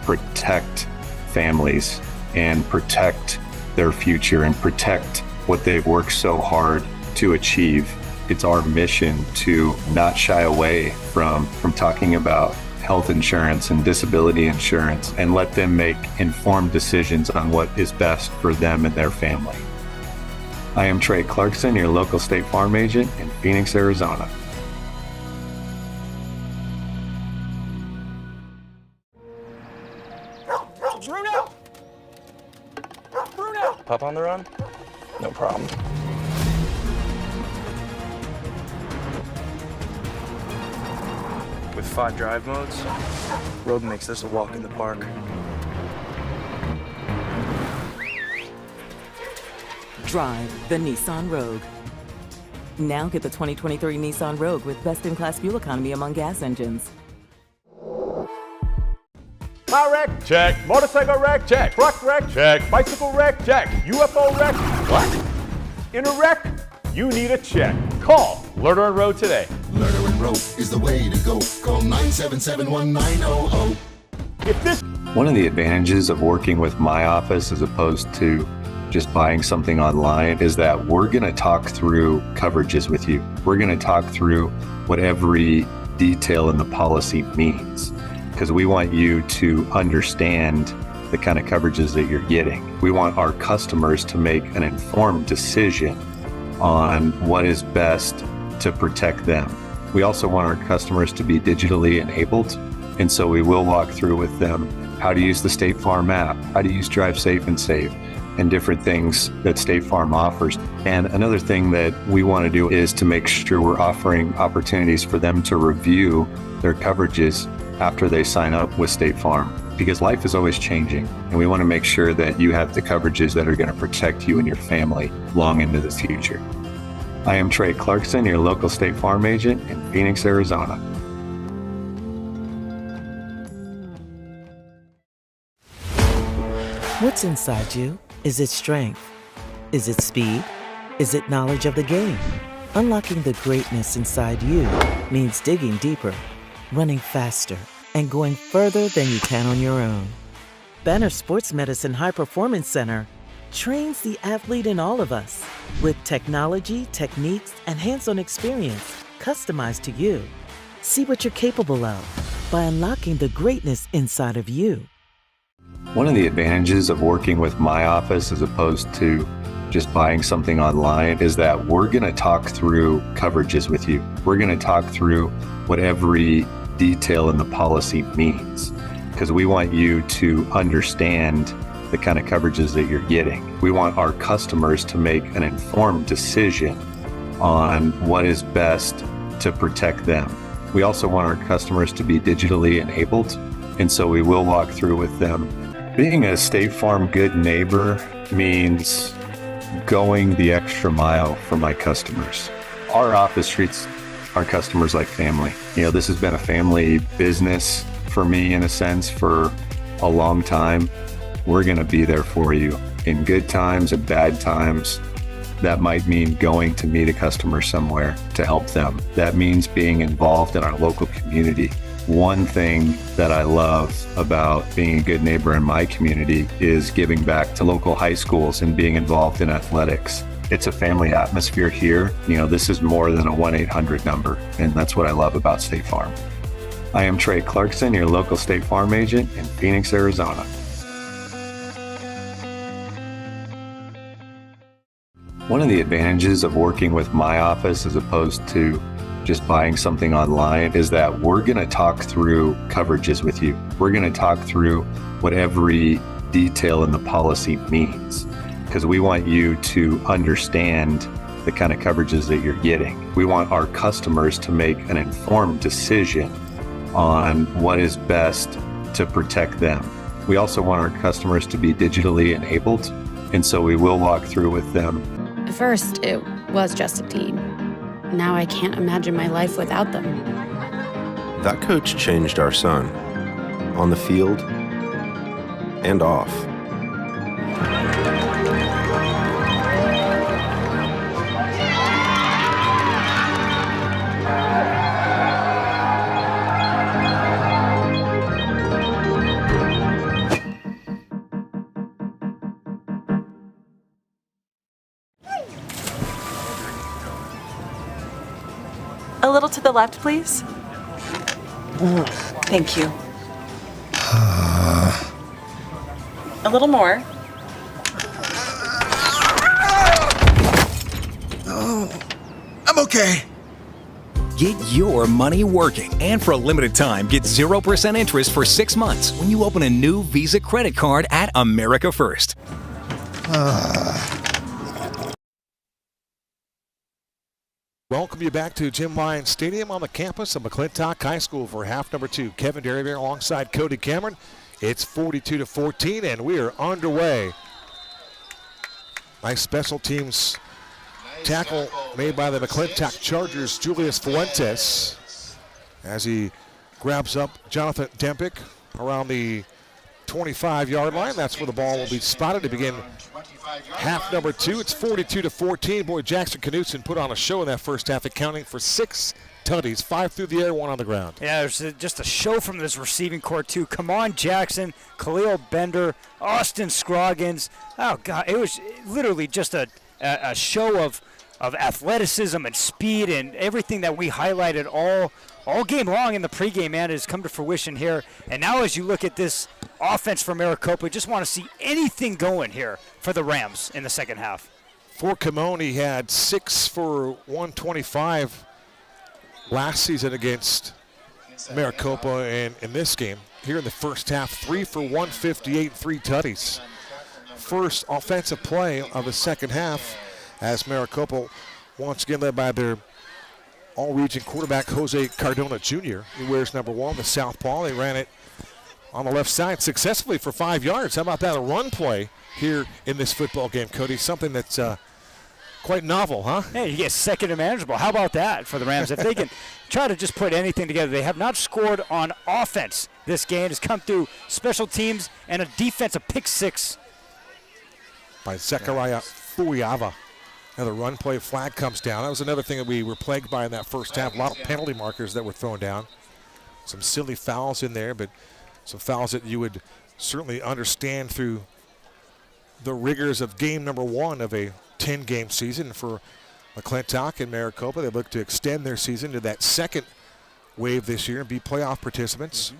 Speaker 4: protect families and protect their future and protect what they've worked so hard to achieve. It's our mission to not shy away from talking about health insurance and disability insurance and let them make informed decisions on what is best for them and their family. I am Trey Clarkson, your local State Farm agent in Phoenix, Arizona.
Speaker 6: Pup on the run? No problem. With 5 drive modes, road makes this a walk in the park.
Speaker 5: Drive the Nissan Rogue. Now get the 2023 Nissan Rogue with best-in-class fuel economy among gas engines.
Speaker 7: Car wreck? Check. Motorcycle wreck? Check. Truck wreck? Check. Bicycle wreck? Check. UFO wreck? What? In a wreck? You need a check. Call Lerner and Road today.
Speaker 8: Lerner and Road is the way to go. Call 977-1900.
Speaker 7: If this
Speaker 4: One of the advantages of working with my office as opposed to just buying something online is that we're going to talk through coverages with you. We're going to talk through what every detail in the policy means because we want you to understand the kind of coverages that you're getting. We want our customers to make an informed decision on what is best to protect them. We also want our customers to be digitally enabled, and so we will walk through with them how to use the State Farm app, how to use Drive Safe and Save, and different things that State Farm offers. And another thing that we want to do is to make sure we're offering opportunities for them to review their coverages after they sign up with State Farm, because life is always changing, and we want to make sure that you have the coverages that are going to protect you and your family long into the future. I am Trey Clarkson, your local State Farm agent in Phoenix, Arizona.
Speaker 9: What's inside you? Is it strength? Is it speed? Is it knowledge of the game? Unlocking the greatness inside you means digging deeper, running faster, and going further than you can on your own. Banner Sports Medicine High Performance Center trains the athlete in all of us with technology, techniques, and hands-on experience customized to you. See what you're capable of by unlocking the greatness inside of you.
Speaker 4: One of the advantages of working with my office as opposed to just buying something online is that we're going to talk through coverages with you. We're going to talk through what every detail in the policy means because we want you to understand the kind of coverages that you're getting. We want our customers to make an informed decision on what is best to protect them. We also want our customers to be digitally enabled, and so we will walk through with them. Being a State Farm good neighbor means going the extra mile for my customers. Our office treats our customers like family. You know, this has been a family business for me in a sense for a long time. We're going to be there for you in good times and bad times. That might mean going to meet a customer somewhere to help them. That means being involved in our local community. One thing that I love about being a good neighbor in my community is giving back to local high schools and being involved in athletics. It's a family atmosphere here. This is more than a 1-800 number, and that's what I love about State Farm. I am Trey Clarkson, your local State Farm agent in Phoenix, Arizona. One of the advantages of working with my office as opposed to just buying something online is that we're going to talk through coverages with you. We're going to talk through what every detail in the policy means, because we want you to understand the kind of coverages that you're getting. We want our customers to make an informed decision on what is best to protect them. We also want our customers to be digitally enabled, and so we will walk through with them.
Speaker 10: At first, it was just a team. Now I can't imagine my life without them.
Speaker 11: That coach changed our son, on the field and off.
Speaker 12: A little to the left, please. Thank you. A little more.
Speaker 13: Oh, I'm okay.
Speaker 14: Get your money working. And for a limited time, get 0% interest for 6 months when you open a new Visa credit card at America First.
Speaker 1: Welcome you back to Jim Lyons Stadium on the campus of McClintock High School for half number 2. Kevin Derriere alongside Cody Cameron. It's 42-14, and we are underway. Nice special teams tackle made by the McClintock Chargers, Julius Fuentes, as he grabs up Jonathan Dempick around the 25-yard line. That's where the ball will be spotted to begin half number 2. It's 42-14. Boy, Jackson Knutson put on a show in that first half, accounting for 6 tutties, 5 through the air, 1 on the ground.
Speaker 2: Yeah, there's just a show from this receiving corps, too. Come on, Jackson, Khalil Bender, Austin Scroggins. Oh, God, it was literally just a show of athleticism and speed and everything that we highlighted all game long in the pregame, man, has come to fruition here. And now as you look at this offense for Maricopa, just want to see anything going here for the Rams in the second half.
Speaker 1: For Camone, he had 6 for 125 last season against Maricopa, and in this game, here in the first half, 3 for 158, 3 tutties. First offensive play of the second half as Maricopa, once again led by their all-region quarterback Jose Cardona Jr. He wears number 1, the southpaw. They ran it on the left side successfully for 5 yards. How about that, a run play here in this football game, Cody? Something that's quite novel, huh?
Speaker 2: Hey, you get second and manageable. How about that for the Rams? If they can try to just put anything together. They have not scored on offense this game. It's come through special teams and a defensive pick 6
Speaker 1: by Zechariah Fuyava. Another run play, flag comes down. That was another thing that we were plagued by in that first half. A lot of penalty markers that were thrown down. Some silly fouls in there, but some fouls that you would certainly understand through the rigors of game number 1 of a 10-game season for McClintock and Maricopa. They look to extend their season to that second wave this year and be playoff participants.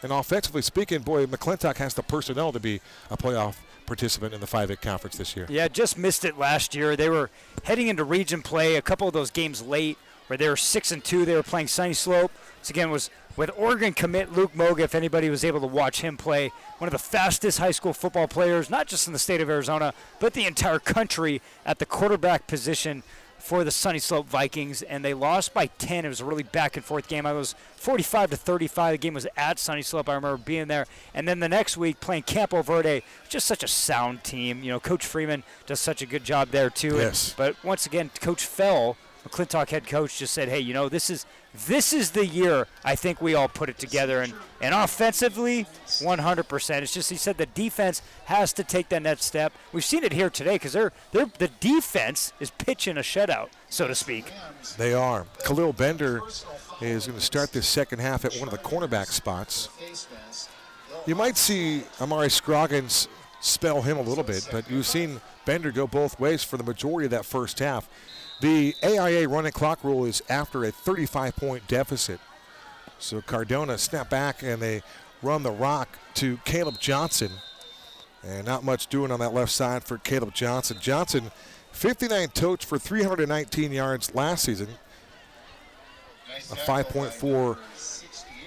Speaker 1: And offensively speaking, boy, McClintock has the personnel to be a playoff participant in the 5A conference this year.
Speaker 2: Yeah, just missed it last year. They were heading into region play, a couple of those games late where they were 6-2. They were playing Sunny Slope. This again was with Oregon commit Luke Moga, if anybody was able to watch him play. One of the fastest high school football players, not just in the state of Arizona, but the entire country at the quarterback position for the Sunny Slope Vikings, and they lost by 10. It was a really back-and-forth game. I was 45-35. The game was at Sunny Slope. I remember being there. And then the next week playing Campo Verde, just such a sound team. You know, Coach Freeman does such a good job there, too.
Speaker 1: Yes.
Speaker 2: But once again, Coach Fell McClintock head coach just said, hey, this is the year I think we all put it together. And offensively, 100%. It's just he said the defense has to take that next step. We've seen it here today because the defense is pitching a shutout, so to speak.
Speaker 1: They are. Khalil Bender is going to start this second half at one of the cornerback spots. You might see Amari Scroggins spell him a little bit, but you've seen Bender go both ways for the majority of that first half. The AIA running clock rule is after a 35-point deficit. So Cardona snap back and they run the rock to Caleb Johnson. And not much doing on that left side for Caleb Johnson. Johnson, 59 totes for 319 yards last season. A 5.4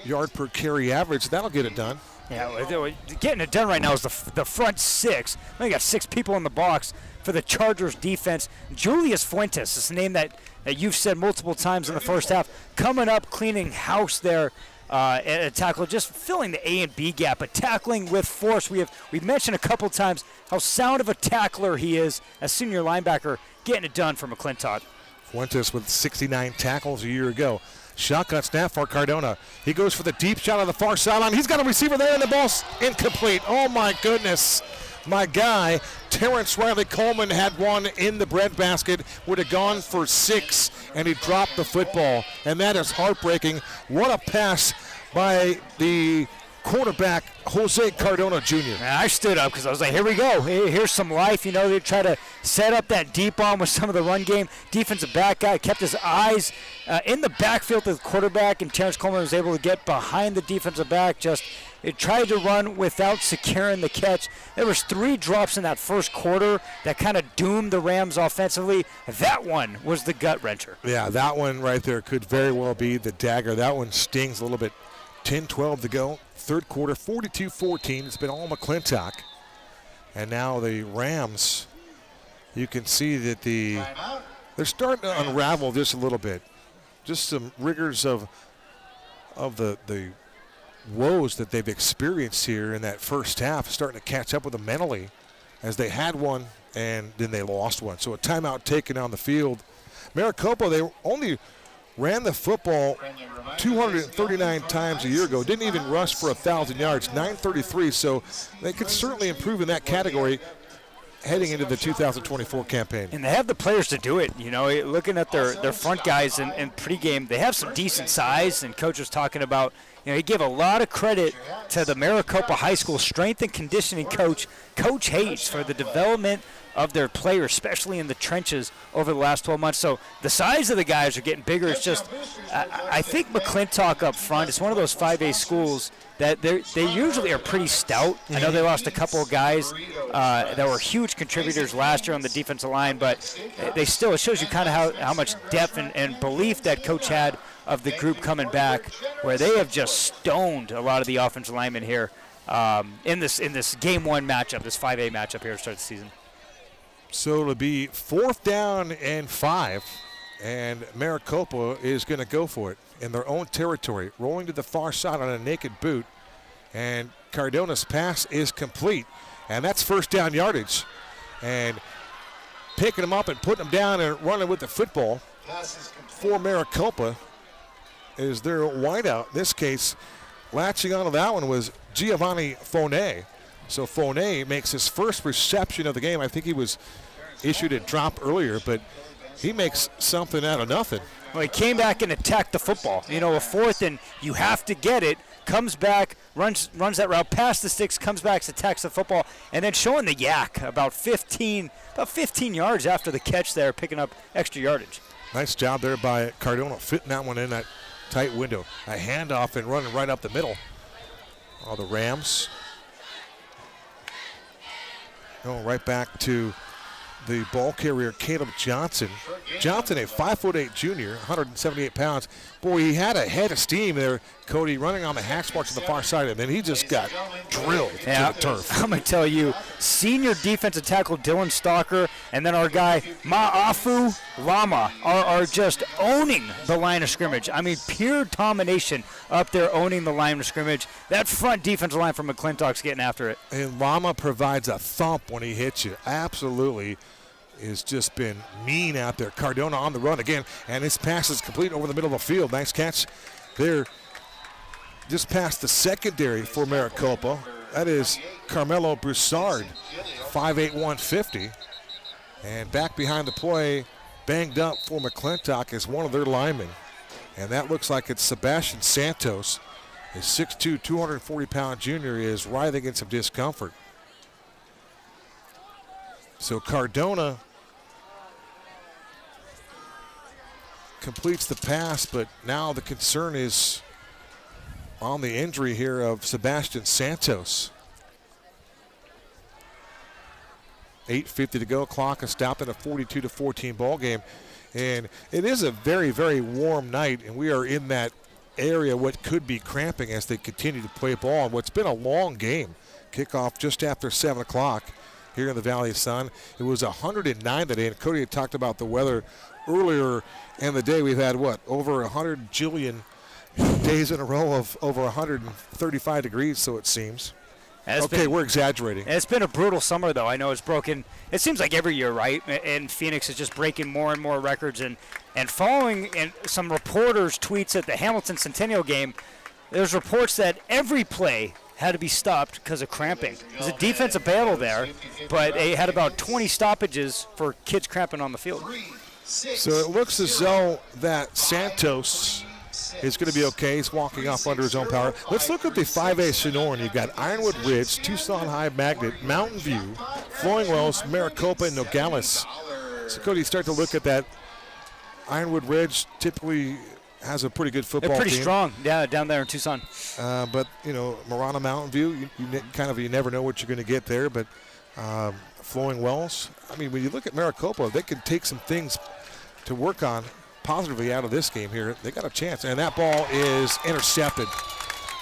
Speaker 1: yard per carry average. That'll get it done.
Speaker 2: Yeah, getting it done right now is the front six. They got 6 people in the box for the Chargers defense. Julius Fuentes is a name that you've said multiple times in the first half. Coming up, cleaning house there at a tackle, just filling the A and B gap, but tackling with force. We've mentioned a couple times how sound of a tackler he is as senior linebacker, getting it done for McClintock.
Speaker 1: Fuentes with 69 tackles a year ago. Shotgun snap for Cardona. He goes for the deep shot on the far sideline. He's got a receiver there, and the ball's incomplete. Oh, my goodness. My guy, Terrence Riley Coleman, had one in the breadbasket, would have gone for 6, and he dropped the football. And that is heartbreaking. What a pass by the quarterback, Jose Cardona Jr.
Speaker 2: I stood up because I was like, here we go. Here's some life. They try to set up that deep bomb with some of the run game. Defensive back guy kept his eyes in the backfield to the quarterback, and Terrence Coleman was able to get behind the defensive back. It tried to run without securing the catch. There was 3 drops in that first quarter that kind of doomed the Rams offensively. That one was the gut-wrencher.
Speaker 1: Yeah, that one right there could very well be the dagger. That one stings a little bit. 10-12 to go. Third quarter, 42-14. It's been all McClintock. And now the Rams, you can see that they're starting to unravel just a little bit. Just some rigors of the woes that they've experienced here in that first half, starting to catch up with them mentally, as they had one and then they lost one. So a timeout taken on the field. Maricopa, they only ran the football 239 times a year ago. Didn't even rush for 1,000 yards, 933. So they could certainly improve in that category heading into the 2024 campaign.
Speaker 2: And they have the players to do it. Looking at their front guys in pregame, they have some decent size. And Coach was talking about, he gave a lot of credit to the Maricopa High School strength and conditioning coach, Coach Hayes, for the development of their players, especially in the trenches over the last 12 months. So the size of the guys are getting bigger. It's just, I think McClintock up front is one of those 5A schools that they usually are pretty stout. I know they lost a couple of guys that were huge contributors last year on the defensive line, but it shows you kind of how much depth and belief that coach had of the group coming back, where they have just stoned a lot of the offensive linemen here in this game 1 matchup, this 5A matchup here to start the season.
Speaker 1: So it'll be 4th down and 5, and Maricopa is going to go for it in their own territory, rolling to the far side on a naked boot, and Cardona's pass is complete, and that's first down yardage. And picking them up and putting them down and running with the football for Maricopa is their wideout. In this case, latching onto that one was Giovanni Fonet. So Fonet makes his first reception of the game. I think he was issued a drop earlier, but he makes something out of nothing.
Speaker 2: Well, he came back and attacked the football. A 4th and you have to get it. Comes back, runs that route past the sticks, comes back, attacks the football, and then showing the yak about 15 yards after the catch there, picking up extra yardage.
Speaker 1: Nice job there by Cardona, fitting that one in that tight window. A handoff and running right up the middle. Oh, the Rams. Going right back to the ball carrier, Caleb Johnson. Johnson, a 5'8" junior, 178 pounds. Boy, he had a head of steam there, Cody, running on the hash marks on the far side, and then he just got drilled to the turf.
Speaker 2: I'm going to tell you, senior defensive tackle Dylan Stalker and then our guy Ma'afu Lama are just owning the line of scrimmage. I mean, pure domination up there owning the line of scrimmage. That front defensive line from McClintock's getting after it.
Speaker 1: And Lama provides a thump when he hits you. Absolutely has just been mean out there. Cardona on the run again, and his pass is complete over the middle of the field. Nice catch there. Just past the secondary for Maricopa. That is Carmelo Broussard, 5'8", 150. And back behind the play, banged up for McClintock is one of their linemen. And that looks like it's Sebastian Santos. His 6'2", 240-pound junior is writhing in some discomfort. So Cardona completes the pass, but now the concern is on the injury here of Sebastian Santos. 8:50 to go. Clock has stopped in a 42-14 ball game. And it is a very, very warm night, and we are in that area what could be cramping as they continue to play ball. And what's been a long game. Kickoff just after 7 o'clock here in the Valley of Sun. It was 109 today, and Cody had talked about the weather earlier in the day. We've had, over 100 jillion days in a row of over 135 degrees, so it seems. We're exaggerating.
Speaker 2: It's been a brutal summer, though. I know it's broken. It seems like every year, right? And Phoenix is just breaking more and more records. And following some reporters' tweets at the Hamilton Centennial game, there's reports that every play had to be stopped because of cramping. There's a defensive battle there, but they had about 20 stoppages for kids cramping on the field.
Speaker 1: So it looks as though that Santos is going to be okay. He's walking off under his own power. Let's look at the 5A Sonoran. You've got Ironwood Ridge, Tucson High Magnet, Mountain View, Flowing Wells, Maricopa, and Nogales. So, Cody, start to look at that. Ironwood Ridge typically has a pretty good football team.
Speaker 2: They're pretty strong, down there in Tucson.
Speaker 1: But, Marana, Mountain View, you never know what you're going to get there. But Flowing Wells, when you look at Maricopa, they can take some things to work on positively out of this game here. They got a chance, and that ball is intercepted.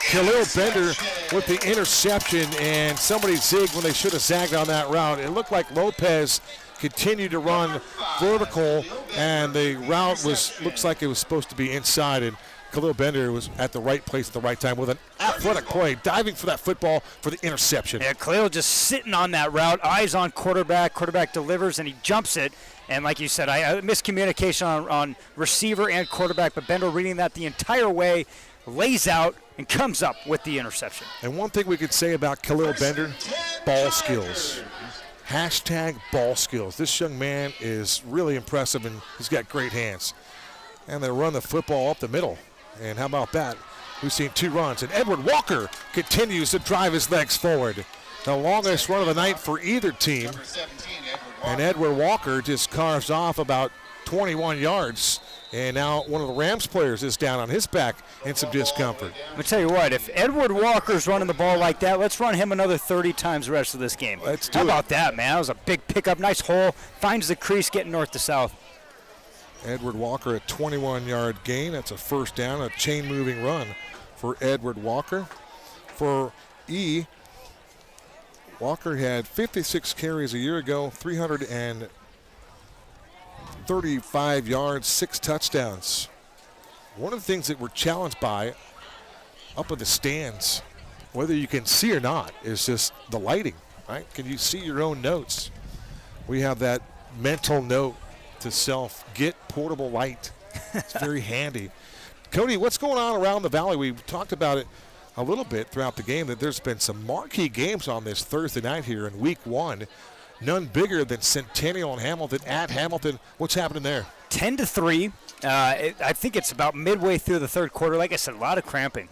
Speaker 1: Khalil Bender with the interception, and somebody zigged when they should have zagged on that route. It looked like Lopez continued to run vertical, and the route looks like it was supposed to be inside, and Khalil Bender was at the right place at the right time with an athletic play, diving for that football for the interception.
Speaker 2: Yeah, Khalil just sitting on that route, eyes on quarterback. Quarterback delivers, and he jumps it. And like you said, miscommunication on receiver and quarterback, but Bender reading that the entire way, lays out, and comes up with the interception.
Speaker 1: And one thing we could say about Khalil Bender, ball skills. Hashtag ball skills. This young man is really impressive, and he's got great hands. And they run the football up the middle. And how about that? We've seen 2 runs, and Edward Walker continues to drive his legs forward. The longest run of the night for either team. And Edward Walker just carves off about 21 yards. And now one of the Rams players is down on his back in some discomfort.
Speaker 2: I'm going to tell you what, if Edward Walker's running the ball like that, let's run him another 30 times the rest of this game.
Speaker 1: Let's do it.
Speaker 2: How about that, man? That was a big pickup, nice hole, finds the crease getting north to south.
Speaker 1: Edward Walker, a 21-yard gain. That's a first down, a chain-moving run for Edward Walker. For E, Walker had 56 carries a year ago, 335 yards, 6 touchdowns. One of the things that we're challenged by up in the stands, whether you can see or not, is just the lighting, right? Can you see your own notes? We have that mental note to self, get portable light. It's very handy. Cody, what's going on around the Valley? We talked about it a little bit throughout the game, that there's been some marquee games on this Thursday night here in week 1. None bigger than Centennial and Hamilton at Hamilton. What's happening there?
Speaker 2: 10-3. I think it's about midway through the third quarter. Like I said, a lot of cramping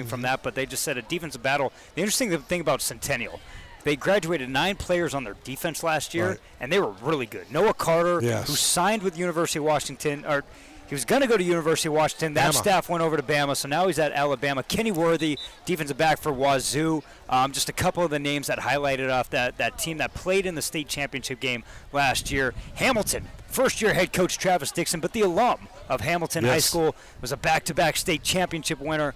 Speaker 2: from that, but they just said a defensive battle. The interesting thing about Centennial, they graduated 9 players on their defense last year,
Speaker 1: right,
Speaker 2: and they were really good. Noah Carter,
Speaker 1: yes,
Speaker 2: who signed with University of Washington, or he was going to go to University of Washington. That staff went over to Bama, so now he's at Alabama. Kenny Worthy, defensive back for Wazoo. Just a couple of the names that highlighted off that team that played in the state championship game last year. Hamilton, first-year head coach Travis Dixon, but the alum of Hamilton High School, was a back-to-back state championship winner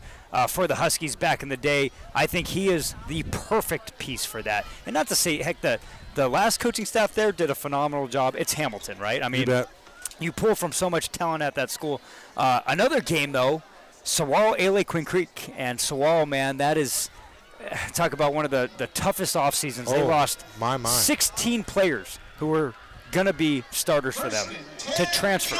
Speaker 2: for the Huskies back in the day. I think he is the perfect piece for that. And not to say, heck, the last coaching staff there did a phenomenal job. It's Hamilton, right? I mean,
Speaker 1: you bet.
Speaker 2: You pull from so much talent at that school. Another game, though, Saguaro, A-Lake, Queen Creek. And Saguaro, man, that is, talk about one of the toughest off seasons. They lost 16 players who were going to be starters for them to transfers.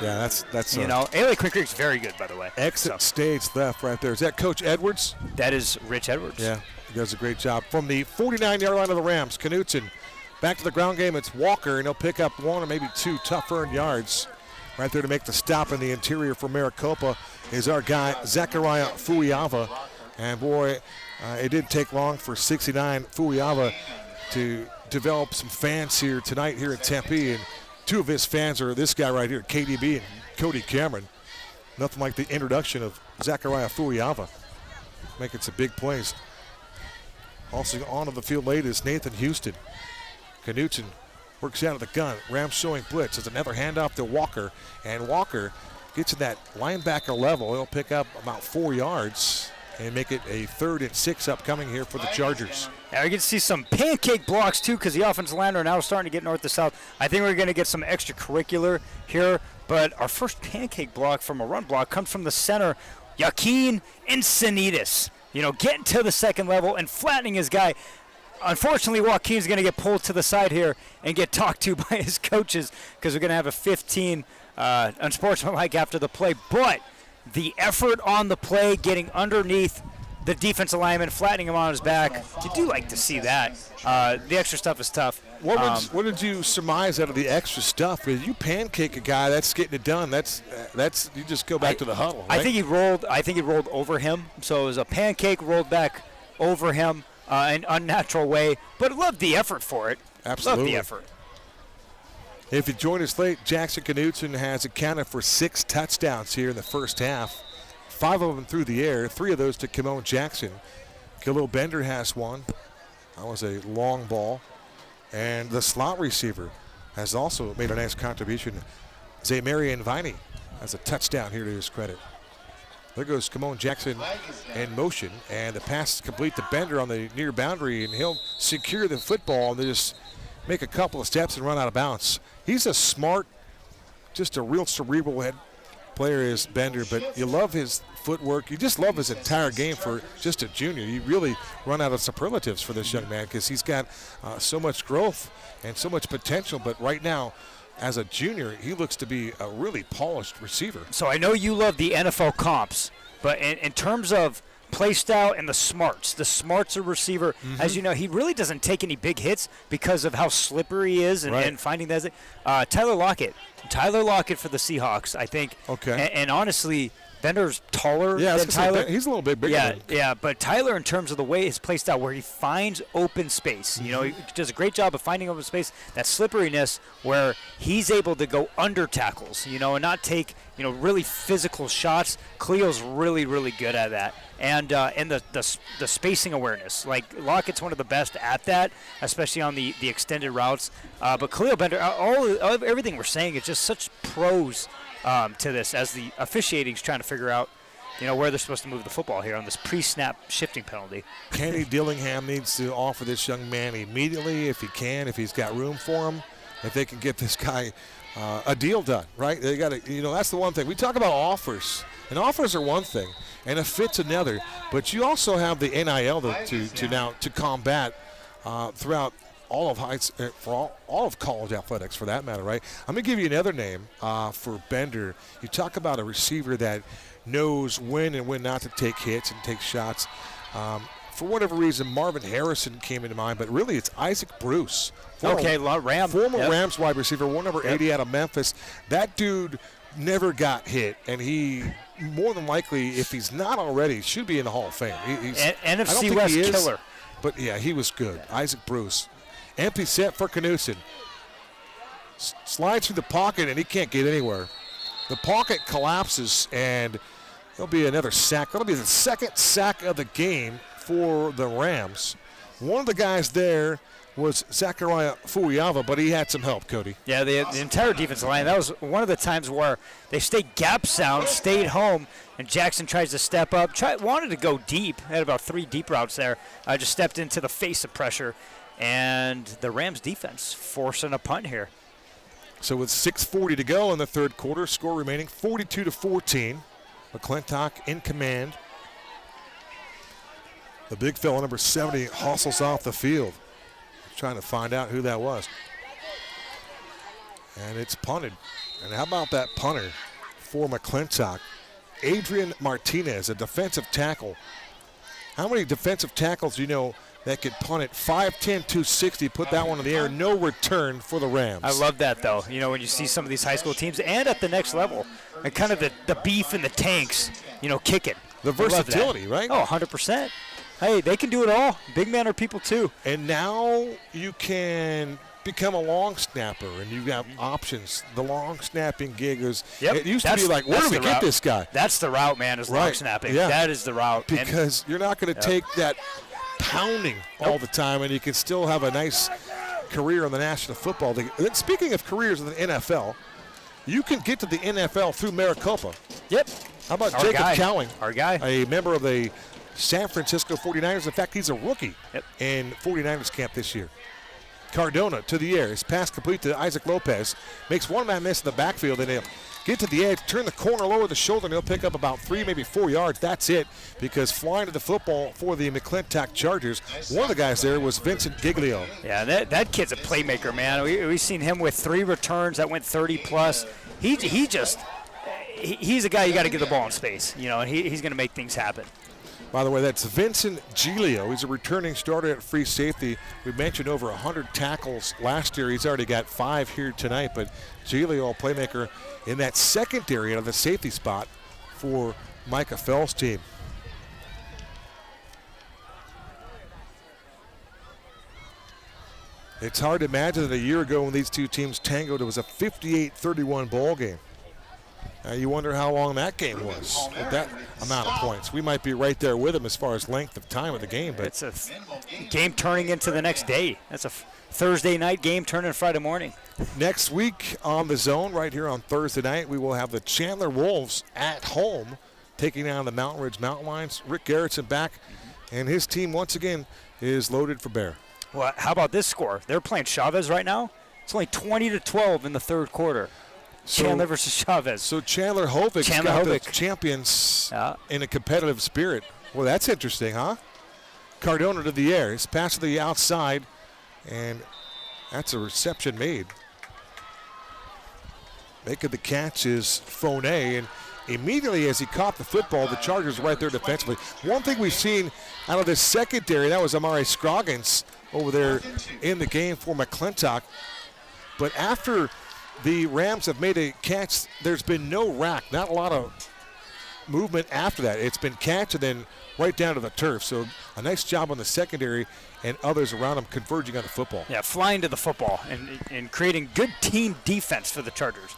Speaker 1: Yeah, that's
Speaker 2: you know, Ailey Quick-Creek's very good, by the way.
Speaker 1: Exit stage left right there. Is that Coach Edwards?
Speaker 2: That is Rich Edwards.
Speaker 1: Yeah, he does a great job. From the 49-yard line of the Rams, Knutson back to the ground game. It's Walker, and he'll pick up 1 or maybe 2 tough earned yards. Right there to make the stop in the interior for Maricopa is our guy, Zachariah Fuiava. And boy, it didn't take long for 69 Fuiava to develop some fans here tonight here in Tempe. And 2 of his fans are this guy right here, KDB and Cody Cameron. Nothing like the introduction of Zachariah Fuiava, making some big plays. Also onto the field late is Nathan Houston. Knutson works out of the gun. Rams showing blitz. It's another handoff to Walker. And Walker gets in that linebacker level. He'll pick up about 4 yards and make it a 3rd and 6 upcoming here for the Chargers.
Speaker 2: Now you can see some pancake blocks too, because the offensive line are now starting to get north to south. I think we're going to get some extracurricular here, but our first pancake block from a run block comes from the center, Joaquin Encinitas. You know, getting to the second level and flattening his guy. Unfortunately, Joaquin's going to get pulled to the side here and get talked to by his coaches because we're going to have a 15 unsportsmanlike after the play. But the effort on the play, getting underneath the defensive lineman, flattening him on his back, you do like to see that. The extra stuff is tough.
Speaker 1: What did you surmise out of the extra stuff? You pancake a guy, that's getting it done. That's you just go back to the huddle. Right?
Speaker 2: I think he rolled over him. So it was a pancake rolled back over him. An unnatural way, but loved the effort for it.
Speaker 1: Absolutely.
Speaker 2: Loved the effort.
Speaker 1: If you join us late, Jackson Knutson has accounted for 6 touchdowns here in the first half. 5 of them through the air, 3 of those to Kimon Jackson. Khalil Bender has 1. That was a long ball. And the slot receiver has also made a nice contribution. Zamarian Viney has a touchdown here to his credit. There goes Kimon Jackson in motion, and the pass is complete to Bender on the near boundary, and he'll secure the football and just make a couple of steps and run out of bounds. He's a smart, just a real cerebral head player is Bender, but you love his footwork. You just love his entire game for just a junior. You really run out of superlatives for this young man because he's got so much growth and so much potential, but right now, as a junior, he looks to be a really polished receiver.
Speaker 2: So I know you love the NFL comps, but in terms of play style and the smarts of receiver, as you know, he really doesn't take any big hits because of how slippery he is and finding that. Tyler Lockett for the Seahawks, I think.
Speaker 1: Okay.
Speaker 2: And honestly, Bender's taller than Tyler.
Speaker 1: He's a little bit bigger.
Speaker 2: Yeah, but Tyler, in terms of the way his play style, where he finds open space, you know, he does a great job of finding open space, that slipperiness where he's able to go under tackles, you know, and not take, you know, really physical shots. Cleo's really, really good at that. And the spacing awareness. Like, Lockett's one of the best at that, especially on the extended routes. But Cleo Bender, everything we're saying is just such pros to this, as the officiating's trying to figure out, you know, where they're supposed to move the football here on this pre-snap shifting penalty.
Speaker 1: Kenny Dillingham needs to offer this young man immediately, if he can, if he's got room for him, if they can get this guy a deal done, right? They got to, you know, that's the one thing. We talk about offers, and offers are one thing, and a fit's another, but you also have the NIL to combat throughout all of college athletics, for that matter, right? I'm going to give you another name for Bender. You talk about a receiver that knows when and when not to take hits and take shots. For whatever reason, Marvin Harrison came into mind, but really it's Isaac Bruce. Former Rams wide receiver, 1 number 80 out of Memphis. That dude never got hit, and he more than likely, if he's not already, should be in the Hall of Fame.
Speaker 2: NFC West killer.
Speaker 1: But yeah, he was good. Isaac Bruce. Empty set for Knutson. Slides through the pocket, and he can't get anywhere. The pocket collapses, and there'll be another sack. That'll be the second sack of the game for the Rams. One of the guys there was Zachariah Fuiava, but he had some help, Cody.
Speaker 2: Yeah, the entire defensive line. That was one of the times where they stayed gap sound, stayed home, and Jackson tries to step up. Wanted to go deep. Had about 3 deep routes there. Just stepped into the face of pressure. And the Rams defense forcing a punt here.
Speaker 1: So with 6:40 to go in the third quarter, score remaining 42-14. McClintock in command. The big fella, number 70, hustles off the field. Trying to find out who that was. And it's punted. And how about that punter for McClintock? Adrian Martinez, a defensive tackle. How many defensive tackles do you know that could punt it 5'10", 260, put that one in the air, no return for the Rams?
Speaker 2: I love that, though. You know, when you see some of these high school teams and at the next level, and kind of the beef in the tanks, you know, kicking.
Speaker 1: The versatility, right?
Speaker 2: Oh, 100%. Hey, they can do it all. Big men are people, too.
Speaker 1: And now you can become a long snapper, and you have options. The long snapping gig is, it used to be like, where do we get this guy?
Speaker 2: That's the route, man, is long snapping.
Speaker 1: Yeah.
Speaker 2: That is the route.
Speaker 1: Because you're not going to take that pounding all the time, and you can still have a nice career in the National Football League. And speaking of careers in the NFL, you can get to the NFL through Maricopa.
Speaker 2: Yep.
Speaker 1: How about Jacob Cowing?
Speaker 2: Our guy.
Speaker 1: A member of the San Francisco 49ers. In fact, he's a rookie in 49ers camp this year. Cardona to the air. His pass complete to Isaac Lopez. Makes one man miss in the backfield, and he'll get to the edge, turn the corner, lower the shoulder, and he'll pick up about 3, maybe 4 yards. That's it, because flying to the football for the McClintock Chargers, one of the guys there was Vincent Giglio.
Speaker 2: Yeah, that kid's a playmaker, man. We've seen him with 3 returns that went 30-plus. He's a guy you got to give the ball in space, you know, and he's going to make things happen.
Speaker 1: By the way, that's Vincent Giglio. He's a returning starter at free safety. We mentioned over 100 tackles last year. He's already got 5 here tonight, but Giglio, a playmaker in that secondary out of the safety spot for Micah Fell's team. It's hard to imagine that a year ago when these two teams tangoed, it was a 58-31 ball game. You wonder how long that game was with that amount of points. We might be right there with them as far as length of time of the game. But
Speaker 2: it's a game turning into the next day. That's a Thursday night game turning Friday morning.
Speaker 1: Next week on The Zone, right here on Thursday night, we will have the Chandler Wolves at home taking down the Mountain Ridge Mountain Lions. Rick Garrettson back, and his team once again is loaded for bear.
Speaker 2: Well, how about this score? They're playing Chavez right now. It's only 20-12 in the third quarter. Chandler versus Chavez.
Speaker 1: So Chandler Hovig's got the champions in a competitive spirit. Well, that's interesting, huh? Cardona to the air. His pass to the outside, and that's a reception made. Making the catch is Fournette, and immediately as he caught the football, the Chargers were right there defensively. One thing we've seen out of this secondary, that was Amari Scroggins over there in the game for McClintock. But after the Rams have made a catch, there's been no rack, not a lot of movement after that. It's been catch and then right down to the turf. So a nice job on the secondary and others around them converging on the football.
Speaker 2: Yeah, flying to the football and creating good team defense for the Chargers.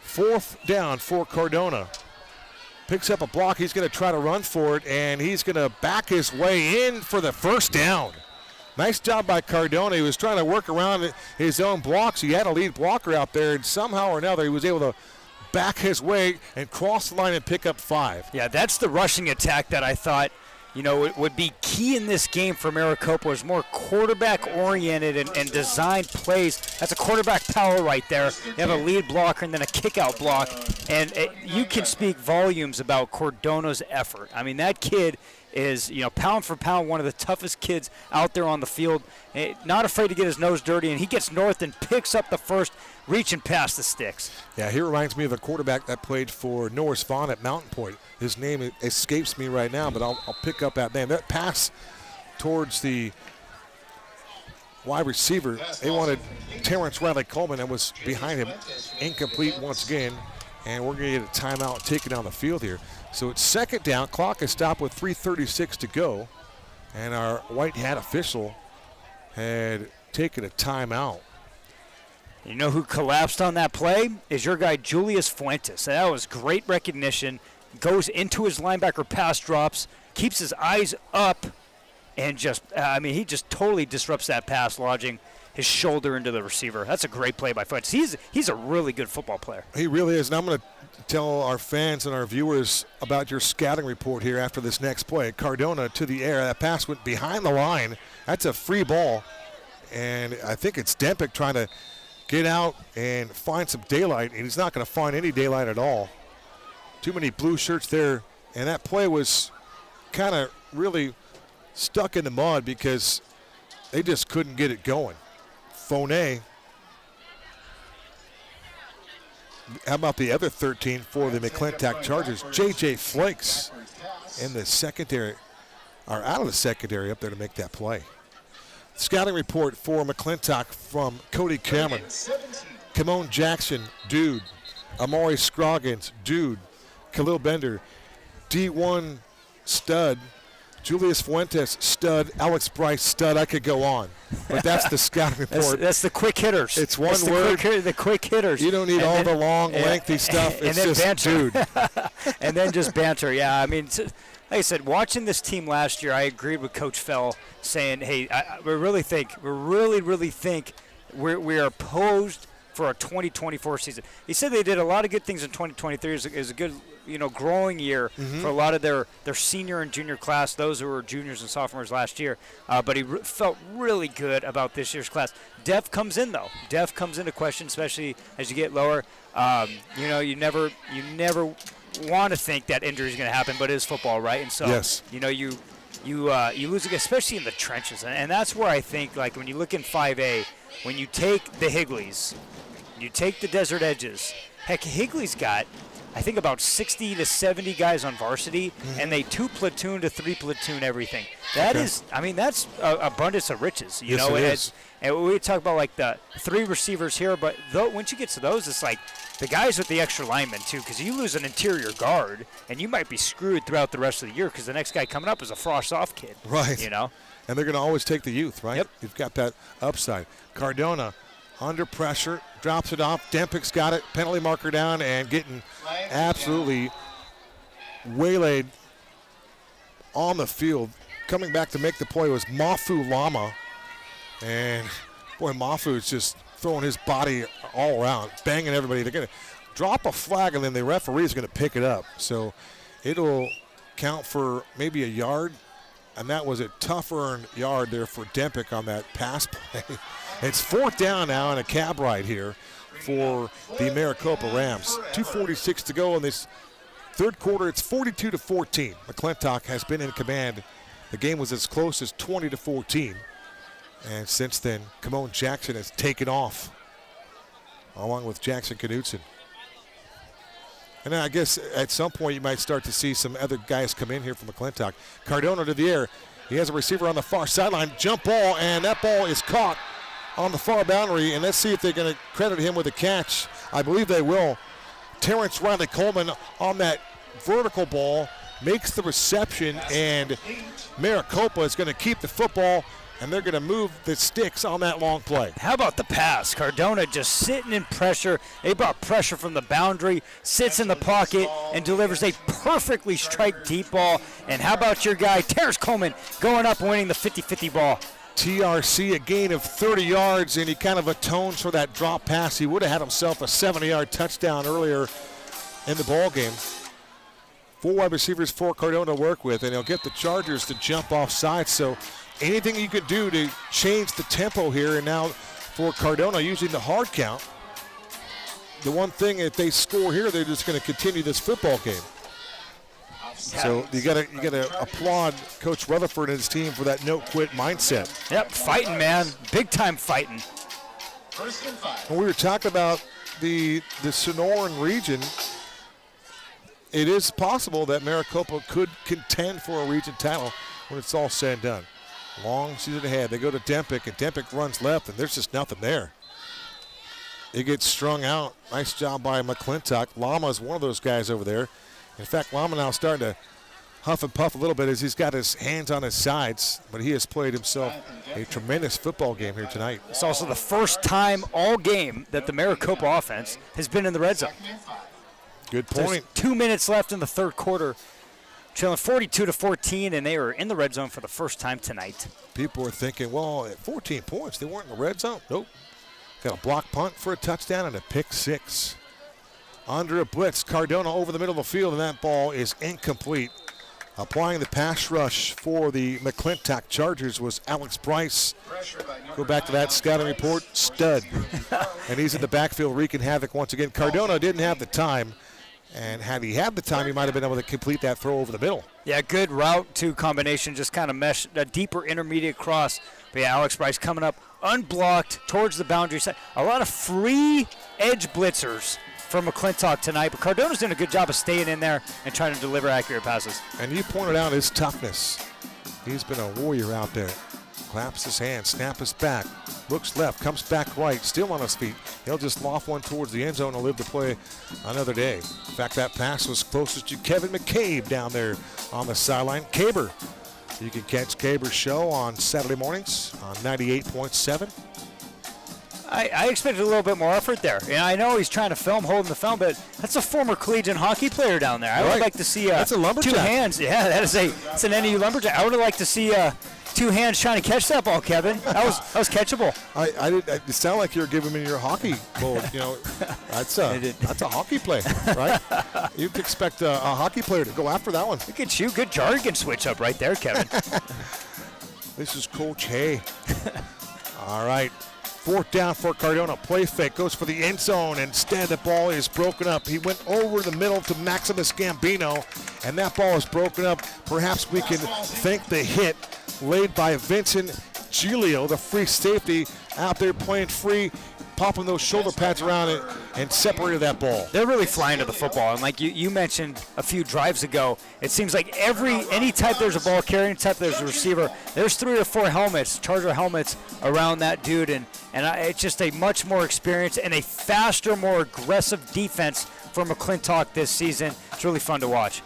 Speaker 1: 4th down for Cardona. Picks up a block. He's going to try to run for it, and he's going to back his way in for the first down. Nice job by Cardona. He was trying to work around his own blocks. He had a lead blocker out there, and somehow or another he was able to back his way and cross the line and pick up 5.
Speaker 2: Yeah, that's the rushing attack that I thought, you know, it would be key in this game for Maricopa. Was more quarterback-oriented and designed plays. That's a quarterback power right there. You have a lead blocker and then a kick-out block, and you can speak volumes about Cardona's effort. I mean, that kid is, you know, pound for pound, one of the toughest kids out there on the field. Not afraid to get his nose dirty, and he gets north and picks up the first, reaching past the sticks.
Speaker 1: Yeah, he reminds me of a quarterback that played for Norris Vaughn at Mountain Point. His name escapes me right now, but I'll pick up that name. That pass towards the wide receiver, they wanted Terrence Riley Coleman, that was behind him. Incomplete once again, and we're going to get a timeout taken down the field here. So it's 2nd down. Clock is stopped with 3:36 to go. And our white hat official had taken a timeout.
Speaker 2: You know who collapsed on that play? Is your guy Julius Fuentes. That was great recognition. Goes into his linebacker pass drops, keeps his eyes up, and just, he just totally disrupts that pass, lodging his shoulder into the receiver. That's a great play by Fuentes. He's a really good football player.
Speaker 1: He really is. And I'm going to tell our fans and our viewers about your scouting report here after this next play. Cardona to the air. That pass went behind the line. That's a free ball. And I think it's Dempick trying to get out and find some daylight, and he's not going to find any daylight at all. Too many blue shirts there. And that play was kind of really stuck in the mud because they just couldn't get it going. Fournette How about the other 13 for the McClintock Chargers? J.J. Flakes in the secondary, or out of the secondary up there to make that play. Scouting report for McClintock from Cody Cameron. Kamon Jackson, dude. Amari Scroggins, dude. Khalil Bender, D1 stud. Julius Fuentes, stud. Alex Bryce, stud. I could go on. But that's the scouting report.
Speaker 2: That's the quick hitters.
Speaker 1: It's one word.
Speaker 2: The quick hitters.
Speaker 1: You don't need all the long, lengthy stuff. It's just
Speaker 2: banter.
Speaker 1: dude.
Speaker 2: And then just banter. Yeah, I mean, like I said, watching this team last year, I agreed with Coach Fell saying, hey, we really think we are posed for a 2024 season. He said they did a lot of good things in 2023. It was a good, growing year for a lot of their senior and junior class, those who were juniors and sophomores last year. But he felt really good about this year's class. Depth comes in, though. Depth comes into question, especially as you get lower. You never want to think that injury is going to happen, but it is football, right? And so,
Speaker 1: yes.
Speaker 2: You lose, especially in the trenches. And that's where I think, like, when you look in 5A, when you take the Higleys, you take the Desert Edges, heck, Higley's got, I think, about 60 to 70 guys on varsity, and they 2 platoon to 3 platoon everything. That is, that's abundance of riches,
Speaker 1: It is.
Speaker 2: And we talk about, like, the 3 receivers here, but once you get to those, it's like the guys with the extra linemen, too, because you lose an interior guard, and you might be screwed throughout the rest of the year because the next guy coming up is a frost-off kid.
Speaker 1: Right. And they're going to always take the youth, right?
Speaker 2: Yep.
Speaker 1: You've got that upside. Cardona under pressure, drops it off. Dempik's got it, penalty marker down, and getting absolutely waylaid on the field. Coming back to make the play was Mafu Lama. And, boy, Mafu's just throwing his body all around, banging everybody. They're going to drop a flag, and then the referee is going to pick it up. So it'll count for maybe a yard. And that was a tough earned yard there for Dempik on that pass play. It's 4th down now and a cab ride here for the Maricopa Rams. 2:46 to go in this third quarter. It's 42-14. McClintock has been in command. The game was as close as 20-14. And since then, Kamon Jackson has taken off, along with Jackson Knutson. And I guess at some point you might start to see some other guys come in here from McClintock. Cardona to the air. He has a receiver on the far sideline. Jump ball, and that ball is caught on the far boundary. And let's see if they're going to credit him with a catch. I believe they will. Terrence Riley Coleman on that vertical ball makes the reception, and Maricopa is going to keep the football, and they're going to move the sticks on that long play.
Speaker 2: How about the pass? Cardona just sitting in pressure. They brought pressure from the boundary, sits in the pocket, and delivers a perfectly striped deep ball. And how about your guy, Terrence Coleman, going up and winning the 50-50 ball?
Speaker 1: TRC, a gain of 30 yards, and he kind of atones for that drop pass. He would have had himself a 70-yard touchdown earlier in the ball game. 4 wide receivers for Cardona to work with, and he'll get the Chargers to jump off sides. So anything you could do to change the tempo here, and now for Cardona using the hard count. The one thing, if they score here, they're just going to continue this football game. So you gotta applaud Coach Rutherford and his team for that no-quit mindset.
Speaker 2: Yep, fighting, man, big time fighting.
Speaker 1: When we were talking about the Sonoran region, it is possible that Maricopa could contend for a region title when it's all said and done. Long season ahead. They go to Dempik, and Dempik runs left, and there's just nothing there. It gets strung out. Nice job by McClintock. Lama is one of those guys over there. In fact, Lama now starting to huff and puff a little bit as he's got his hands on his sides, but he has played himself a tremendous football game here tonight.
Speaker 2: It's also the first time all game that the Maricopa offense has been in the red zone.
Speaker 1: Good point.
Speaker 2: There's 2 minutes left in the third quarter, trailing 42-14, and they are in the red zone for the first time tonight.
Speaker 1: People are thinking, well, at 14 points, they weren't in the red zone. Nope. Got a block punt for a touchdown and a pick 6. Under a blitz, Cardona over the middle of the field, and that ball is incomplete. Applying the pass rush for the McClintock Chargers was Alex Bryce. Go back to that scouting report, stud. And he's in the backfield wreaking havoc once again. Cardona didn't have the time, and had he had the time, he might have been able to complete that throw over the middle.
Speaker 2: Yeah, good route to combination, just kind of mesh, a deeper intermediate cross. But yeah, Alex Bryce coming up unblocked towards the boundary side. A lot of free edge blitzers for McClintock tonight, but Cardona's doing a good job of staying in there and trying to deliver accurate passes.
Speaker 1: And you pointed out his toughness. He's been a warrior out there. Claps his hand, snap his back, looks left, comes back right, still on his feet. He'll just loft one towards the end zone and live to play another day. In fact, that pass was closest to Kevin McCabe down there on the sideline. Caber. You can catch Caber's show on Saturday mornings on 98.7.
Speaker 2: I expected a little bit more effort there. And I know he's trying to holding the film, but that's a former collegiate hockey player down there. I would like to see
Speaker 1: that's a lumberjack.
Speaker 2: 2 hands. Yeah, it's an NAU lumberjack. I would have liked to see 2 hands trying to catch that ball, Kevin. That was catchable.
Speaker 1: It sounded like you were giving me your hockey mode. That's a hockey play, right? You'd expect a hockey player to go after that one.
Speaker 2: Look at you. Good jargon switch up right there, Kevin.
Speaker 1: This is Coach Hay. All right. 4th down for Cardona. Play fake. Goes for the end zone. Instead, the ball is broken up. He went over the middle to Maximus Gambino, and that ball is broken up. Perhaps we can thank the hit laid by Vincent Giglio, the free safety, out there playing free, popping those shoulder pads around it and separated that ball.
Speaker 2: They're really flying to the football. And like you mentioned a few drives ago, it seems like any type there's a ball carrier, any type there's a receiver, there's 3 or 4 helmets, Charger helmets around that dude. And it's just a much more experienced and a faster, more aggressive defense for McClintock this season. It's really fun to watch.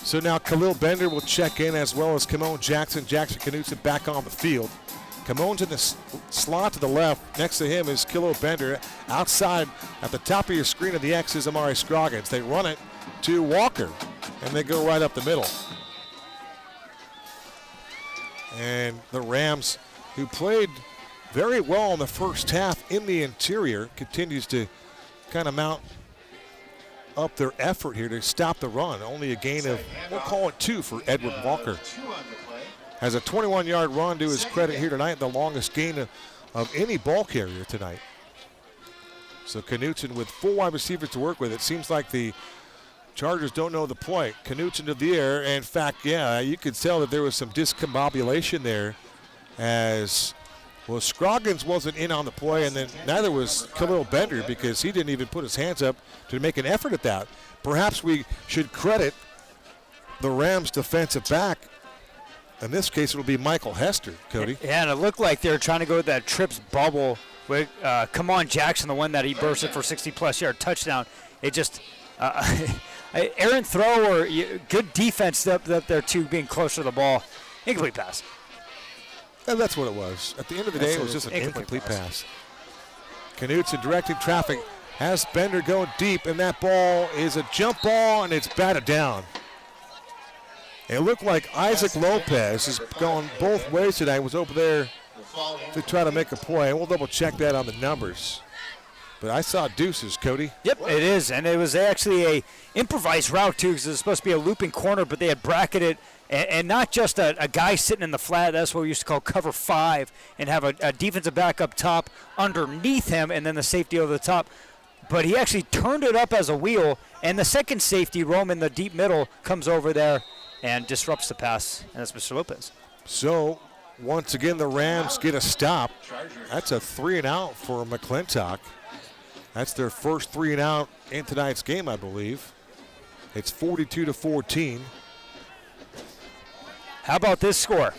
Speaker 1: So now Khalil Bender will check in, as well as Camone Jackson. Jackson Knutson back on the field. Camone's in the slot to the left. Next to him is Khalil Bender. Outside at the top of your screen of the X is Amari Scroggins. They run it to Walker, and they go right up the middle. And the Rams, who played very well in the first half in the interior, continues to kind of mount up their effort here to stop the run. Only a gain of, we'll call it 2 for Edward Walker. Has a 21-yard run to his credit here tonight, the longest gain of any ball carrier tonight. So Knutson with 4 wide receivers to work with. It seems like the Chargers don't know the play. Knutson to the air. And in fact, yeah, you could tell that there was some discombobulation there, as well, Scroggins wasn't in on the play, and then neither was Khalil Bender, because he didn't even put his hands up to make an effort at that. Perhaps we should credit the Rams defensive back. In this case, it'll be Michael Hester, Cody.
Speaker 2: Yeah, and it looked like they were trying to go with that trips bubble with Camone Jackson, the one that he bursted for 60-plus yard touchdown. It just errant throw or good defense up there too, being closer to the ball. Incomplete pass.
Speaker 1: And that's what it was. At the end of the day, it was just an incomplete pass. Knutson directing traffic, has Bender going deep, and that ball is a jump ball, and it's batted down. It looked like Isaac Lopez is going both ways today, was over there to try to make a play. And we'll double check that on the numbers. But I saw deuces, Cody.
Speaker 2: Yep, it is. And it was actually a improvised route, too, because it was supposed to be a looping corner, but they had bracketed, and not just a guy sitting in the flat. That's what we used to call cover 5, and have a defensive back up top underneath him, and then the safety over the top. But he actually turned it up as a wheel, and the second safety, Rome in the deep middle, comes over there and disrupts the pass, and that's Mr. Lopez.
Speaker 1: So, once again, the Rams get a stop. That's a 3-and-out for McClintock. That's their first 3-and-out in tonight's game, I believe. It's 42-14.
Speaker 2: How about this score?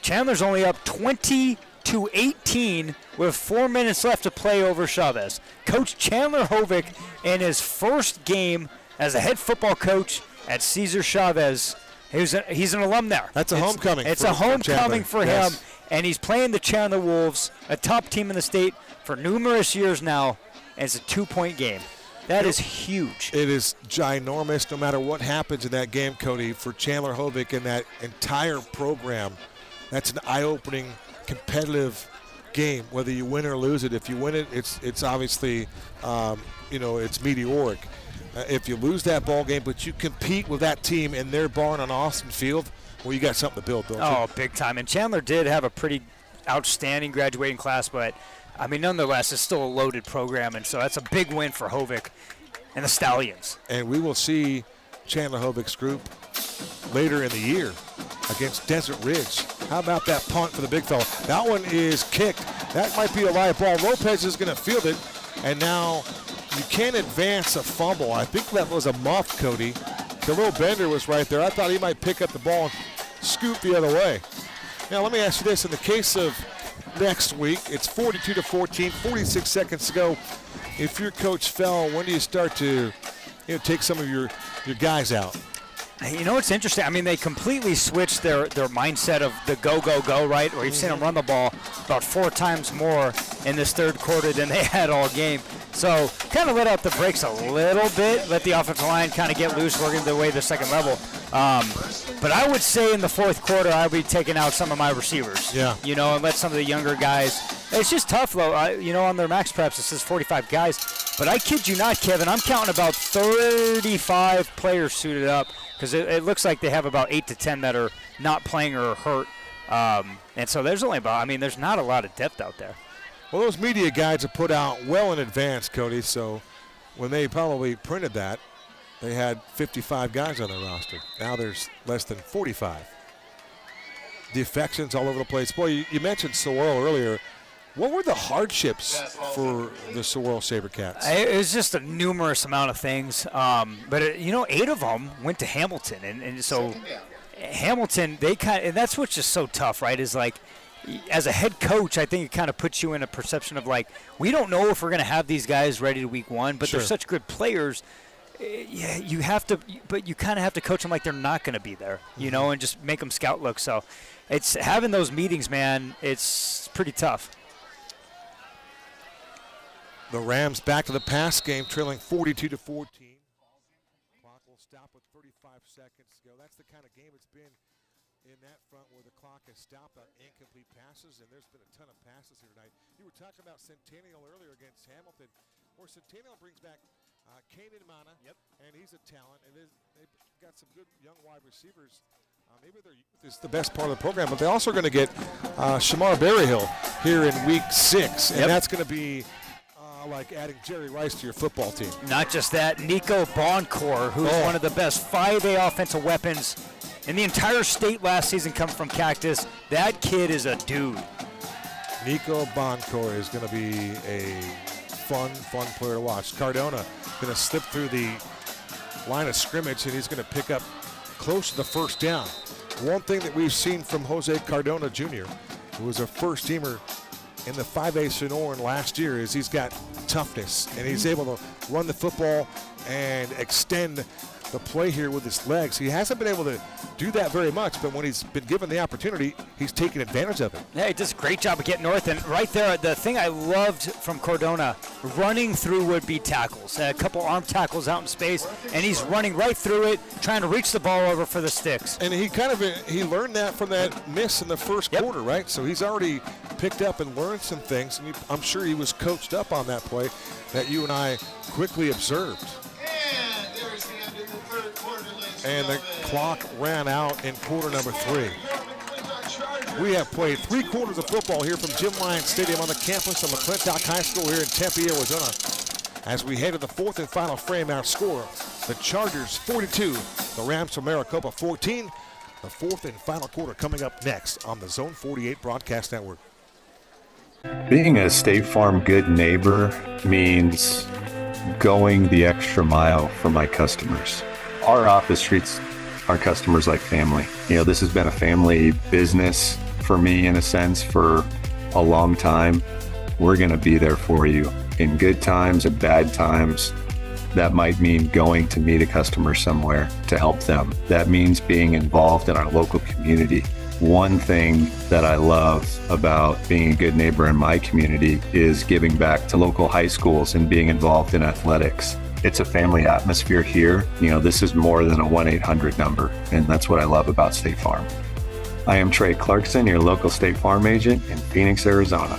Speaker 2: Chandler's only up 20-18 with 4 minutes left to play over Chavez. Coach Chandler Hovick, in his first game as a head football coach at Cesar Chavez, he's an alum there.
Speaker 1: That's a homecoming.
Speaker 2: It's a homecoming for him, and he's playing the Chandler Wolves, a top team in the state for numerous years now, and it's a 2-point game. That is huge.
Speaker 1: It is ginormous no matter what happens in that game, Cody, for Chandler Hovick and that entire program. That's an eye-opening, competitive game, whether you win or lose it. If you win it, it's obviously, it's meteoric. If you lose that ball game, but you compete with that team in their barn on Austin Field, well, you got something to build, don't you?
Speaker 2: Oh, big time. And Chandler did have a pretty outstanding graduating class, but I mean, nonetheless, it's still a loaded program, and so that's a big win for Hovick and the Stallions.
Speaker 1: And we will see Chandler Hovick's group later in the year against Desert Ridge. How about that punt for the big fella? That one is kicked. That might be a live ball. Lopez is going to field it, and now you can't advance a fumble. I think that was a muff, Cody. The little Bender was right there. I thought he might pick up the ball and scoot the other way. Now, let me ask you this. In the case of next week, it's 42-14, 46 seconds to go. If your coach fell, when do you start to take some of your guys out?
Speaker 2: You know what's interesting? I mean, they completely switched their mindset of the go, right? Where you've seen them run the ball about 4 times more in this third quarter than they had all game. So kind of let out the brakes a little bit, let the offensive line kind of get loose, working their way to the second level. But I would say in the fourth quarter, I would be taking out some of my receivers.
Speaker 1: Yeah.
Speaker 2: And let some of the younger guys. It's just tough, though. On their max preps, it says 45 guys. But I kid you not, Kevin, I'm counting about 35 players suited up because it looks like they have about 8 to 10 that are not playing or hurt. And so there's only there's not a lot of depth out there.
Speaker 1: Well, those media guides are put out well in advance, Cody, so when they probably printed that, they had 55 guys on their roster. Now there's less than 45. Defections all over the place. Boy, you mentioned Saguaro earlier. What were the hardships for the Saguaro SaberCats?
Speaker 2: It was just a numerous amount of things. But 8 of them went to Hamilton. And so Hamilton, and that's what's just so tough, right, is like, as a head coach, I think it kind of puts you in a perception of like, we don't know if we're going to have these guys ready to week 1, but
Speaker 1: Sure.
Speaker 2: they're such good players. Yeah, you kind of have to coach them like they're not going to be there, and just make them scout look. So it's having those meetings, man, it's pretty tough.
Speaker 1: The Rams back to the pass game, trailing 42-14. Clock will stop with 35 seconds to go. That's the kind of game it's been in that front where the clock has stopped on incomplete passes, and there's been a ton of passes here tonight. You were talking about Centennial earlier against Hamilton, where Centennial brings back Kanan Mana, and he's a talent, and they've got some good young wide receivers. Maybe their youth is the best part of the program, but they're also going to get Shamar Berryhill here in week 6, and that's going to be like adding Jerry Rice to your football team.
Speaker 2: Not just that, Nico Boncourt, who's one of the best 5A offensive weapons in the entire state last season, come from Cactus. That kid is a dude.
Speaker 1: Nico Boncourt is going to be a fun player to watch. Cardona going to slip through the line of scrimmage, and he's going to pick up close to the first down. One thing that we've seen from Jose Cardona Jr., who was a first-teamer in the 5A Sonoran last year, is he's got toughness, and he's able to run the football and extend the play here with his legs. He hasn't been able to do that very much, but when he's been given the opportunity, he's taken advantage of it.
Speaker 2: Yeah, he does a great job of getting north. And right there, the thing I loved from Cardona, running through would-be tackles. A couple arm tackles out in space, and he's running right through it, trying to reach the ball over for the sticks.
Speaker 1: And he learned that from that miss in the first quarter, right? So he's already picked up and learned some things, and I'm sure he was coached up on that play that you and I quickly observed. And the clock ran out in quarter number 3. We have played 3 quarters of football here from Jim Lyons Stadium on the campus of McClintock High School here in Tempe, Arizona. As we head to the 4th and final frame, our score, the Chargers 42, the Rams from Maricopa 14. The 4th and final quarter coming up next on the Zone 48 Broadcast Network.
Speaker 4: Being a State Farm good neighbor means going the extra mile for my customers. Our office treats our customers like family. This has been a family business for me in a sense for a long time. We're going to be there for you in good times and bad times. That might mean going to meet a customer somewhere to help them. That means being involved in our local community. One thing that I love about being a good neighbor in my community is giving back to local high schools and being involved in athletics. It's a family atmosphere here. This is more than a 1-800 number, and that's what I love about State Farm. I am Trey Clarkson, your local State Farm agent in Phoenix, Arizona.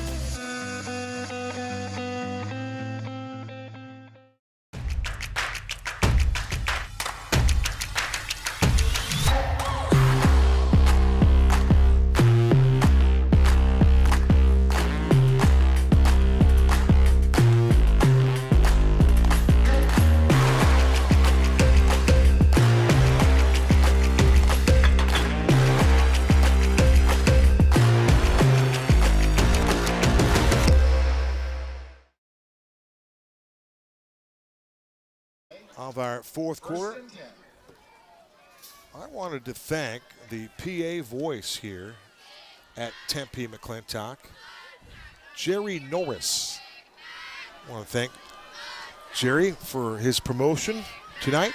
Speaker 1: of our fourth quarter. I wanted to thank the PA voice here at Tempe McClintock, Jerry Norris. I want to thank Jerry for his promotion tonight.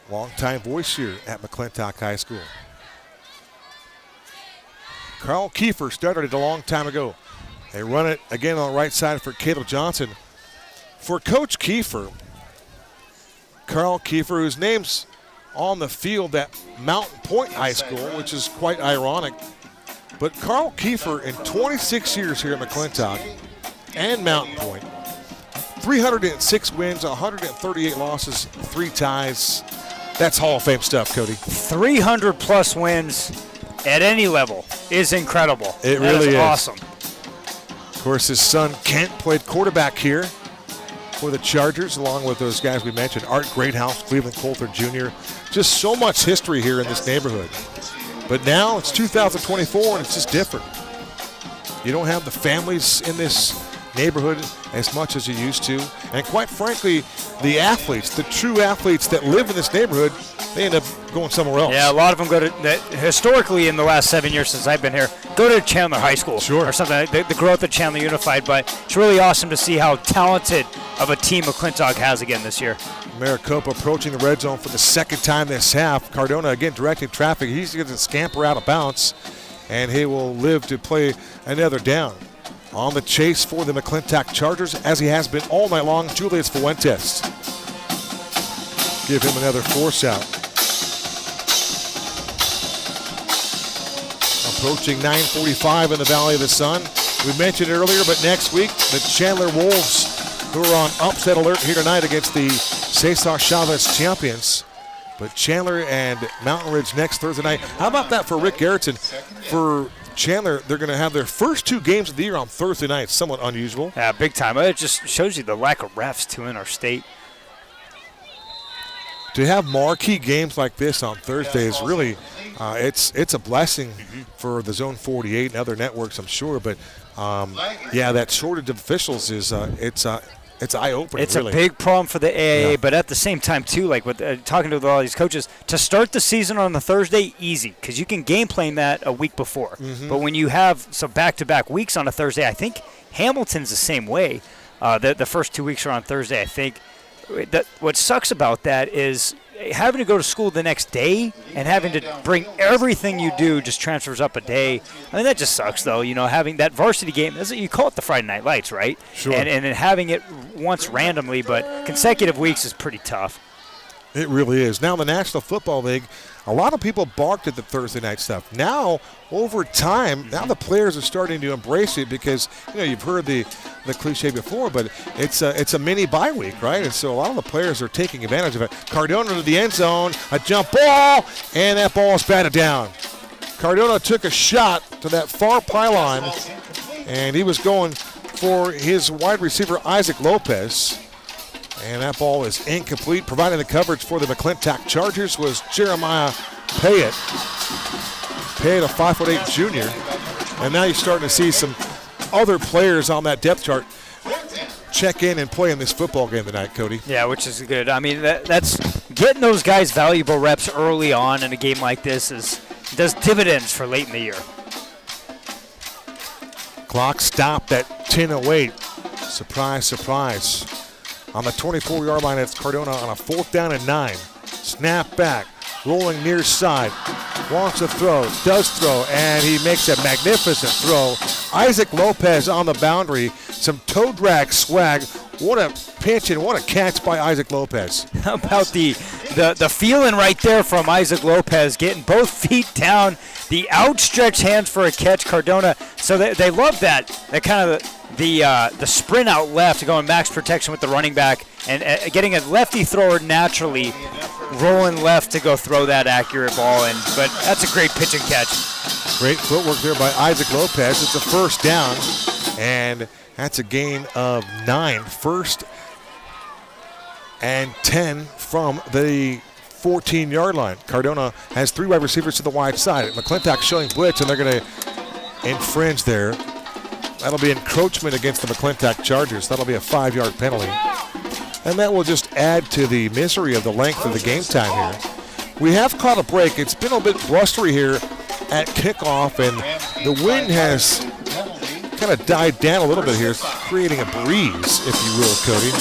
Speaker 1: Longtime voice here at McClintock High School. Carl Kiefer started it a long time ago. They run it again on the right side for Caleb Johnson. For Coach Kiefer, Carl Kiefer, whose name's on the field at Mountain Point High School, which is quite ironic. But Carl Kiefer, in 26 years here at McClintock and Mountain Point, 306 wins, 138 losses, 3 ties. That's Hall of Fame stuff, Cody.
Speaker 2: 300-plus wins at any level is incredible.
Speaker 1: It really is.
Speaker 2: Awesome.
Speaker 1: Of course, his son Kent played quarterback here for the Chargers, along with those guys we mentioned, Art Greathouse, Cleveland Coulter Jr. Just so much history here in this neighborhood. But now it's 2024, and it's just different. You don't have the families in this neighborhood as much as you used to. And quite frankly, the athletes, the true athletes that live in this neighborhood, they end up going somewhere else.
Speaker 2: Yeah, a lot of them go to, historically in the last 7 years since I've been here, go to Chandler High School or something, the growth of Chandler Unified. But it's really awesome to see how talented of a team McClintock has again this year.
Speaker 1: Maricopa approaching the red zone for the second time this half. Cardona again directing traffic. He's going to scamper out of bounds, and he will live to play another down. On the chase for the McClintock Chargers, as he has been all night long, Julius Fuentes. Give him another force out. Approaching 9:45 in the Valley of the Sun. We mentioned earlier, but next week, the Chandler Wolves, who are on upset alert here tonight against the Cesar Chavez champions. But Chandler and Mountain Ridge next Thursday night. How about that for Rick Garrettson? For Chandler, they're going to have their first 2 games of the year on Thursday night. Somewhat unusual.
Speaker 2: Yeah, big time. It just shows you the lack of refs, too, in our state.
Speaker 1: To have marquee games like this on Thursday is really, it's a blessing for the Zone 48 and other networks, I'm sure. But, yeah, that shortage of officials is it's eye-opening,
Speaker 2: It's
Speaker 1: really.
Speaker 2: a big problem for the AAA,
Speaker 1: Yeah.
Speaker 2: but at the same time, too, like with talking to all these coaches, to start the season on the Thursday, easy, because you can game plan that a week before. But when you have some back-to-back weeks on a Thursday, I think Hamilton's the same way. The first 2 weeks are on Thursday, I think. What sucks about that is having to go to school the next day and having to bring everything you do just transfers up a day. I mean, that just sucks, though. You know, having that varsity game, you call it the Friday Night Lights, right?
Speaker 1: Sure.
Speaker 2: And then having it once randomly, but consecutive weeks is pretty tough.
Speaker 1: It really is. Now, the National Football League, a lot of people balked at the Thursday night stuff. Now, over time, now the players are starting to embrace it because, you know, you've heard the cliche before, but it's a mini bye week, right? And so a lot of the players are taking advantage of it. Cardona to the end zone, a jump ball, and that ball is batted down. Cardona took a shot to that far pylon, and he was going for his wide receiver, Isaac Lopez. And that ball is incomplete. Providing the coverage for the McClintock Chargers was Jeremiah Payette. Payette, a 5'8" junior. And now you're starting to see some other players on that depth chart check in and play in this football game tonight, Cody.
Speaker 2: Yeah, which is good. I mean, that's getting those guys valuable reps early on in a game like this does dividends for late in the year.
Speaker 1: Clock stopped at 10:08. Surprise, surprise. On the 24-yard line, it's Cardona on a 4th down and 9. Snap back, rolling near side. Wants to throw, does throw, and he makes a magnificent throw. Isaac Lopez on the boundary. Some toe drag swag. What a pinch and what a catch by Isaac Lopez.
Speaker 2: How about the feeling right there from Isaac Lopez, getting both feet down, the outstretched hands for a catch, Cardona. So they love that kind of the sprint out left, going max protection with the running back, and getting a lefty thrower naturally rolling left to go throw that accurate ball in. But that's a great pitch and catch.
Speaker 1: Great footwork there by Isaac Lopez. It's a 1st down, and that's a gain of 9. 1st and 10 from the 14-yard line. Cardona has 3 wide receivers to the wide side. McClintock showing blitz, and they're going to infringe there. That'll be encroachment against the McClintock Chargers. That'll be a 5-yard penalty. And that will just add to the misery of the length of the game time here. We have caught a break. It's been a bit blustery here at kickoff, and the wind has kind of died down a little bit here, creating a breeze, if you will, Cody.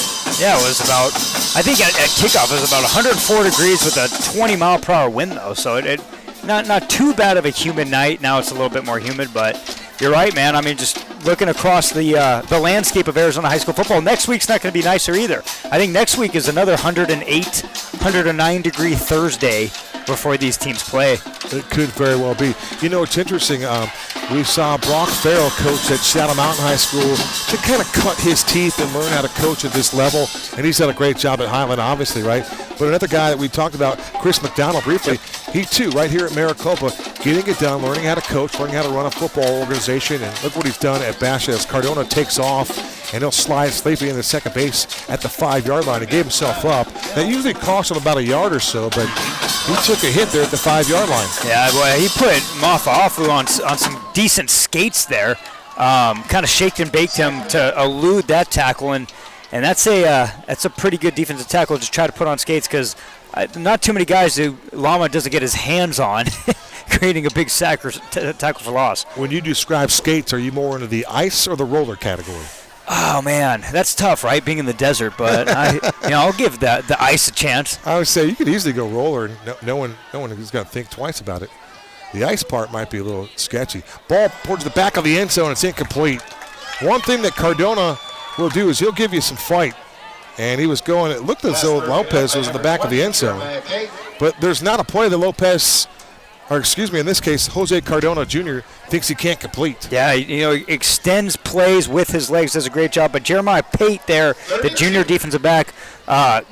Speaker 2: Yeah, it was about, I think at kickoff it was about 104 degrees with a 20-mile-per-hour wind, though. So it not too bad of a humid night. Now it's a little bit more humid, but you're right, man. I mean, just looking across the landscape of Arizona high school football, next week's not going to be nicer either. I think next week is another 108, 109-degree Thursday before these teams play.
Speaker 1: It could very well be. You know, it's interesting. We saw Brock Farrell coach at Shadow Mountain High School to kind of cut his teeth and learn how to coach at this level, and he's done a great job at Highland, obviously, right? But another guy that we talked about, Chris McDonald, briefly, he too, right here at Maricopa, getting it done, learning how to coach, learning how to run a football organization, and look what he's done at Basha as Cardona takes off, and he'll slide safely into second base at the 5-yard line. He gave himself up. That usually costs him about a yard or so, but he took a hit there at the 5-yard line.
Speaker 2: Yeah, boy, he put Mafafu on some decent skates there. Kind of shaked and baked him to elude that tackle, and that's a pretty good defensive tackle. Just try to put on skates because not too many guys who Lama doesn't get his hands on, creating a big sack or tackle for loss.
Speaker 1: When you describe skates, are you more into the ice or the roller category?
Speaker 2: Oh man, that's tough, right? Being in the desert, but I'll give the ice a chance.
Speaker 1: I would say you could easily go roller, and no one is going to think twice about it. The ice part might be a little sketchy. Ball towards the back of the end zone. It's incomplete. One thing that Cardona will do is he'll give you some fight. And he was going, it looked as though Lopez was in the back of the end zone. But there's not a play that Lopez, or excuse me, in this case, Jose Cardona Jr. thinks he can't complete.
Speaker 2: Yeah, he extends plays with his legs, does a great job. But Jeremiah Pate there, the junior defensive back,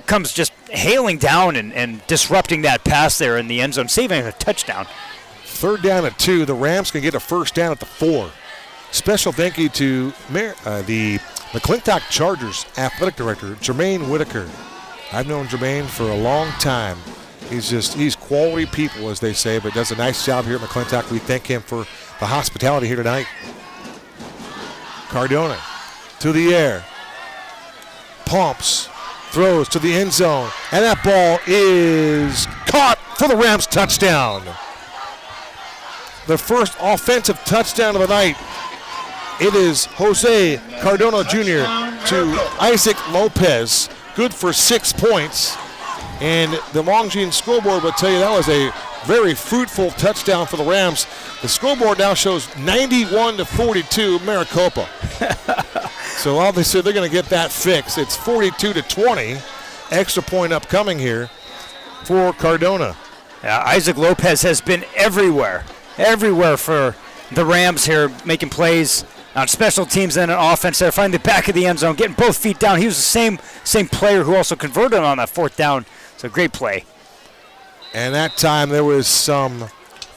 Speaker 2: comes just hailing down and disrupting that pass there in the end zone, saving a touchdown.
Speaker 1: 3rd down and 2. The Rams can get a first down at the 4. Special thank you to the McClintock Chargers athletic director, Jermaine Whitaker. I've known Jermaine for a long time. He's quality people, as they say, but does a nice job here at McClintock. We thank him for the hospitality here tonight. Cardona to the air. Pumps, throws to the end zone, and that ball is caught for the Rams touchdown. The first offensive touchdown of the night. It is Jose Cardona Jr. to Isaac Lopez. Good for 6 points. And the Longines scoreboard would tell you that was a very fruitful touchdown for the Rams. The scoreboard now shows 91-42 Maricopa. So obviously they're going to get that fixed. It's 42-20. Extra point upcoming here for Cardona.
Speaker 2: Yeah, Isaac Lopez has been everywhere for the Rams here, making plays on special teams and on offense there, finding the back of the end zone, getting both feet down. He was the same player who also converted on that 4th down. So great play.
Speaker 1: And that time there was some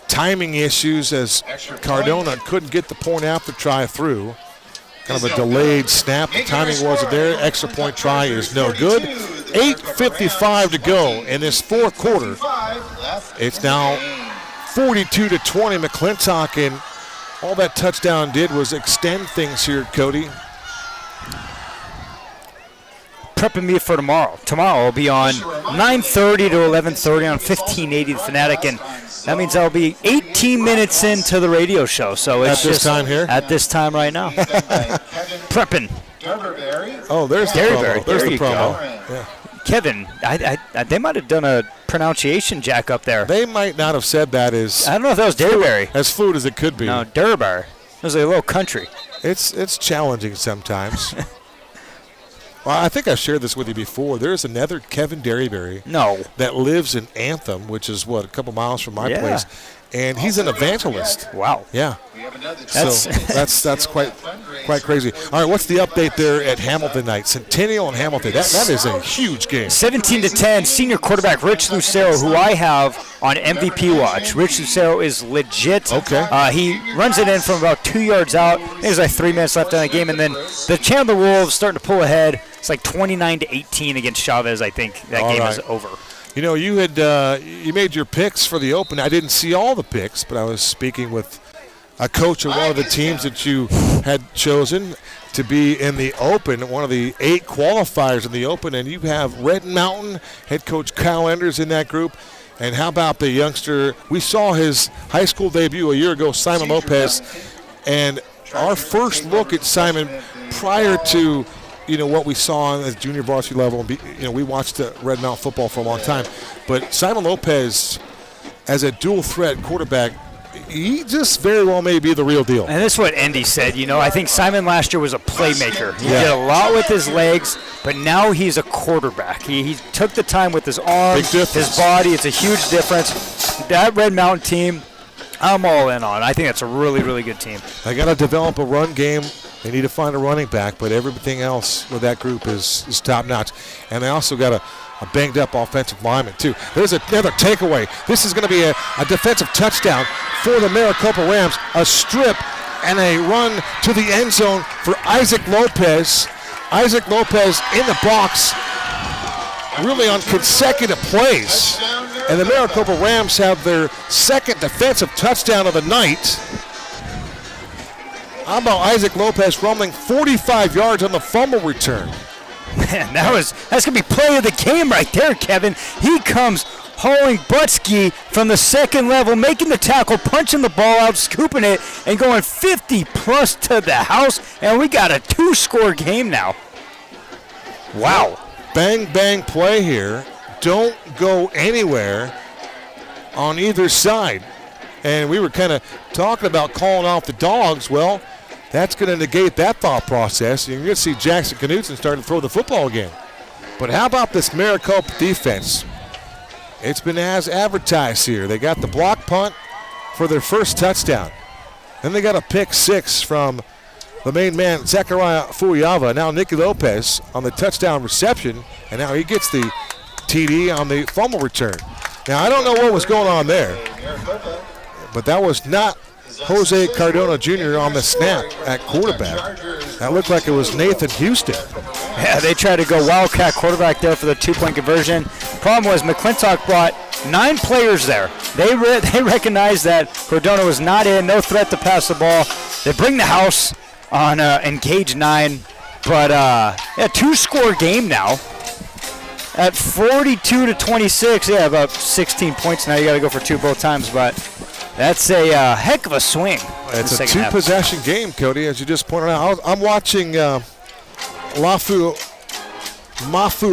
Speaker 1: timing issues as Cardona couldn't get the point after try through. Kind of a delayed snap. The timing wasn't there. Extra point try is no good. 8:55 to go in this 4th quarter. It's now 42-20 McClintock, and all that touchdown did was extend things here, Cody.
Speaker 2: Prepping me for tomorrow. Tomorrow I'll be on 9:30 to 11:30 on 1580 The Fanatic, and that means I'll be 18 minutes into the radio show. So it's
Speaker 1: at this time here?
Speaker 2: At this time right now. Prepping.
Speaker 1: Oh, there's the promo. There's the promo. Yeah.
Speaker 2: Kevin, they might have done a pronunciation jack up there.
Speaker 1: They might not have said that as...
Speaker 2: I don't know if that was Derryberry.
Speaker 1: As fluid as it could be.
Speaker 2: No, Derryberry. It was a little country.
Speaker 1: It's challenging sometimes. Well, I think I've shared this with you before. There's another Kevin Derryberry that lives in Anthem, which is, a couple miles from my place. And he's an evangelist.
Speaker 2: Wow.
Speaker 1: Yeah. So that's quite crazy. All right, what's the update there at Hamilton night? Centennial and Hamilton. That is a huge game.
Speaker 2: 17-10. Senior quarterback Rich Lucero, who I have on MVP watch. Rich Lucero is legit.
Speaker 1: Okay.
Speaker 2: He runs it in from about 2 yards out. There's like 3 minutes left in the game, and then the Chandler Wolves starting to pull ahead. It's like 29-18 against Chavez. I think that game is over.
Speaker 1: You know, you made your picks for the Open. I didn't see all the picks, but I was speaking with a coach of one of the teams that you had chosen to be in the Open, one of the 8 qualifiers in the Open, and you have Red Mountain head coach Kyle Enders in that group. And how about the youngster? We saw his high school debut a year ago, Simon Lopez, and our first look at Simon prior to what we saw on the junior varsity level. We watched Red Mountain football for a long time, but Simon Lopez as a dual threat quarterback, he just very well may be the real deal.
Speaker 2: And this is what Andy said. I think Simon last year was a playmaker. He did a lot with his legs, but now he's a quarterback. He took the time with his arms, his body. It's a huge difference. That Red Mountain team, I'm all in on. I think that's a really, really good team.
Speaker 1: They got to develop a run game. They need to find a running back, but everything else with that group is top-notch. And they also got a banged-up offensive lineman, too. There's another takeaway. This is going to be a defensive touchdown for the Maricopa Rams, a strip and a run to the end zone for Isaac Lopez. Isaac Lopez in the box, really on consecutive plays. And the Maricopa Rams have their second defensive touchdown of the night. How about Isaac Lopez rumbling 45 yards on the fumble return?
Speaker 2: Man, that's going to be play of the game right there, Kevin. He comes hauling butt ski from the second level, making the tackle, punching the ball out, scooping it, and going 50-plus to the house, and we got a 2-score game now. Wow.
Speaker 1: Bang, bang play here. Don't go anywhere on either side. And we were kind of talking about calling off the dogs. Well, that's going to negate that thought process. You're going to see Jackson Knudsen starting to throw the football again. But how about this Maricopa defense? It's been as advertised here. They got the block punt for their first touchdown. Then they got a pick 6 from the main man, Zechariah Fuyava. Now Nicky Lopez on the touchdown reception, and now he gets the TD on the fumble return. Now, I don't know what was going on there, but that was not Jose Cardona Jr. on the snap at quarterback. That looked like it was Nathan Houston.
Speaker 2: Yeah, they tried to go Wildcat quarterback there for the 2-point conversion. Problem was McClintock brought 9 players there. They recognized that Cardona was not in, no threat to pass the ball. They bring the house on engage 9. But, 2-score game now. At 42-26, yeah, about 16 points now. You got to go for 2 both times, but that's a heck of a swing.
Speaker 1: It's a 2-possession game, Cody, as you just pointed out. I'm watching Mafu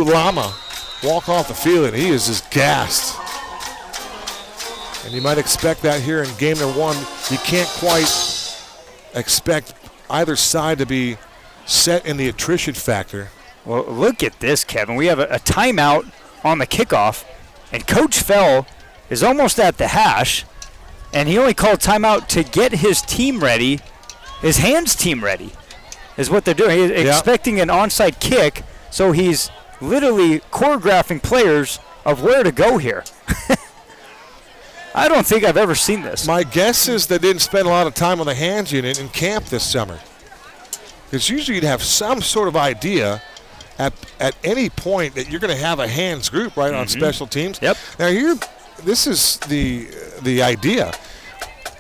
Speaker 1: Lama walk off the field, and he is just gassed. And you might expect that here in game number 1. You can't quite expect either side to be set in the attrition factor.
Speaker 2: Well, look at this, Kevin. We have a timeout on the kickoff, and Coach Fell is almost at the hash, and he only called timeout to get his team ready, his hands team ready, is what they're doing. He's expecting an onside kick, so he's literally choreographing players of where to go here. I don't think I've ever seen this.
Speaker 1: My guess is they didn't spend a lot of time on the hands unit in camp this summer. Because usually you'd have some sort of idea at any point that you're going to have a hands group right on special teams.
Speaker 2: Yep.
Speaker 1: Now this is the idea.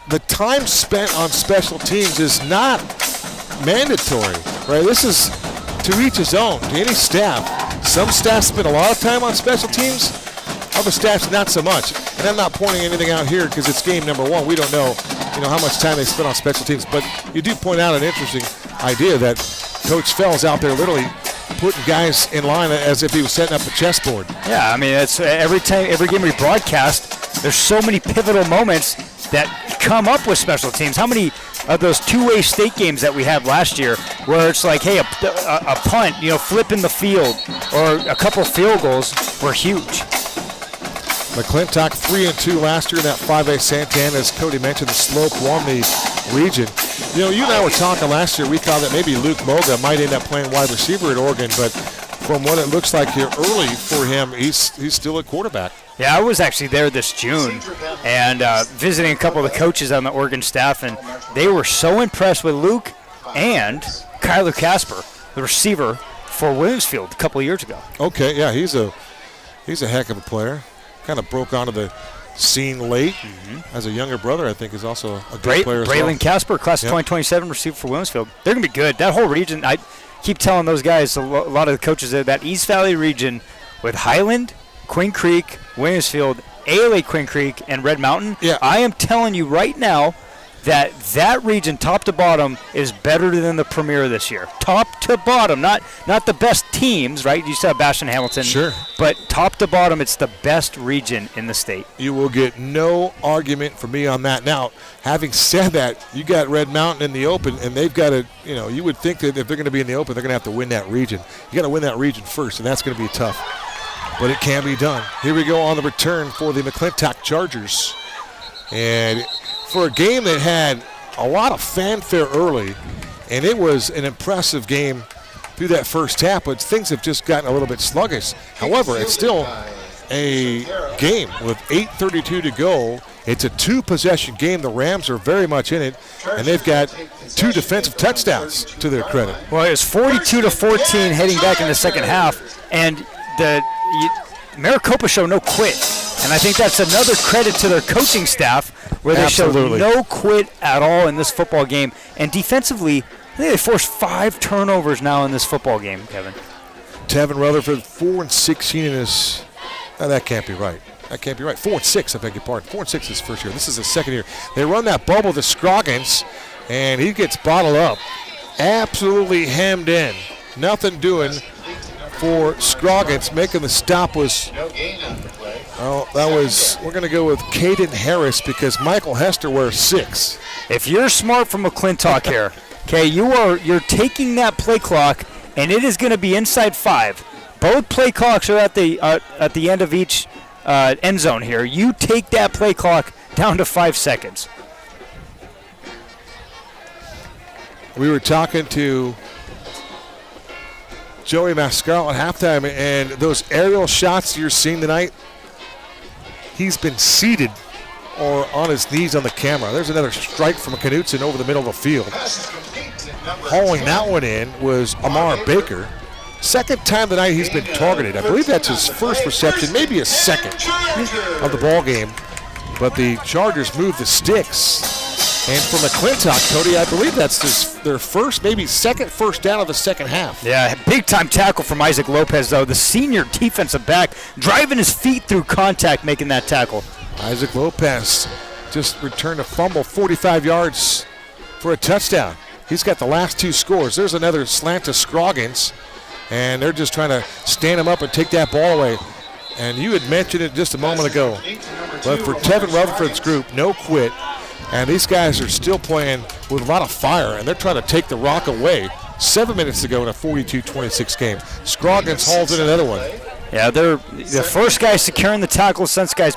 Speaker 1: The time spent on special teams is not mandatory, right? This is to each his own, to any staff. Some staff spend a lot of time on special teams, other staffs not so much. And I'm not pointing anything out here because it's game number 1. We don't know, how much time they spend on special teams. But you do point out an interesting idea that Coach Fell's out there literally putting guys in line as if he was setting up a chessboard.
Speaker 2: Yeah, I mean, it's every game we broadcast, there's so many pivotal moments that come up with special teams. How many of those two-way state games that we had last year where it's like, hey, a punt, flipping the field, or a couple field goals were huge.
Speaker 1: McClintock 3-2 last year in that 5A Santana. As Cody mentioned, the Slope won the region. You and I were talking last year, we thought that maybe Luke Moga might end up playing wide receiver at Oregon, but from what it looks like here early for him, he's still a quarterback.
Speaker 2: Yeah, I was actually there this June and visiting a couple of the coaches on the Oregon staff, and they were so impressed with Luke and Kyler Casper, the receiver for Williamsfield a couple of years ago.
Speaker 1: Okay, yeah, he's a heck of a player. Kind of broke onto the seen late. As a younger brother, I think is also a good player as well.
Speaker 2: Braylon Casper, class of 2027 receiver for Williamsfield. They're going to be good. That whole region, I keep telling those guys, a lot of the coaches there, that East Valley region with Highland, Queen Creek, Williamsfield, ALA Queen Creek, and Red Mountain, I am telling you right now that region, top to bottom, is better than the Premier this year. Top to bottom, not the best teams, right? You still have Bastion, Hamilton.
Speaker 1: Sure.
Speaker 2: But top to bottom, it's the best region in the state.
Speaker 1: You will get no argument from me on that. Now, having said that, you got Red Mountain in the open, and they've got to, you would think that if they're going to be in the open, they're going to have to win that region. You got to win that region first, and that's going to be tough. But it can be done. Here we go on the return for the McClintock Chargers. And for a game that had a lot of fanfare early, and it was an impressive game through that first half, but things have just gotten a little bit sluggish. However, it's still a game with 8:32 to go. It's a two-possession game. The Rams are very much in it, and they've got 2 defensive touchdowns to their credit.
Speaker 2: Well, it was 42-14 heading back in the second half, and Maricopa showed no quit. And I think that's another credit to their coaching staff, where they showed no quit at all in this football game. And defensively, I think they forced 5 turnovers now in this football game, Kevin.
Speaker 1: Tevin Rutherford, 4-16 in his. That can't be right. That can't be right. 4-6, I beg your pardon. 4-6 his first year. This is his second year. They run that bubble to Scroggins, and he gets bottled up. Absolutely hemmed in. Nothing doing for Scroggins. Making the stop was, we're going to go with Caden Harris because Michael Hester wears 6.
Speaker 2: If you're smart from McClintock here, okay, you're taking that play clock, and it is going to be inside 5. Both play clocks are at the end of each end zone here. You take that play clock down to 5 seconds.
Speaker 1: We were talking to Joey Mascarell at halftime, and those aerial shots you're seeing tonight, he's been seated or on his knees on the camera. There's another strike from Knutson over the middle of the field. Hauling that one in was Amar Baker. Second time tonight he's been targeted. I believe that's his first reception, maybe a second of the ball game. But the Chargers moved the sticks. And for McClintock, Cody, I believe that's their first, maybe second first down of the second half.
Speaker 2: Yeah, big-time tackle from Isaac Lopez, though. The senior defensive back driving his feet through contact, making that tackle.
Speaker 1: Isaac Lopez just returned a fumble, 45 yards for a touchdown. He's got the last 2 scores. There's another slant to Scroggins, and they're just trying to stand him up and take that ball away. And you had mentioned it just a moment ago. But for Tevin Rutherford's group, no quit. And these guys are still playing with a lot of fire, and they're trying to take the rock away. 7 minutes to go in a 42-26 game. Scroggins hauls in another one.
Speaker 2: Yeah, they're the first guy securing the tackle, since guys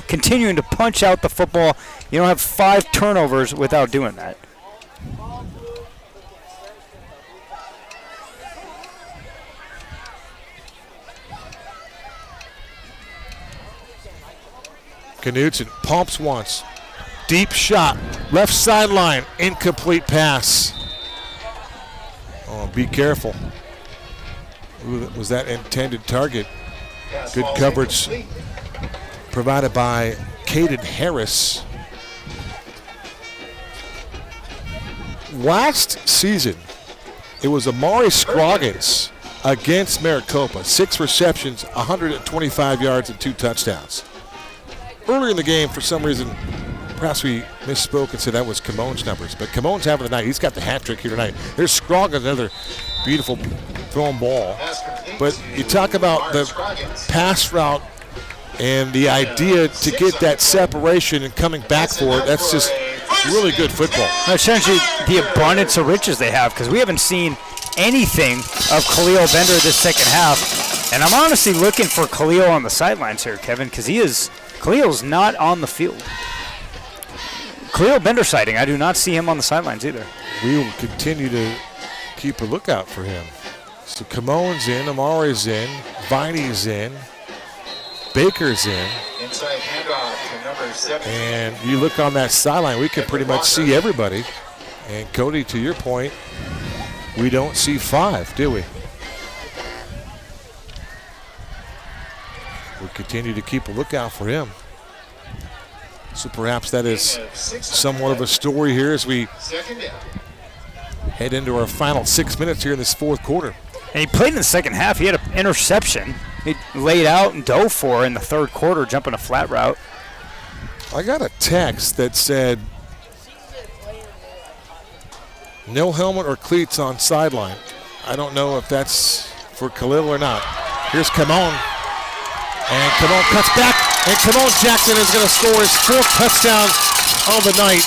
Speaker 2: continuing to punch out the football. You don't have 5 turnovers without doing that.
Speaker 1: Knutson pumps once. Deep shot, left sideline, incomplete pass. Oh, be careful. Was that intended target? Good coverage provided by Caden Harris. Last season, it was Amari Scroggins against Maricopa. 6 receptions, 125 yards, and 2 touchdowns. Earlier in the game, for some reason, perhaps we misspoke and said that was Camone's numbers. But Camone's having the night. He's got the hat trick here tonight. There's Scroggins, another beautiful thrown ball. But you talk about the pass route and the idea to get that separation and coming back for it. That's just really good football.
Speaker 2: That shows you the abundance of riches they have, because we haven't seen anything of Khalil Bender this second half. And I'm honestly looking for Khalil on the sidelines here, Kevin, because Khalil's not on the field. Khalil Bender sighting. I do not see him on the sidelines either.
Speaker 1: We will continue to keep a lookout for him. So Camone's in, Amari's in, Viney's in, Baker's in.
Speaker 3: Inside handoff to number 7.
Speaker 1: And you look on that sideline, we can pretty much see everybody. And Cody, to your point, we don't see 5, do we? We continue to keep a lookout for him. So perhaps that is somewhat of a story here as we head into our final 6 minutes here in this fourth quarter.
Speaker 2: And he played in the second half. He had an interception. He laid out and dove for in the third quarter, jumping a flat route.
Speaker 1: I got a text that said, no helmet or cleats on sideline. I don't know if that's for Khalil or not. Here's Camon. And Camon cuts back. And Camon Jackson is going to score his 4th touchdown of the night.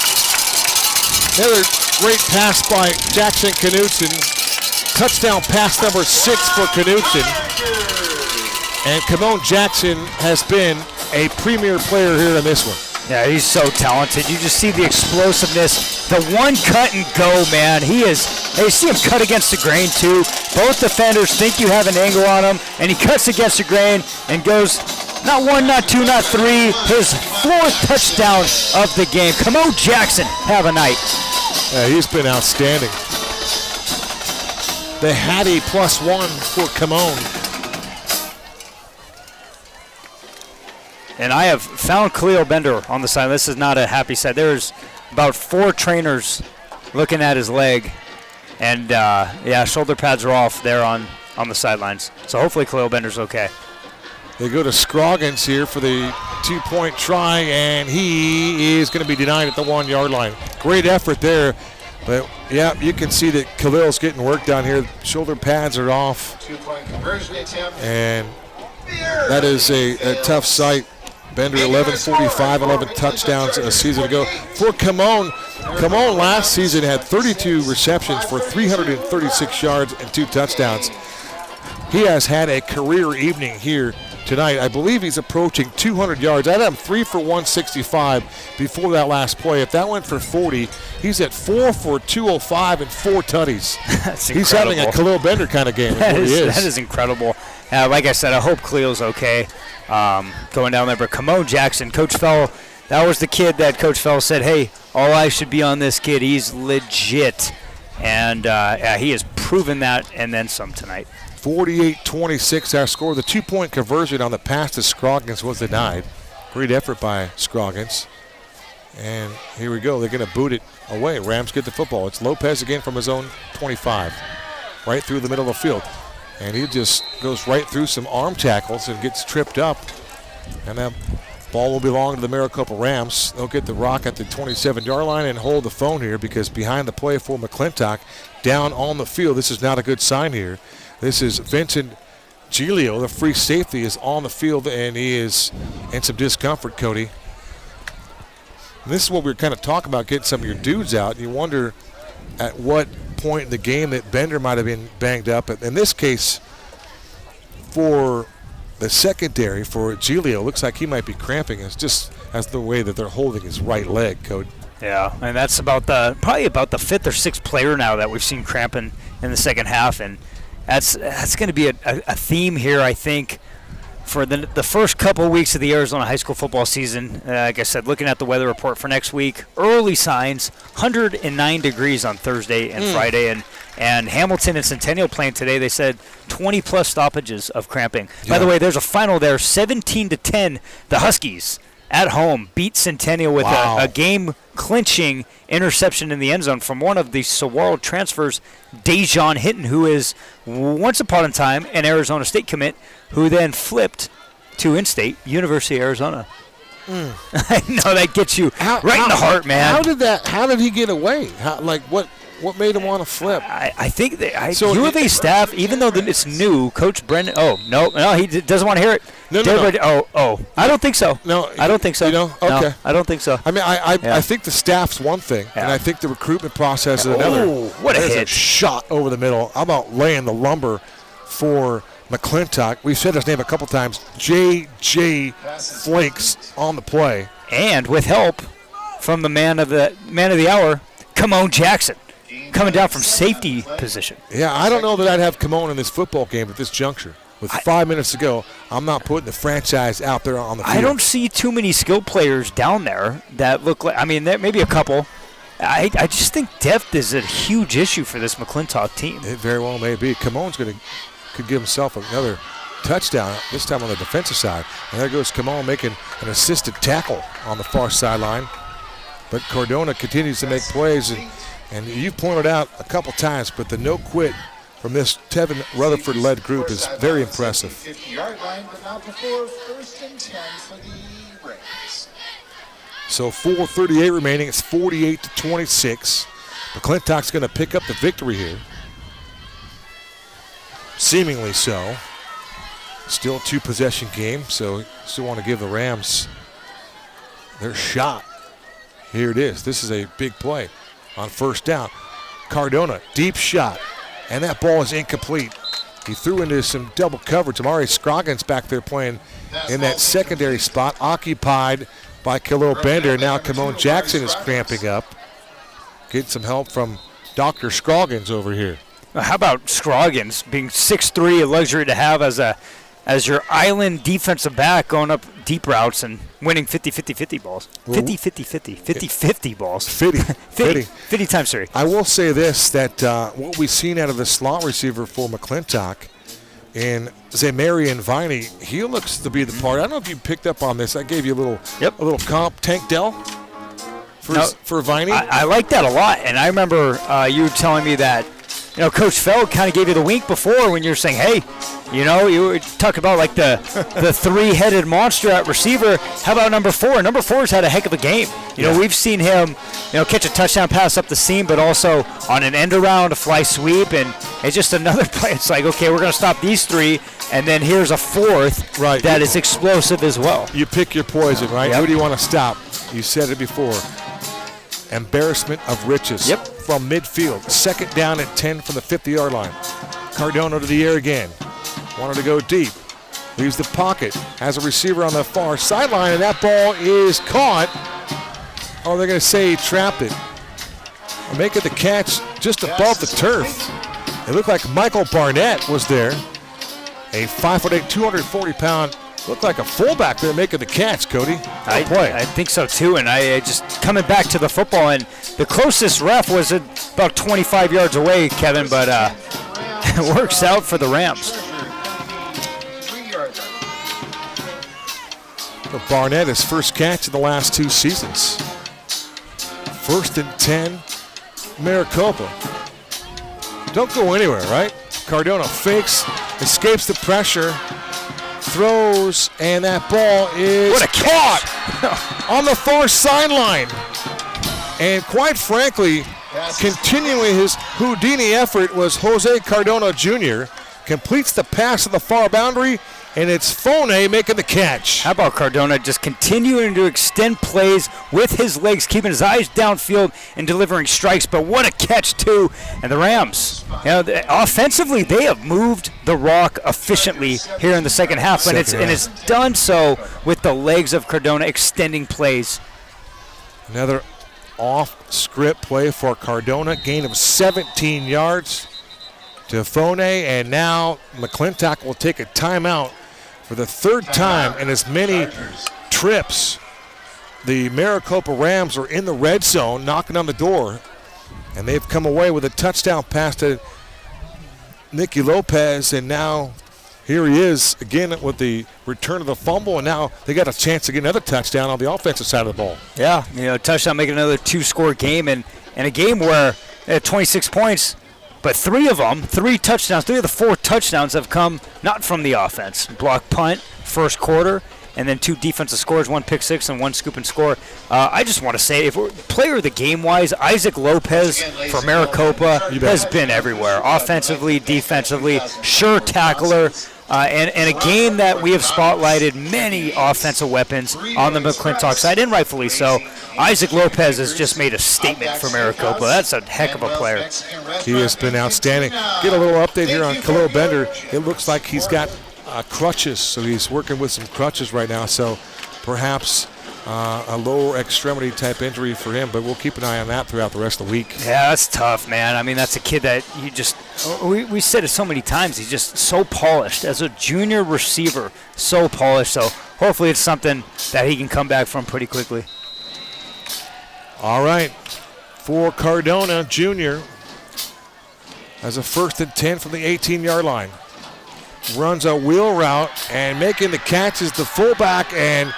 Speaker 1: Another great pass by Jackson Knutson. Touchdown pass number 6 for Knutson. And Camon Jackson has been a premier player here in this one.
Speaker 2: Yeah, he's so talented. You just see the explosiveness. The one cut and go, man. Hey, you see him cut against the grain, too. Both defenders think you have an angle on him, and he cuts against the grain and goes not 1, not 2, not 3. His 4th touchdown of the game. Camon Jackson, have a night.
Speaker 1: Yeah, he's been outstanding. The Hattie +1 for Camon.
Speaker 2: And I have found Khalil Bender on the side. This is not a happy side. There's about 4 trainers looking at his leg. And, shoulder pads are off there on the sidelines. So hopefully Khalil Bender's okay.
Speaker 1: They go to Scroggins here for the 2-point try, and he is going to be denied at the 1-yard line. Great effort there. But, yeah, you can see that Khalil's getting work down here. Shoulder pads are off.
Speaker 3: 2-point conversion attempt.
Speaker 1: And that is a tough sight. Bender 11-45, 11 touchdowns a season ago. For Camon last season had 32 receptions for 336 yards and 2 touchdowns. He has had a career evening here tonight. I believe he's approaching 200 yards. I had him 3 for 165 before that last play. If that went for 40, he's at 4 for 205 and 4 tutties.
Speaker 2: That's
Speaker 1: he's having a Khalil Bender kind of game.
Speaker 2: That is incredible. Like I said, I hope Khalil's okay going down there. But Camon Jackson, Coach Fell, that was the kid that Coach Fell said, hey, all eyes should be on this kid. He's legit. And he has proven that and then some tonight.
Speaker 1: 48-26 our score. The 2-point conversion on the pass to Scroggins was denied. Great effort by Scroggins. And here we go. They're going to boot it away. Rams get the football. It's Lopez again from his own 25. Right through the middle of the field. And he just goes right through some arm tackles and gets tripped up. And that ball will belong to the Maricopa Rams. They'll get the rock at the 27-yard line and hold the phone here because behind the play for McClintock, down on the field, this is not a good sign here. This is Vincent Giglio, the free safety, is on the field, and he is in some discomfort, Cody. And this is what we were kind of talking about, getting some of your dudes out. You wonder at what point in the game that Bender might have been banged up. In this case, for the secondary, for Giglio, looks like he might be cramping. It's just that's the way that they're holding his right leg, Cody.
Speaker 2: Yeah, and that's probably about the 5th or 6th player now that we've seen cramping in the second half, and that's going to be a theme here, I think, for the first couple of weeks of the Arizona high school football season. Like I said, looking at the weather report for next week, early signs, 109 degrees on Thursday and Friday, and Hamilton and Centennial playing today. They said 20-plus stoppages of cramping. Yeah. By the way, there's a final there, 17-10. The Huskies at home beat Centennial with a game-clinching interception in the end zone from one of the Saguaro transfers, Dejon Hinton, who is once upon a time an Arizona State commit, who then flipped to in-state, University of Arizona. I know that gets you right in the heart, man.
Speaker 1: How did he get away? What made him want to flip?
Speaker 2: I think U of A staff, even though it's new, Coach Brendan. Oh no, he doesn't want to hear it.
Speaker 1: No.
Speaker 2: I don't think so.
Speaker 1: No,
Speaker 2: I don't think so.
Speaker 1: Okay.
Speaker 2: No, I don't think so.
Speaker 1: I mean, I think the staff's one thing, and I think the recruitment process is another.
Speaker 2: What a hit!
Speaker 1: A shot over the middle. How about laying the lumber for McClintock? We've said his name a couple times. J.J. Flakes on the play,
Speaker 2: and with help from the man of the hour, Camon Jackson, coming down from safety position.
Speaker 1: Yeah, I don't know that I'd have Camon in this football game at this juncture. With 5 minutes to go, I'm not putting the franchise out there on the field.
Speaker 2: I don't see too many skilled players down there that look like, there may be a couple. I just think depth is a huge issue for this McClintock team.
Speaker 1: It very well may be. Camon's could give himself another touchdown, this time on the defensive side. And there goes Kamal making an assisted tackle on the far sideline. But Cardona continues to make plays, and you've pointed out a couple times, but the no quit from this Tevin Rutherford-led group is very impressive.
Speaker 3: 50-yard line, but not before 1st and 10 for the Rams.
Speaker 1: So 4:38 remaining. It's 48-26. McClintock's going to pick up the victory here. Seemingly so. Still a 2-possession game, so still want to give the Rams their shot. Here it is. This is a big play on 1st down. Cardona, deep shot, and that ball is incomplete. He threw into some double coverage. Amari Scroggins back there playing in that secondary spot, occupied by Khalil Bender. Now Kamon Jackson is cramping up. Getting some help from Dr. Scroggins over here.
Speaker 2: How about Scroggins being 6'3", a luxury to have as your island defensive back, going up deep routes and winning 50-50-50 balls. 50-50-50. 50-50 balls. 50 times 3.
Speaker 1: I will say this, that what we've seen out of the slot receiver for McClintock in Zamarian Viney, he looks to be the part. I don't know if you picked up on this. I gave you a little comp. Tank Dell for Viney.
Speaker 2: I like that a lot, and I remember you telling me that, Coach Feld kind of gave you the wink before when you were saying, hey, you were talking about like the 3-headed monster at receiver. How about number 4? Number 4's had a heck of a game. We've seen him, catch a touchdown pass up the seam, but also on an end around, a fly sweep, and it's just another play. It's like, okay, we're going to stop these 3, and then here's a 4th that is explosive as well.
Speaker 1: You pick your poison, right? Who do you want to stop? You said it before. Embarrassment of riches. From midfield. 2nd down and 10 from the 50-yard line. Cardona to the air again. Wanted to go deep. Leaves the pocket. Has a receiver on the far sideline, and that ball is caught. Oh, they're going to say he trapped it. Making the catch just above the turf. It looked like Michael Barnett was there. A 5'8", 240-pound, looked like a fullback there making the catch, Cody.
Speaker 2: I think so too, and I just coming back to the football, and the closest ref was about 25 yards away, Kevin, but it works out for the Rams.
Speaker 1: Barnett, his first catch in the last 2 seasons. 1st and 10, Maricopa. Don't go anywhere, right? Cardona fakes, escapes the pressure, throws, and that ball is caught on the far sideline. And quite frankly, continuing his Houdini effort was Jose Cardona Jr. Completes the pass to the far boundary, and it's Fone making the catch.
Speaker 2: How about Cardona just continuing to extend plays with his legs, keeping his eyes downfield and delivering strikes, but what a catch too. And the Rams, offensively, they have moved the rock efficiently here in the second half, and it's done so with the legs of Cardona extending plays.
Speaker 1: Another off-script play for Cardona, gain of 17 yards to Fone, and now McClintock will take a timeout for the 3rd time in as many trips. The Maricopa Rams are in the red zone, knocking on the door, and they've come away with a touchdown pass to Nicky Lopez, and now here he is again with the return of the fumble, and now they got a chance to get another touchdown on the offensive side of the ball.
Speaker 2: Yeah, touchdown, making another 2-score game, and a game where 26 points, but 3 of the 4 touchdowns have come not from the offense. Block punt, first quarter, and then 2 defensive scores, 1 pick six and 1 scoop and score. I just want to say, if we're player of the game-wise, Isaac Lopez for Maricopa has been everywhere. Offensively, defensively, sure tackler, and a game that we have spotlighted many offensive weapons on the McClintock side, and rightfully so. Isaac Lopez has just made a statement for Maricopa. That's a heck of a player.
Speaker 1: He has been outstanding. Get a little update here on Khalil Bender. It looks like he's got crutches, so he's working with some crutches right now, so perhaps a lower extremity type injury for him, but we'll keep an eye on that throughout the rest of the week.
Speaker 2: Yeah, that's tough, man. I mean, that's a kid that you just, we said it so many times, he's just so polished. As a junior receiver, so polished, so hopefully it's something that he can come back from pretty quickly.
Speaker 1: All right, for Cardona Jr. as a 1st and 10 from the 18-yard line. runs a wheel route, and making the catch is the fullback, and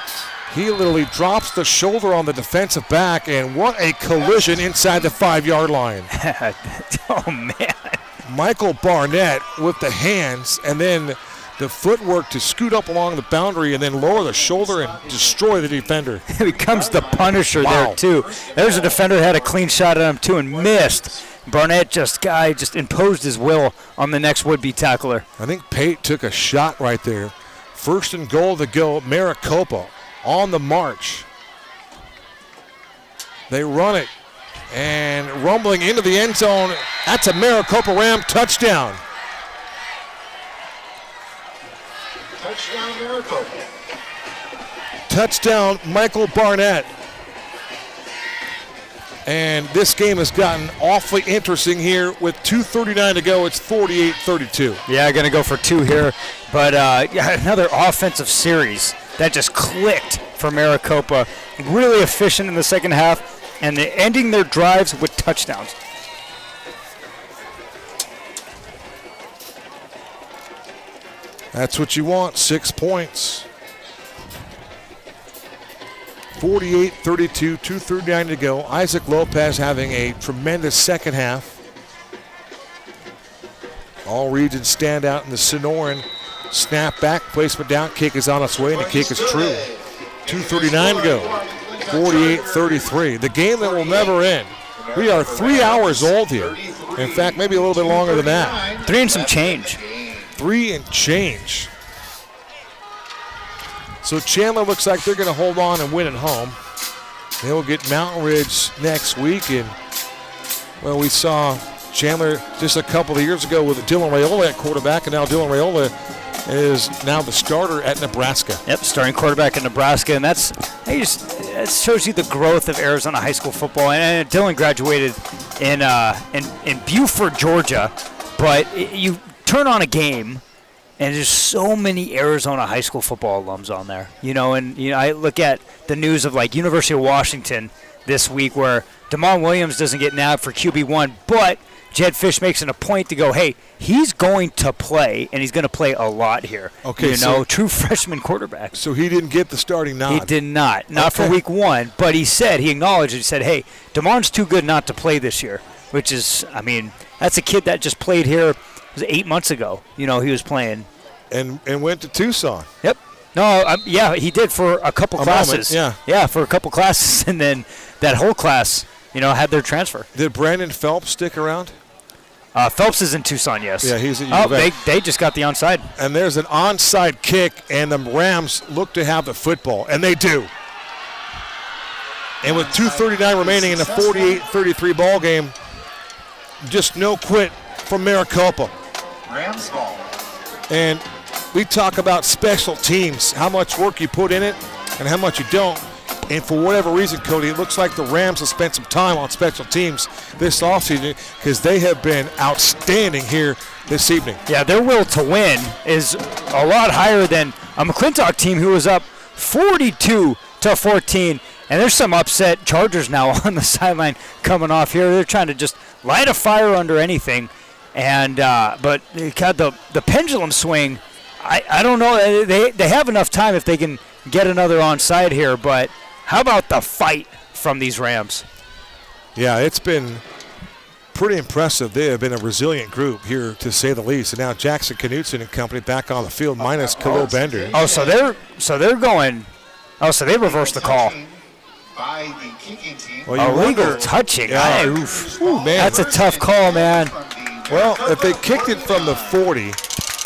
Speaker 1: he literally drops the shoulder on the defensive back, and what a collision inside the 5-yard line.
Speaker 2: Oh, man.
Speaker 1: Michael Barnett with the hands, and then the footwork to scoot up along the boundary and then lower the shoulder and destroy the defender.
Speaker 2: He becomes the Punisher there, too. There's a defender that had a clean shot at him, too, and missed. Barnett just imposed his will on the next would-be tackler.
Speaker 1: I think Pate took a shot right there. 1st and goal to go. Maricopa on the march. They run it, and rumbling into the end zone. That's a Maricopa Ram touchdown.
Speaker 3: Touchdown, Maricopa.
Speaker 1: Touchdown, Michael Barnett. And this game has gotten awfully interesting here with 2:39 to go. It's 48-32.
Speaker 2: Yeah, going to go for 2 here. But another offensive series that just clicked for Maricopa. Really efficient in the second half, and they're ending their drives with touchdowns.
Speaker 1: That's what you want, 6 points. 48-32, 2:39 to go. Isaac Lopez having a tremendous second half. All regions stand out in the Sonoran. Snap back, placement down, kick is on its way, and the kick is true. 2:39 to go, 48-33. The game that will never end. We are 3 hours old here. In fact, maybe a little bit longer than that.
Speaker 2: 3 and some change.
Speaker 1: 3 and change. So Chandler looks like they're going to hold on and win at home. They will get Mountain Ridge next week. And, well, we saw Chandler just a couple of years ago with Dylan Raiola at quarterback, and now Dylan Raiola is now the starter at Nebraska.
Speaker 2: Yep, starting quarterback at Nebraska, and that shows you the growth of Arizona high school football. And Dylan graduated in Beaufort, Georgia, but you turn on a game, and there's so many Arizona high school football alums on there, And I look at the news of like University of Washington this week, where Damon Williams doesn't get nabbed for QB1, but Jed Fish makes it a point to go, hey, he's going to play, and he's going to play a lot here.
Speaker 1: Okay,
Speaker 2: true freshman quarterback.
Speaker 1: So he didn't get the starting nod.
Speaker 2: He did not for week 1, but he acknowledged it. He said, hey, Damon's too good not to play this year, which is, that's a kid that just played here. It was 8 months ago, he was playing.
Speaker 1: And went to Tucson.
Speaker 2: Yep. No, he did for a couple classes.
Speaker 1: Yeah,
Speaker 2: for a couple classes, and then that whole class, had their transfer.
Speaker 1: Did Brandon Phelps stick around?
Speaker 2: Phelps is in Tucson, yes.
Speaker 1: Yeah, he's at U of A.
Speaker 2: They just got the onside.
Speaker 1: And there's an onside kick, and the Rams look to have the football, and they do. And with 2:39 remaining in the 48-33 ball game, just no quit from Maricopa.
Speaker 3: Rams ball.
Speaker 1: And we talk about special teams, how much work you put in it and how much you don't. And for whatever reason, Cody, it looks like the Rams have spent some time on special teams this offseason because they have been outstanding here this evening.
Speaker 2: Yeah, their will to win is a lot higher than a McClintock team who was up 42-14. And there's some upset Chargers now on the sideline coming off here. They're trying to just light a fire under anything. And but God, the pendulum swing, I don't know. They have enough time if they can get another onside here. But how about the fight from these Rams?
Speaker 1: Yeah, it's been pretty impressive. They have been a resilient group here, to say the least. And now Jackson Knutson and company back on the field, minus Khalil Bender.
Speaker 2: Oh, so they're going. Oh, so they reversed the call.
Speaker 3: By the kicking team.
Speaker 1: Well,
Speaker 2: illegal touching.
Speaker 1: Yeah.
Speaker 2: Ooh, man. That's a tough call, man.
Speaker 1: Well, if they kicked it from the 40,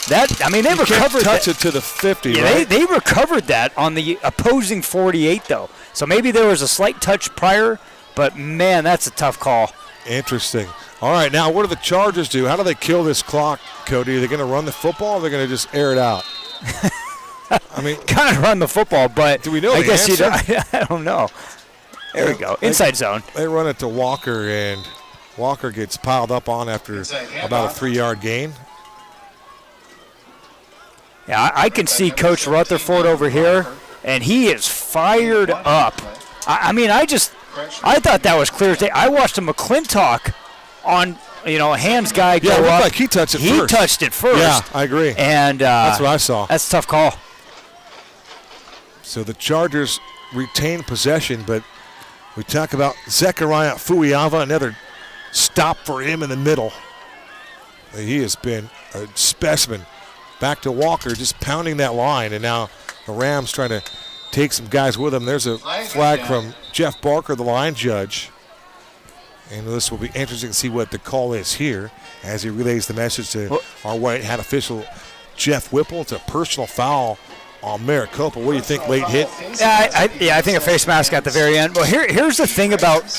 Speaker 2: they recovered.
Speaker 1: Touch it to the 50.
Speaker 2: Yeah,
Speaker 1: right?
Speaker 2: they recovered that on the opposing 48, though. So maybe there was a slight touch prior, but man, that's a tough call.
Speaker 1: Interesting. All right, now what do the Chargers do? How do they kill this clock, Cody? Are they going to run the football, or are they going to just air it out?
Speaker 2: Kind of run the football, but
Speaker 1: do we know?
Speaker 2: I
Speaker 1: the
Speaker 2: guess
Speaker 1: answer?
Speaker 2: I don't know. There we go. Inside zone.
Speaker 1: They run it to Walker, and Walker gets piled up on after about a 3-yard gain.
Speaker 2: Yeah, I can see Coach Rutherford over here, and he is fired up. I thought that was clear as day. I watched a McClintock on hands guy go
Speaker 1: it looked
Speaker 2: up.
Speaker 1: like he touched it first.
Speaker 2: He touched it first.
Speaker 1: Yeah, I agree.
Speaker 2: And
Speaker 1: that's what I saw.
Speaker 2: That's a tough call.
Speaker 1: So the Chargers retain possession, but we talk about Zechariah Fuiava, another stop for him in the middle. He has been a specimen. Back to Walker, just pounding that line, and now the Rams trying to take some guys with them. There's a flag from Jeff Barker, the line judge. And this will be interesting to see what the call is here as he relays the message to our white hat official, Jeff Whipple. It's a personal foul on Maricopa. What do you think, late hit?
Speaker 2: I think a face mask at the very end. Well, here's the thing about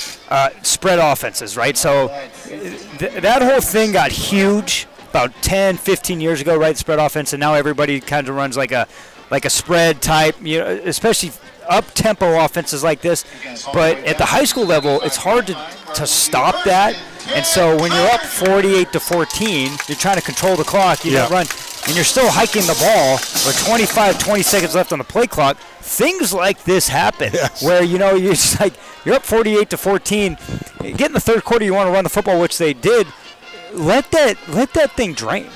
Speaker 2: spread offenses, right? So that whole thing got huge about 10, 15 years ago, right? Spread offense, and now everybody kind of runs like a spread type, especially up-tempo offenses like this. But at the high school level, it's hard to stop that. And so when you're up 48-14, you're trying to control the clock. You don't run, and you're still hiking the ball with 25, 20 seconds left on the play clock. Things like this happen where, you're just like, you're up 48-14. Get in the third quarter, you want to run the football, which they did. Let that thing drain,